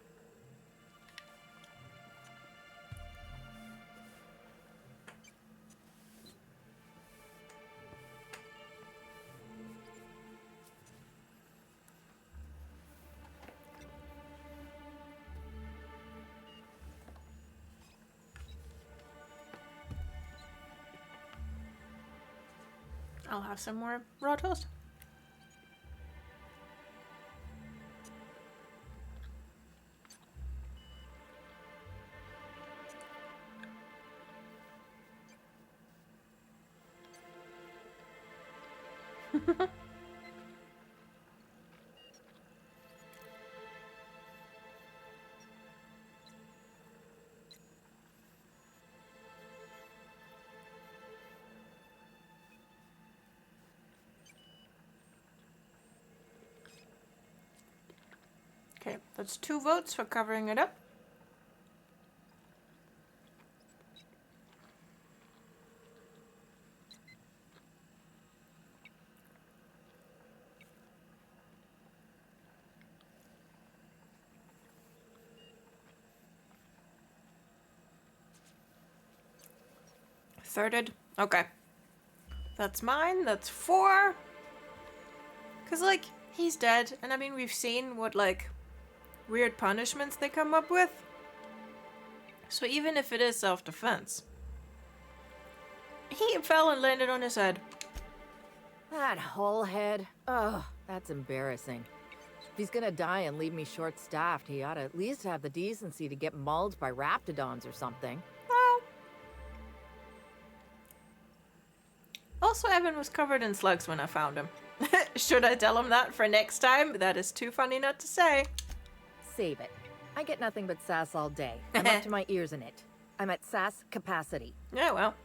I'll have some more raw toast. That's 2 votes for covering it up. Thirded. Okay. That's mine. That's 4. Because, like, he's dead. And, I mean, we've seen what, like, weird punishments they come up with. So even if it is self-defense, he fell and landed on his head. That whole head. Oh, that's embarrassing. If he's gonna die and leave me short-staffed, he ought to at least have the decency to get mauled by raptidons or something. Also, Evan was covered in slugs when I found him. Should I tell him that for next time? That is too funny not to say. Save it. I get nothing but sass all day. I'm up to my ears in it. I'm at sass capacity. Yeah, well.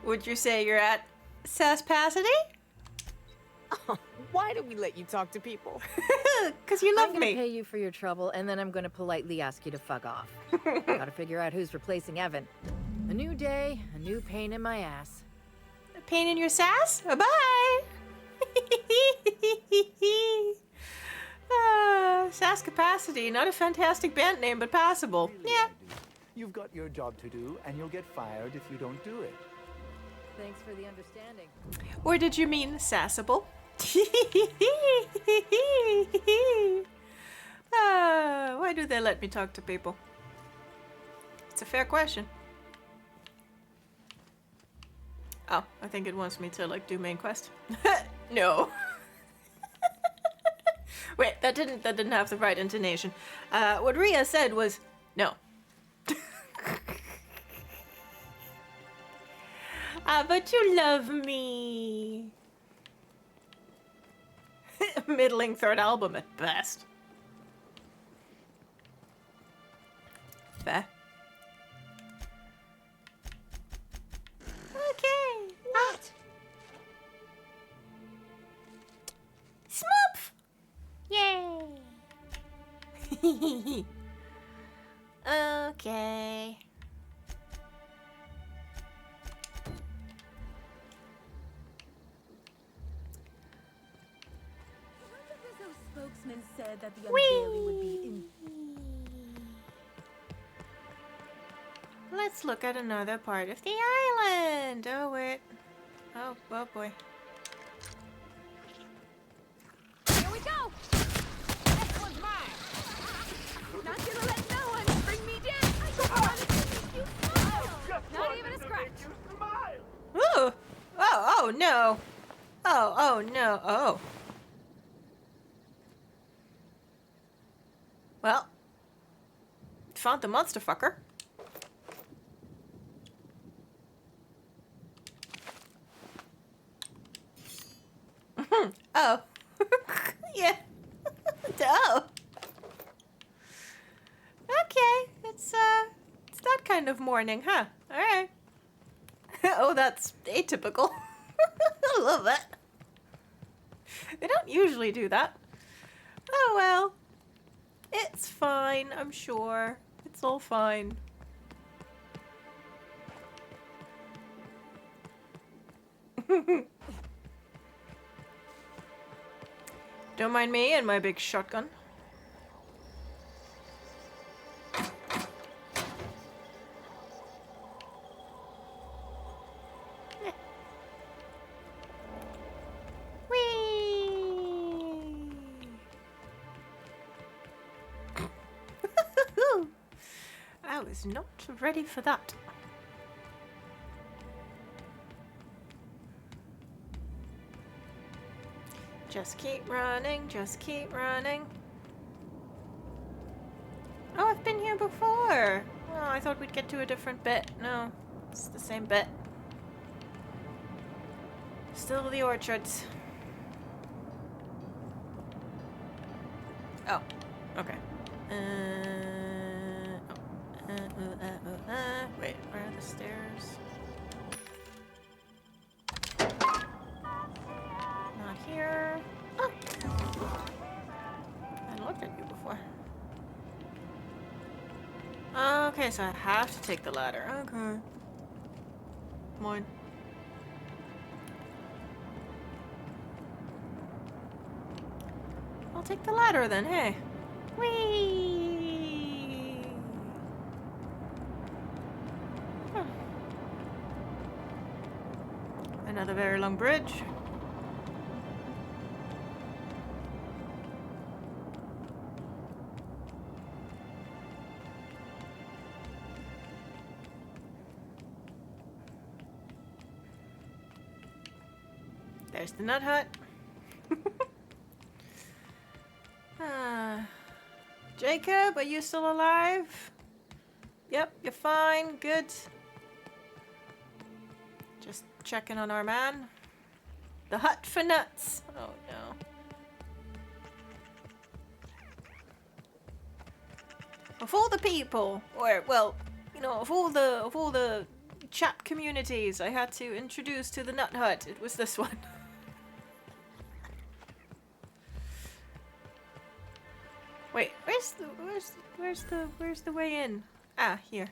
Would you say you're at sass-pacity? Oh, why do we let you talk to people? Because you love I'm me. gonna pay you for your trouble, and then I'm gonna politely ask you to fuck off. Gotta figure out who's replacing Evan. A new day, a new pain in my ass. A pain in your sass? Bye! Sass capacity, not a fantastic band name, but passable. Yeah. You've got your job to do, and you'll get fired if you don't do it. Thanks for the understanding. Or did you mean sassable? Why do they let me talk to people? It's a fair question. Oh, I think it wants me to, like, do main quest. No. Wait, that didn't have the right intonation. What Rhea said was no. But you love me. Middling third album at best. Fair. Okay. What? Smurf! Yay! Okay. Spokesman said that the unveiling would be in. Let's look at another part of the island. Oh, wait. Oh boy. Here we go! This one's mine! Not gonna let no one bring me down! I just wanted to make you smile! Not even a scratch! Ooh! Oh no! Oh no! Oh. Well, found the monster fucker. Oh. Yeah. Oh. Okay, it's that kind of morning, huh? All right. Oh, that's atypical. I love that. They don't usually do that. Oh well. It's fine, I'm sure. It's all fine. Don't mind me and my big shotgun. I was not ready for that. Just keep running, just keep running. Oh, I've been here before. Oh, I thought we'd get to a different bit. No, it's the same bit. Still the orchards. Oh, okay. Wait, where are the stairs? Not here. Oh. Okay, so I have to take the ladder. Okay. Come on. I'll take the ladder then, hey. Whee! Huh. Another very long bridge. There's the nut hut. Jacob, are you still alive? Yep, you're fine. Good. Just checking on our man. The hut for nuts. Oh no. Of all the people, or well, you know, of all the chat communities I had to introduce to the nut hut, it was this one. Wait, where's the way in? Ah, here.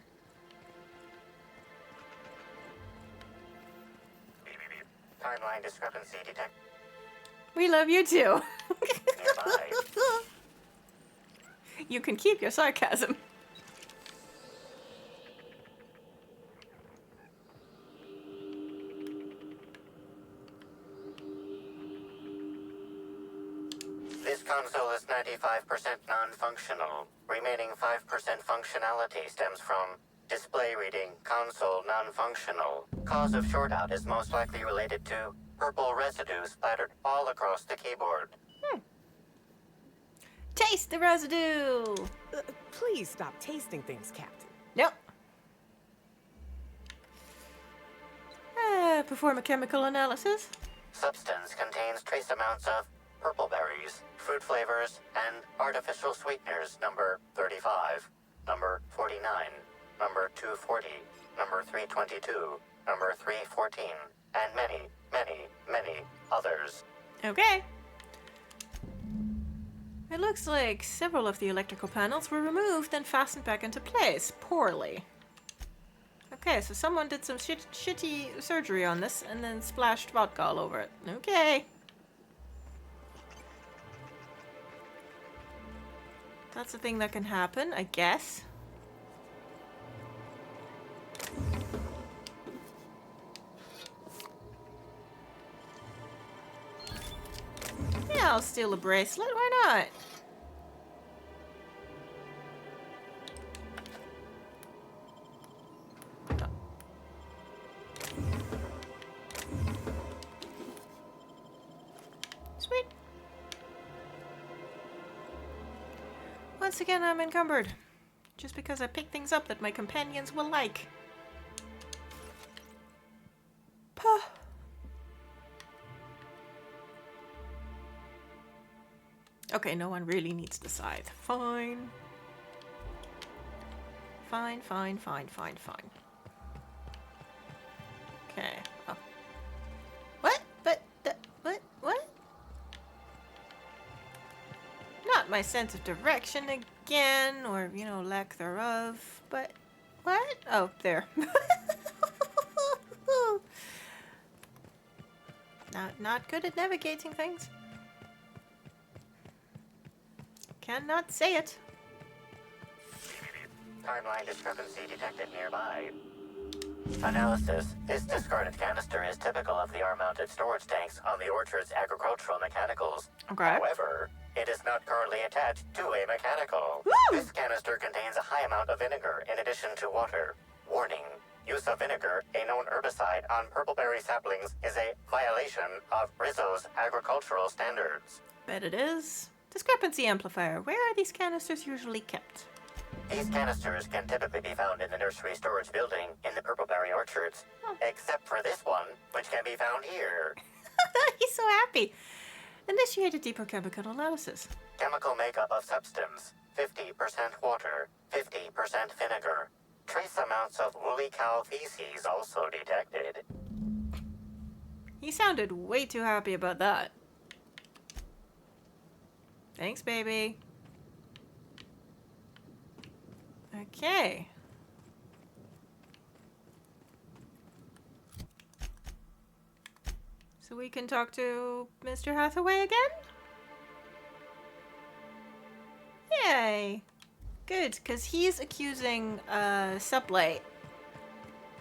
Timeline discrepancy detected. We love you too. You can keep your sarcasm. This console is 95% non-functional. Remaining 5% functionality stems from display reading console non-functional. Cause of shortout is most likely related to purple residue splattered all across the keyboard. Taste the residue! Please stop tasting things, Captain. Yep. Perform a chemical analysis. Substance contains trace amounts of purple berries, fruit flavors, and artificial sweeteners number 35, number 49, number 240, number 322, number 314, and many, many, many others. Okay. It looks like several of the electrical panels were removed and fastened back into place, poorly. Okay, so someone did some shitty surgery on this and then splashed vodka all over it. Okay. That's a thing that can happen, I guess. Yeah, I'll steal a bracelet. Why not? Sweet. Once again, I'm encumbered. Just because I pick things up that my companions will like. Puh. Okay, no one really needs the scythe. Fine. Fine, fine, fine, fine, fine. Okay. Oh. What? But, what? Not my sense of direction again, or, you know, lack thereof, but, what? Oh, there. Not good at navigating things. Cannot say it. Timeline discrepancy detected nearby. Analysis. This discarded canister is typical of the R-mounted storage tanks on the orchard's agricultural mechanicals. Okay. However, it is not currently attached to a mechanical. Woo! This canister contains a high amount of vinegar in addition to water. Warning. Use of vinegar, a known herbicide on purpleberry saplings, is a violation of Rizzo's agricultural standards. Bet it is. Discrepancy amplifier. Where are these canisters usually kept? These canisters can typically be found in the nursery storage building in the purpleberry orchards, except for this one, which can be found here. He's so happy. Initiate a deeper chemical analysis. Chemical makeup of substance: 50% water, 50% vinegar. Trace amounts of woolly cow feces also detected. He sounded way too happy about that. Thanks, baby. Okay. So we can talk to Mr. Hathaway again? Yay! Good, because he's accusing Sublight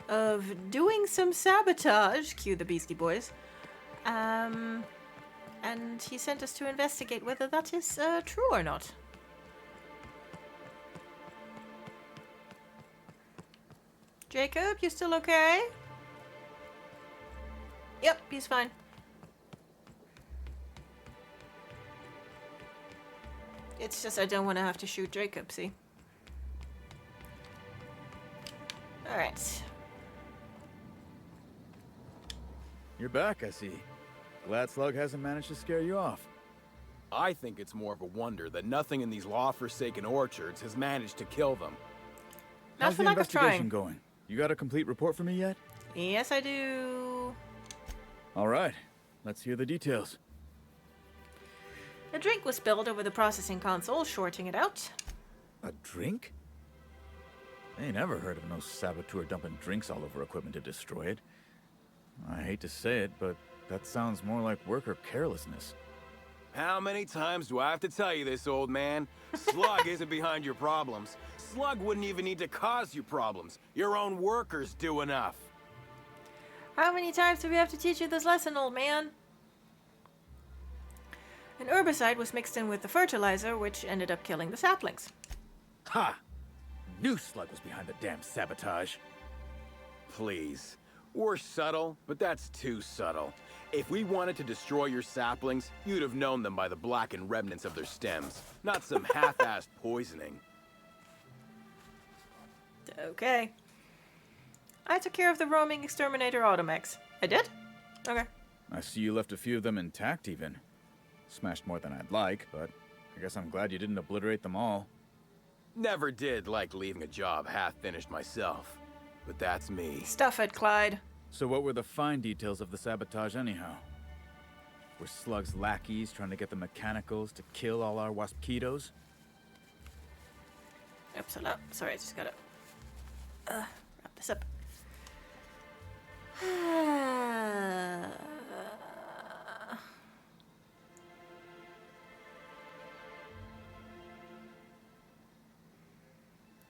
of doing some sabotage, cue the Beastie Boys, and he sent us to investigate whether that is true or not. Jacob, you still okay? Yep, he's fine. It's just I don't want to have to shoot Jacob, see? Alright. You're back, I see. Glad Slug hasn't managed to scare you off. I think it's more of a wonder that nothing in these law-forsaken orchards has managed to kill them. How's the investigation going? You got a complete report for me yet? Yes, I do. All right, let's hear the details. A drink was spilled over the processing console, shorting it out. A drink? I ain't never heard of no saboteur dumping drinks all over equipment to destroy it. I hate to say it, but that sounds more like worker carelessness. How many times do I have to tell you this, old man? Slug isn't behind your problems. Slug wouldn't even need to cause you problems. Your own workers do enough. How many times do we have to teach you this lesson, old man? An herbicide was mixed in with the fertilizer, which ended up killing the saplings. Ha! Knew Slug was behind the damn sabotage. Please. We're subtle, but that's too subtle. If we wanted to destroy your saplings, you'd have known them by the blackened remnants of their stems, not some half-assed poisoning. Okay. I took care of the roaming exterminator automex. I did? Okay. I see you left a few of them intact, even. Smashed more than I'd like, but I guess I'm glad you didn't obliterate them all. Never did like leaving a job half-finished myself. But that's me. Stuff it, Clyde. So what were the fine details of the sabotage anyhow? Were Slug's lackeys trying to get the mechanicals to kill all our waspquitoes? Oops, hold up. Sorry, I just gotta wrap this up.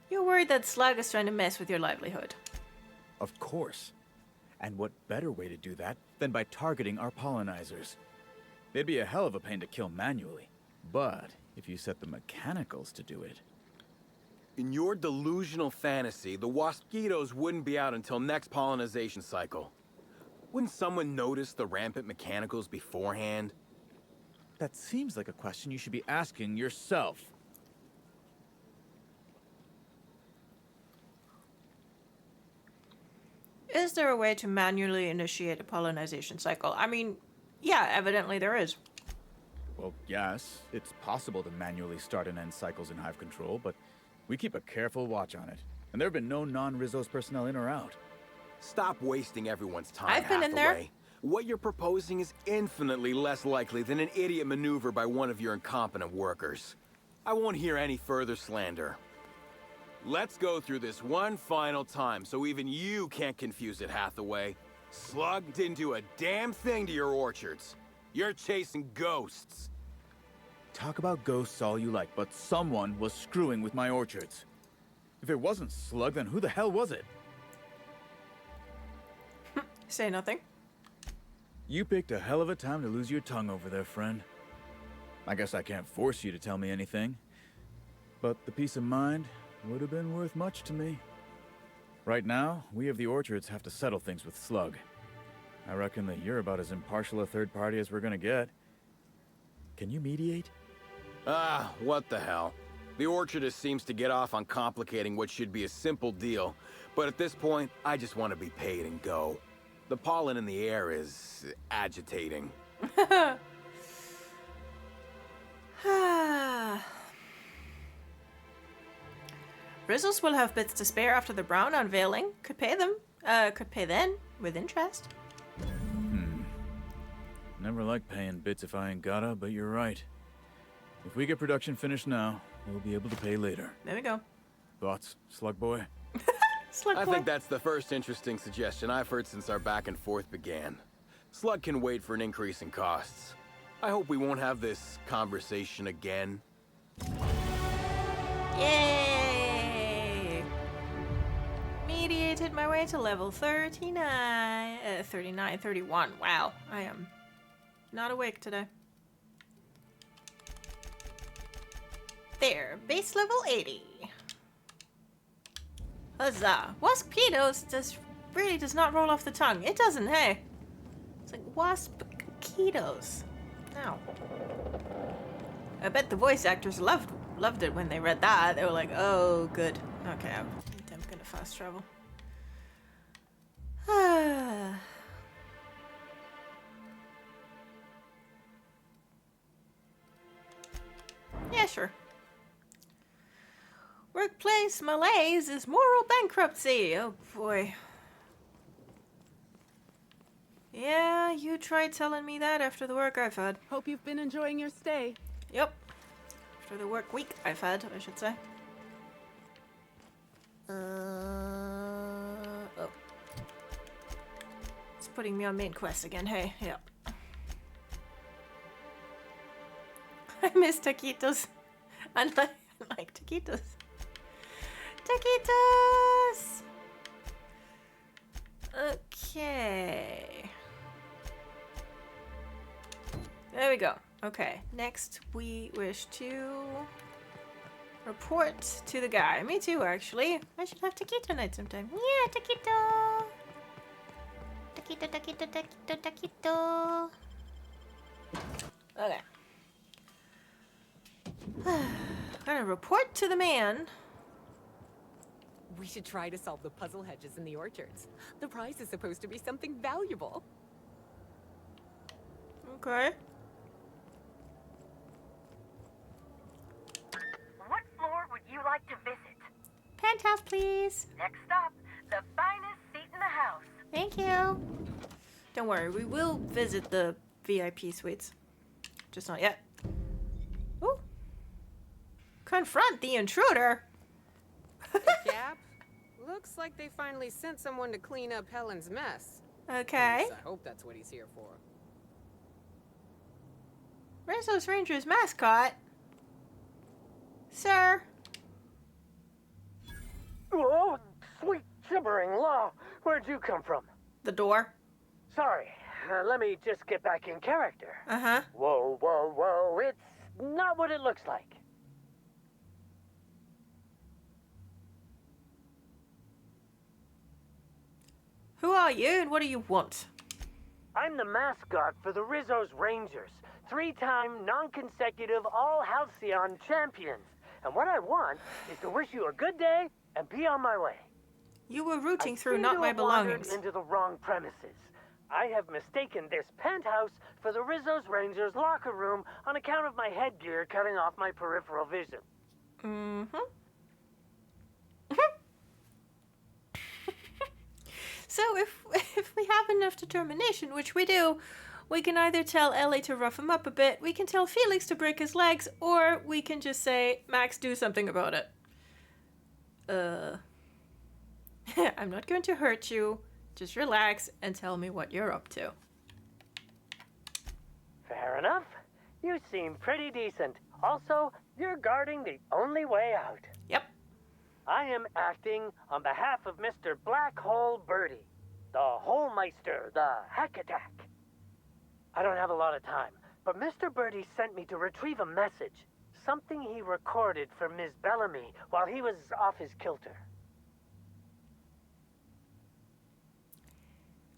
You're worried that Slug is trying to mess with your livelihood. Of course. And what better way to do that than by targeting our pollinizers? They'd be a hell of a pain to kill manually. But if you set the mechanicals to do it... In your delusional fantasy, the waspquitoes wouldn't be out until next pollinization cycle. Wouldn't someone notice the rampant mechanicals beforehand? That seems like a question you should be asking yourself. Is there a way to manually initiate a pollinization cycle? I mean, yeah, evidently there is. Well, yes, it's possible to manually start and end cycles in hive control, but we keep a careful watch on it. And there have been no non-Rizzo's personnel in or out. Stop wasting everyone's time, I've been in there. Hathaway. What you're proposing is infinitely less likely than an idiot maneuver by one of your incompetent workers. I won't hear any further slander. Let's go through this one final time so even you can't confuse it, Hathaway. Slug didn't do a damn thing to your orchards. You're chasing ghosts. Talk about ghosts all you like, but someone was screwing with my orchards. If it wasn't Slug, then who the hell was it? Say nothing. You picked a hell of a time to lose your tongue over there, friend. I guess I can't force you to tell me anything. But the peace of mind would have been worth much to me. Right now, we of the orchards have to settle things with Slug. I reckon that you're about as impartial a third party as we're gonna get. Can you mediate? Ah, what the hell. The orchardist seems to get off on complicating what should be a simple deal, but at this point, I just want to be paid and go. The pollen in the air is agitating. Rizzles will have bits to spare after the Brown unveiling. Could pay them. Could pay then, with interest. Never like paying bits if I ain't gotta, but you're right. If we get production finished now, we'll be able to pay later. There we go. Thoughts, Slug Boy? Slug I Boy. think that's the first interesting suggestion I've heard since our back and forth began. Slug can wait for an increase in costs. I hope we won't have this conversation again. Yay! Mediated my way to level 31. Wow, I am not awake today. There, base level 80. Huzzah! Waspquitoes really does not roll off the tongue. It doesn't, hey? It's like waspquitoes. Ow. I bet the voice actors loved it when they read that. They were like, oh, good. Okay, I'm gonna fast travel. Yeah, sure. Workplace malaise is moral bankruptcy. Oh boy. Yeah, you tried telling me that after the work I've had. Hope you've been enjoying your stay. Yep. After the work week I've had, I should say. Oh. It's putting me on main quest again, hey. Yep. I miss taquitos. I like taquitos. Taquitos! Okay. There we go. Okay, next we wish to report to the guy. Me too, actually. I should have taquito night sometime. Yeah, taquito! Taquito, taquito, taquito, taquito. Okay. Gonna report to the man. We should try to solve the puzzle hedges in the orchards. The prize is supposed to be something valuable. Okay. What floor would you like to visit? Penthouse, please. Next up, the finest seat in the house. Thank you. Don't worry, we will visit the VIP suites. Just not yet. Ooh. Confront the intruder. Cap, looks like they finally sent someone to clean up Helen's mess. Okay. I hope that's what he's here for. Rizzo's Ranger's mascot. Sir. Oh, sweet gibbering law. Where'd you come from? The door. Sorry, let me just get back in character. Uh-huh. Whoa, whoa, whoa, it's not what it looks like. Who are you and what do you want? I'm the mascot for the Rizzo's Rangers, 3-time, non-consecutive all-Halcyon champions. And what I want is to wish you a good day and be on my way. You were rooting through seem not to my have wandered belongings. into the wrong premises. I have mistaken this penthouse for the Rizzo's Rangers locker room on account of my headgear cutting off my peripheral vision. Mm-hmm. So if we have enough determination, which we do, we can either tell Ellie to rough him up a bit, we can tell Felix to break his legs, or we can just say, Max, do something about it. I'm not going to hurt you. Just relax and tell me what you're up to. Fair enough. You seem pretty decent. Also, you're guarding the only way out. Yep. I am acting on behalf of Mr. Black Hole Birdie, the Holmeister, the Hack Attack. I don't have a lot of time, but Mr. Birdie sent me to retrieve a message, something he recorded for Ms. Bellamy while he was off his kilter.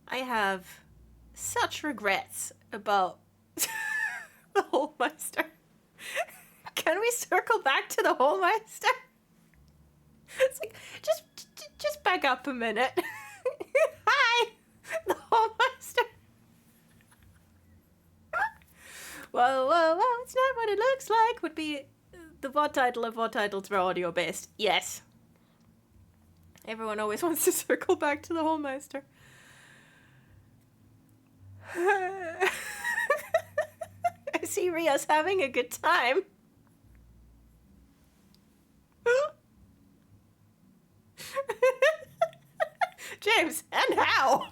I have such regrets about the Holmeister. Can we circle back to the Holmeister? It's like, just back up a minute. Hi, the Holmeister. Whoa, whoa, whoa, it's not what it looks like would be the VOD title of VOD titles for audio based. Yes. Everyone always wants to circle back to the Holmeister. I see Ria's having a good time. James, and how?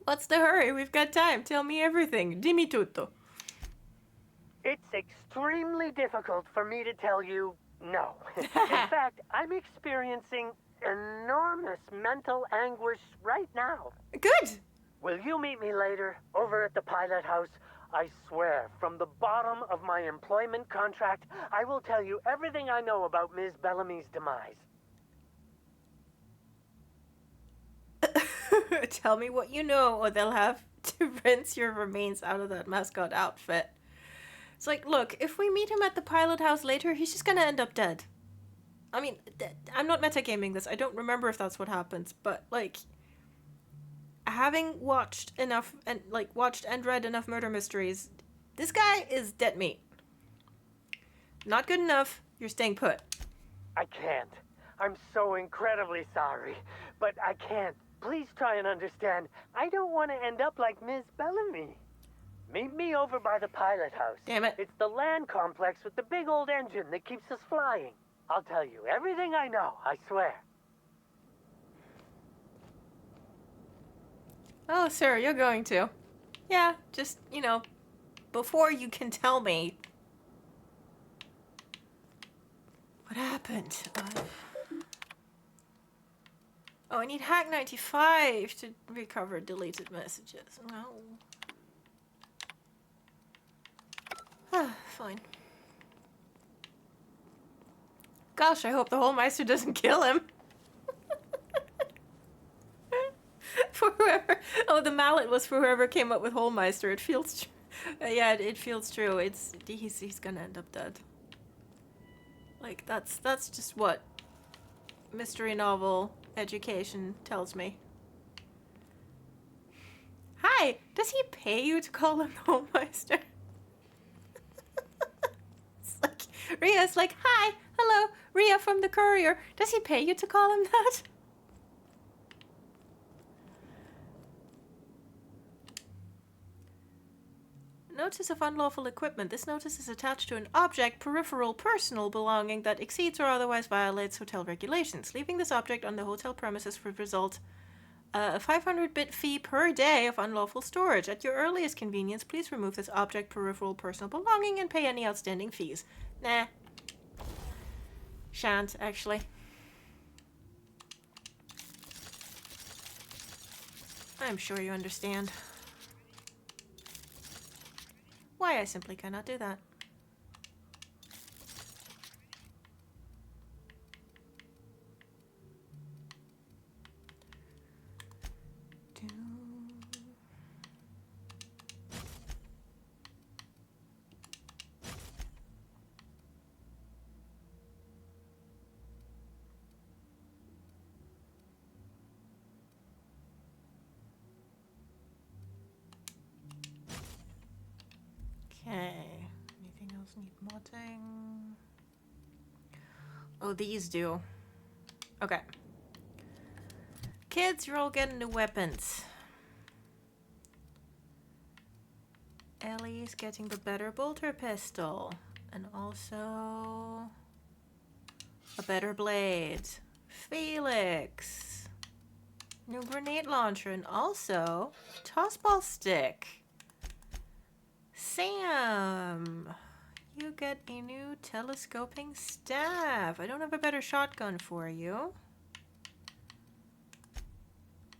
What's the hurry? We've got time. Tell me everything. Dimmi tutto. It's extremely difficult for me to tell you no. In fact, I'm experiencing enormous mental anguish right now. Good. Will you meet me later over at the pilot house? I swear, from the bottom of my employment contract, I will tell you everything I know about Ms. Bellamy's demise. Tell me what you know, or they'll have to rinse your remains out of that mascot outfit. It's like, look, if we meet him at the pilot house later, he's just gonna end up dead. I mean, I'm not metagaming this. I don't remember if that's what happens, but, like, having watched enough and, like, watched and read enough murder mysteries, this guy is dead meat. Not good enough. You're staying put. I can't. I'm so incredibly sorry, but I can't. Please try and understand. I don't want to end up like Ms. Bellamy. Meet me over by the pilot house. Damn it. It's the land complex with the big old engine that keeps us flying. I'll tell you everything I know, I swear. Oh, sir, you're going to. Yeah, just, you know, before you can tell me. What happened? Oh, I need Hack 95 to recover deleted messages. No. Fine. Gosh, I hope the Holmeister doesn't kill him. For whoever... Oh, the mallet was for whoever came up with Holmeister. It feels... yeah, it feels true. He's gonna end up dead. Like, that's just what mystery novel education tells me. Hi! Does he pay you to call him the Holmeister? It's like... Ria's like, hi! Hello! Ria from the Courier. Does he pay you to call him that? Notice of unlawful equipment. This notice is attached to an object, peripheral, personal belonging that exceeds or otherwise violates hotel regulations. Leaving this object on the hotel premises would result a 500-bit fee per day of unlawful storage. At your earliest convenience, please remove this object, peripheral, personal belonging and pay any outstanding fees. Nah. Shan't, actually. I'm sure you understand. Why I simply cannot do that. Okay. Anything else need modding? Oh, these do. Okay. Kids, you're all getting new weapons. Ellie's getting the better bolter pistol. And also a better blade. Felix. New grenade launcher and also tossball stick. Sam, you get a new telescoping staff. I don't have a better shotgun for you.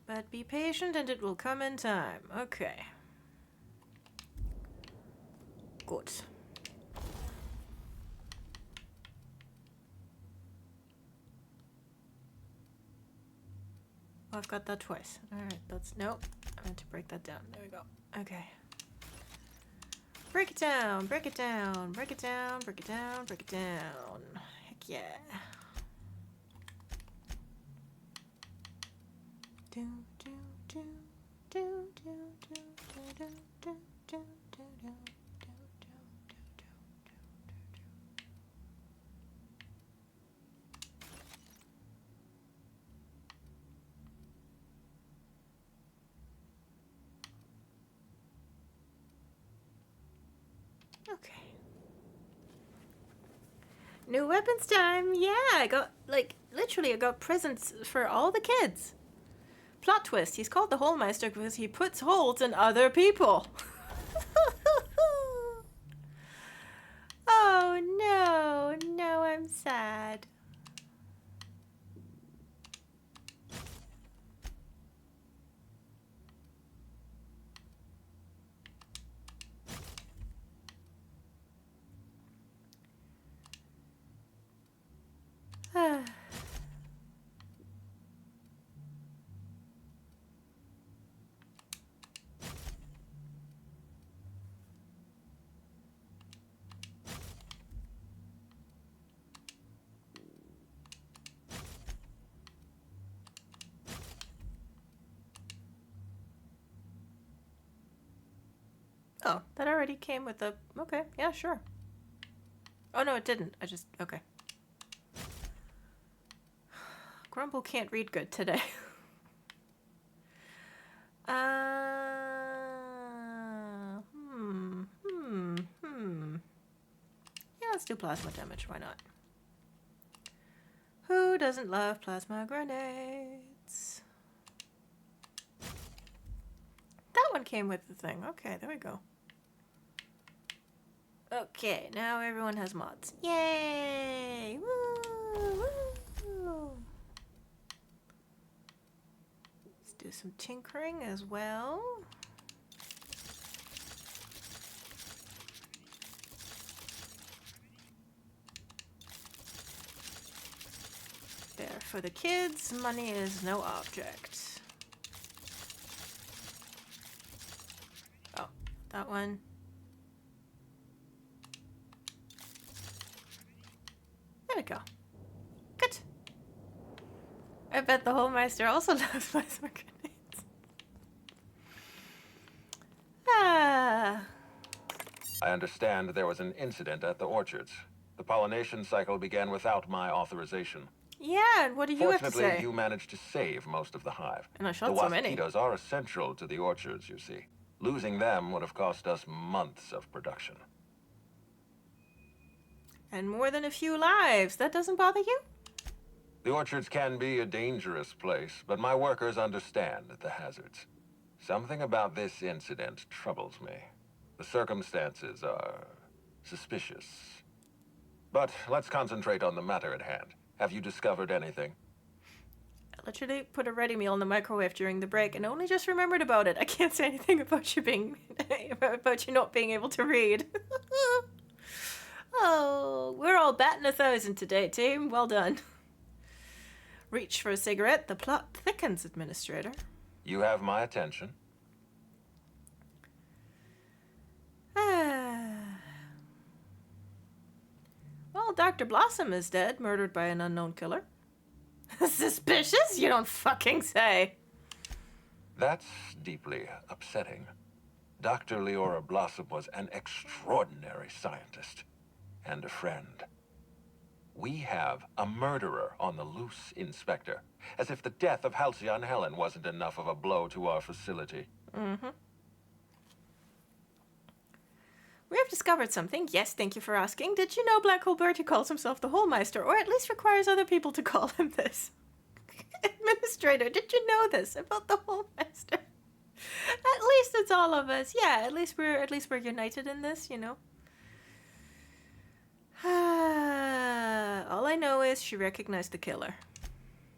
But be patient and it will come in time. Okay. Good. Oh, I've got that twice. Alright, that's... Nope. I meant to break that down. There we go. Okay. Break it down, break it down, break it down, break it down, break it down. Heck yeah. Do, do, do, do, do, do, do, do, do, do, do, do. Okay. New weapons time! Yeah, I got, like, literally I got presents for all the kids. Plot twist, he's called the Holemeister because he puts holes in other people. Oh no, no, I'm sad. Oh, that already came with the... Okay, yeah, sure. Oh, no, it didn't. I just... Okay. Grumble can't read good today. Yeah, let's do plasma damage. Why not? Who doesn't love plasma grenades? That one came with the thing. Okay, there we go. Okay, now everyone has mods. Yay! Woo! Woo! Let's do some tinkering as well. There, for the kids, money is no object. Oh, that one. There we go. Good. I bet the Holemeister also loves plasma grenades. Ah. I understand there was an incident at the orchards. The pollination cycle began without my authorization. Yeah, and what do you have to say? Fortunately, you managed to save most of the hive. And I shot the so many. waspquitoes are essential to the orchards, you see. Losing them would have cost us months of production. And more than a few lives. That doesn't bother you? The orchards can be a dangerous place, but my workers understand the hazards. Something about this incident troubles me. The circumstances are suspicious. But let's concentrate on the matter at hand. Have you discovered anything? I literally put a ready meal in the microwave during the break and only just remembered about it. I can't say anything about you being about you not being able to read. Oh, we're all batting 1,000 today, team. Well done. Reach for a cigarette. The plot thickens, Administrator. You have my attention. Well, Dr. Blossom is dead, murdered by an unknown killer. Suspicious? You don't fucking say. That's deeply upsetting. Dr. Leora Blossom was an extraordinary scientist and a friend. We have a murderer on the loose, Inspector. As if the death of Halcyon Helen wasn't enough of a blow to our facility. Mm-hmm. We have discovered something. Yes, thank you for asking. Did you know Black Hole Bertie calls himself the Holemeister, or at least requires other people to call him this? Administrator, did you know this about the Holemeister? At least it's all of us. Yeah, at least we're united in this, you know. All I know is she recognized the killer.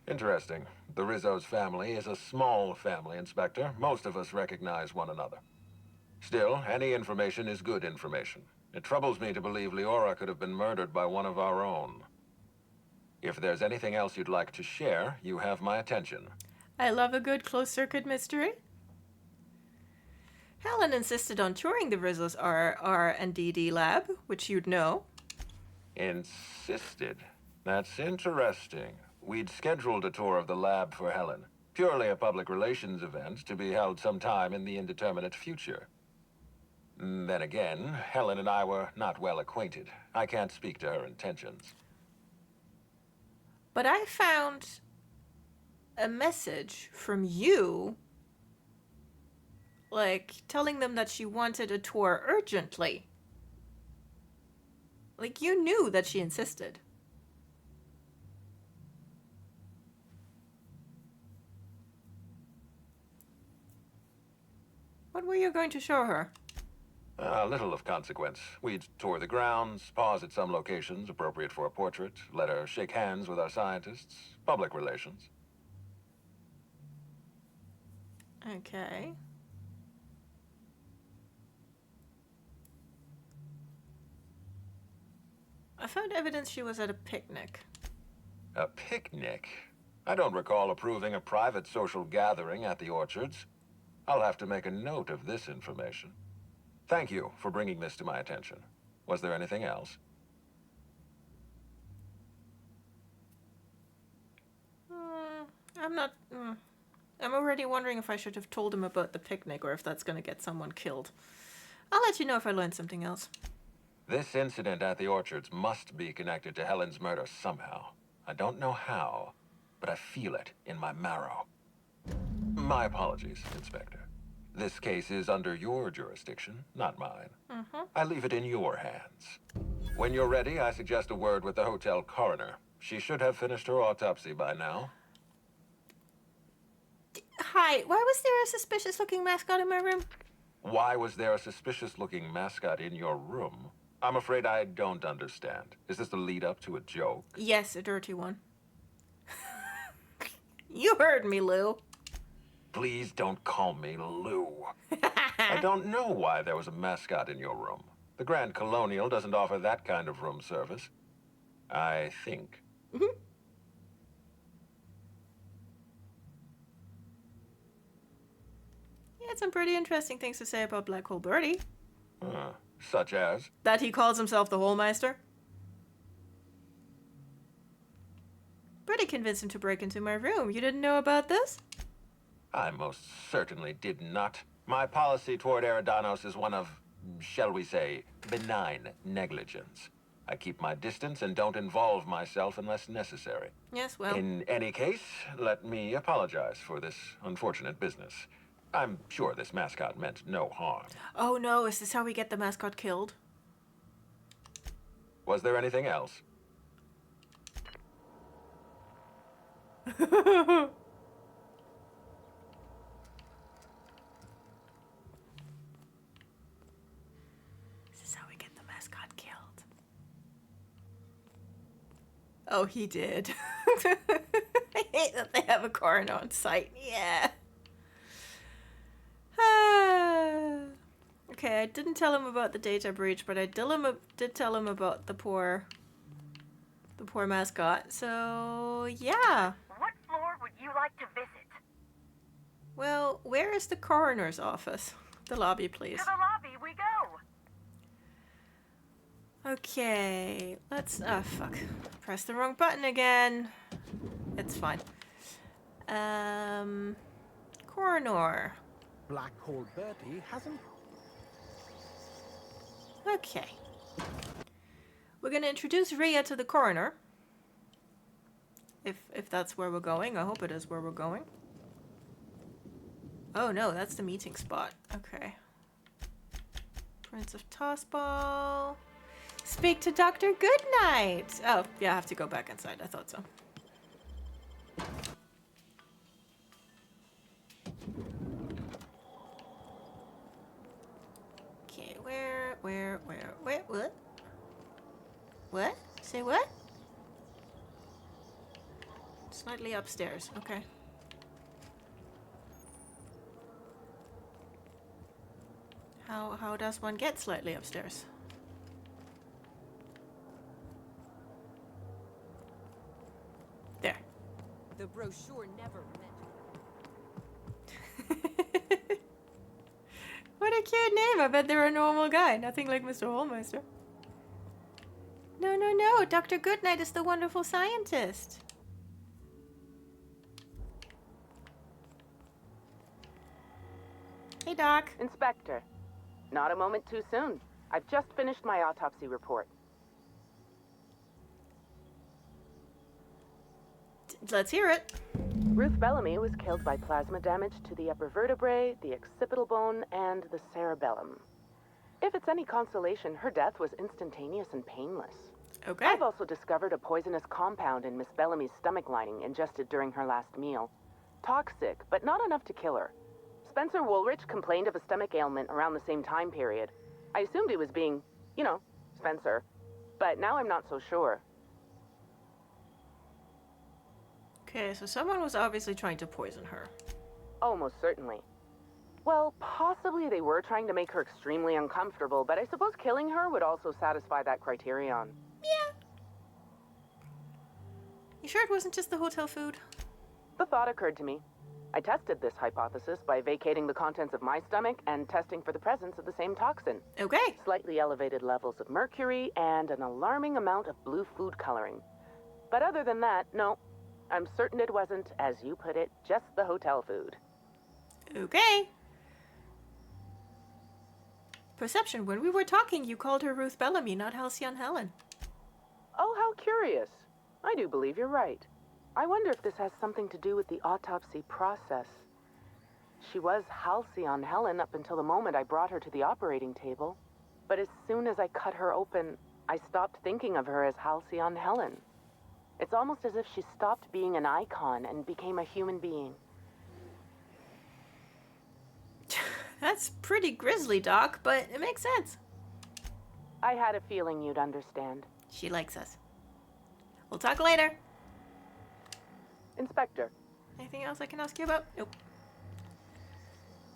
Interesting. The Rizzo's family is a small family, Inspector. Most of us recognize one another. Still, any information is good information. It troubles me to believe Leora could have been murdered by one of our own. If there's anything else you'd like to share, you have my attention. I love a good closed-circuit mystery. Helen insisted on touring the Rizzo's R&D lab, which you'd know. Insisted? That's interesting. We'd scheduled a tour of the lab for Helen. Purely a public relations event to be held sometime in the indeterminate future. Then again, Helen and I were not well acquainted. I can't speak to her intentions. But I found a message from you, like, telling them that she wanted a tour urgently. Like, you knew that she insisted. What were you going to show her? Little of consequence. We'd tour the grounds, pause at some locations appropriate for a portrait, let her shake hands with our scientists. Public relations. Okay. I found evidence she was at a picnic. A picnic? I don't recall approving a private social gathering at the orchards. I'll have to make a note of this information. Thank you for bringing this to my attention. Was there anything else? I'm already wondering if I should have told him about the picnic or if that's going to get someone killed. I'll let you know if I learn something else. This incident at the orchards must be connected to Helen's murder somehow. I don't know how, but I feel it in my marrow. My apologies, Inspector. This case is under your jurisdiction, not mine. I leave it in your hands. When you're ready, I suggest a word with the hotel coroner. She should have finished her autopsy by now. Hi, why was there a suspicious-looking mascot in my room? Why was there a suspicious-looking mascot in your room? I'm afraid I don't understand. Is this the lead-up to a joke? Yes, a dirty one. You heard me, Lou. Please don't call me Lou. I don't know why there was a mascot in your room. The Grand Colonial doesn't offer that kind of room service. I think. He had some pretty interesting things to say about Black Hole Birdie. Such as? That he calls himself the Holmeister. Birdie convinced him to break into my room. You didn't know about this? I most certainly did not. My policy toward Eridanos is one of, shall we say, benign negligence. I keep my distance and don't involve myself unless necessary. Yes, well. In any case, let me apologize for this unfortunate business. I'm sure this mascot meant no harm. Oh no, is this how we get the mascot killed? Was there anything else? Oh, he did. I hate that they have a coroner on site. Yeah. Okay, I didn't tell him about the data breach, but I did tell him about the poor mascot. So, yeah. What floor would you like to visit? Well, where is the coroner's office? The lobby, please. To the lobby we go. Okay, let's... Oh, fuck. Press the wrong button again. It's fine. Coroner. Black Hole Birdie hasn't... Okay. We're gonna introduce Rhea to the coroner. If that's where we're going. I hope it is where we're going. Oh no, that's the meeting spot. Okay. Prince of Tossball. Speak to Dr. Goodnight. Oh, yeah, I have to go back inside. I thought so. Okay, where, what? What? Say what? Slightly upstairs, okay. How does one get slightly upstairs? There. The brochure never What a cute name. I bet they're a normal guy. Nothing like Mr. Holmeister. No, no, no. Dr. Goodnight is the wonderful scientist. Hey, Doc. Inspector. Not a moment too soon. I've just finished my autopsy report. Let's hear it. Ruth Bellamy was killed by plasma damage to the upper vertebrae, the occipital bone, and the cerebellum. If it's any consolation, her death was instantaneous and painless. Okay. I've also discovered a poisonous compound in Miss Bellamy's stomach lining ingested during her last meal. Toxic, but not enough to kill her. Spencer Woolrich complained of a stomach ailment around the same time period. I assumed he was being, you know, Spencer. But now I'm not so sure. Okay, so someone was obviously trying to poison her. Oh, most certainly. Well, possibly they were trying to make her extremely uncomfortable, but I suppose killing her would also satisfy that criterion. Yeah. You sure it wasn't just the hotel food? The thought occurred to me. I tested this hypothesis by vacating the contents of my stomach and testing for the presence of the same toxin. Okay. Slightly elevated levels of mercury and an alarming amount of blue food coloring. But other than that, no. I'm certain it wasn't, as you put it, just the hotel food. Okay. Perception, when we were talking, you called her Ruth Bellamy, not Halcyon Helen. Oh, how curious. I do believe you're right. I wonder if this has something to do with the autopsy process. She was Halcyon Helen up until the moment I brought her to the operating table. But as soon as I cut her open, I stopped thinking of her as Halcyon Helen. It's almost as if she stopped being an icon and became a human being. That's pretty grisly, Doc, but it makes sense. I had a feeling you'd understand. She likes us. We'll talk later. Inspector. Anything else I can ask you about? Nope.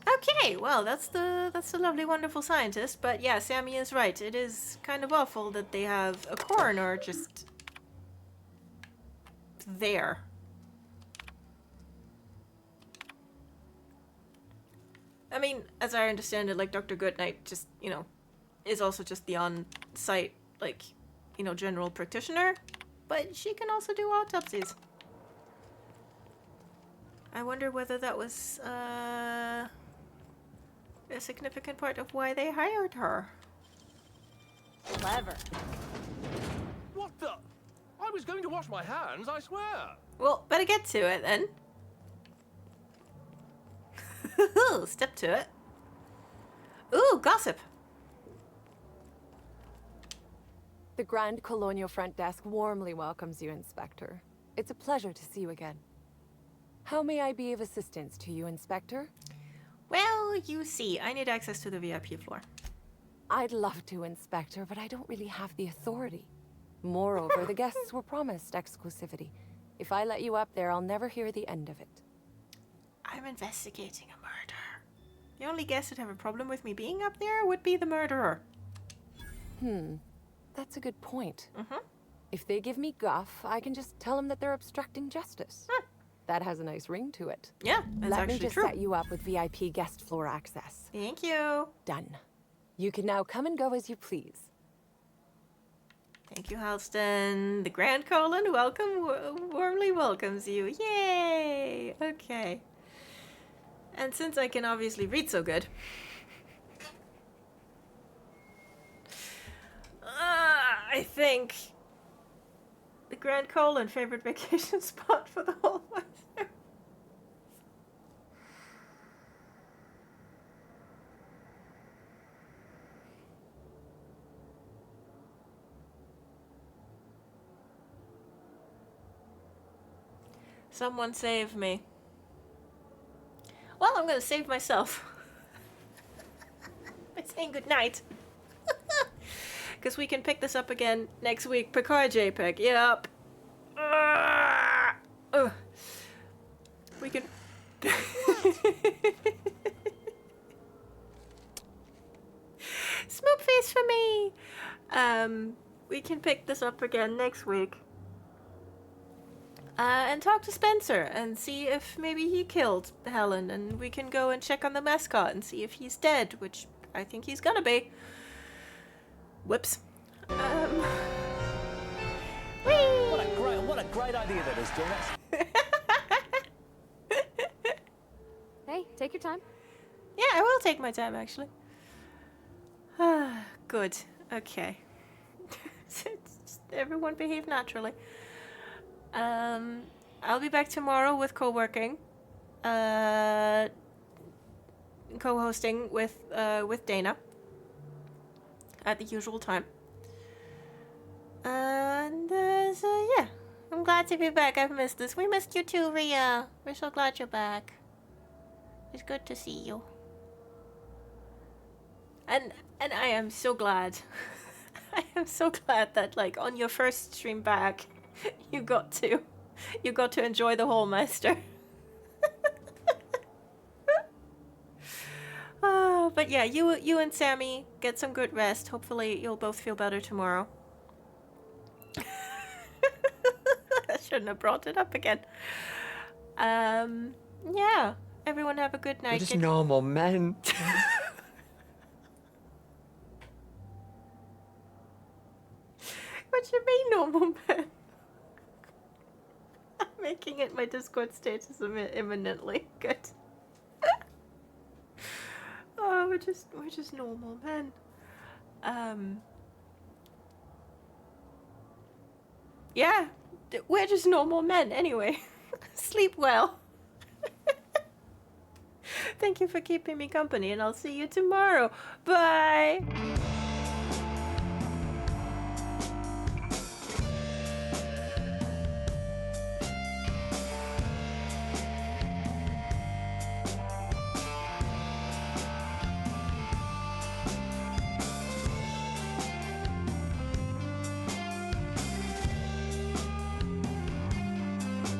Okay, well, that's the lovely, wonderful scientist. But yeah, Sammy is right. It is kind of awful that they have a coroner just there. I mean, as I understand it, like, Dr. Goodnight just, you know, is also just the on-site, like, you know, general practitioner. But she can also do autopsies. I wonder whether that was, a significant part of why they hired her. Clever. What the? I was going to wash my hands, I swear. Well, better get to it then. Step to it. Ooh, gossip. The Grand Colonial Front Desk warmly welcomes you, Inspector. It's a pleasure to see you again. How may I be of assistance to you, Inspector? Well, you see, I need access to the VIP floor. I'd love to, Inspector, but I don't really have the authority. Moreover, the guests were promised exclusivity. If I let you up there, I'll never hear the end of it. I'm investigating a murder. The only guest who'd have a problem with me being up there would be the murderer. That's a good point. If they give me guff, I can just tell them that they're obstructing justice. That has a nice ring to it. Yeah, that's Let actually me just true. set you up with VIP guest floor access. Thank you. Done. You can now come and go as you please. Thank you, Halston. The Grand Colon warmly welcomes you. Yay! Okay. And since I can obviously read so good, I think the Grand Colon favorite vacation spot for the whole month. Someone save me. Well, I'm gonna save myself by saying goodnight. Because we can pick this up again next week. Picard JPEG, yep. We can... Smoke face for me! We can pick this up again next week. And talk to Spencer and see if maybe he killed Helen, and we can go and check on the mascot and see if he's dead, which I think he's gonna be. Whoops. What a great idea that is, Gina. Hey, take your time. Yeah, I will take my time, actually. Good. Okay. Everyone behave naturally. I'll be back tomorrow with co-working, co-hosting with Dana at the usual time. And so yeah, I'm glad to be back. I've missed this. We missed you too, Rhea. We're so glad you're back. It's good to see you. And I am so glad. I am so glad that like on your first stream back, you got to enjoy the Hallmeister. But yeah, you and Sammy get some good rest. Hopefully you'll both feel better tomorrow. I shouldn't have brought it up again. Yeah. Everyone have a good night. We're just normal men. What you mean, normal men? I'm making it my Discord status imminently. Good. Oh, we're just normal men. Yeah, we're just normal men anyway. Sleep well. Thank you for keeping me company, and I'll see you tomorrow. Bye!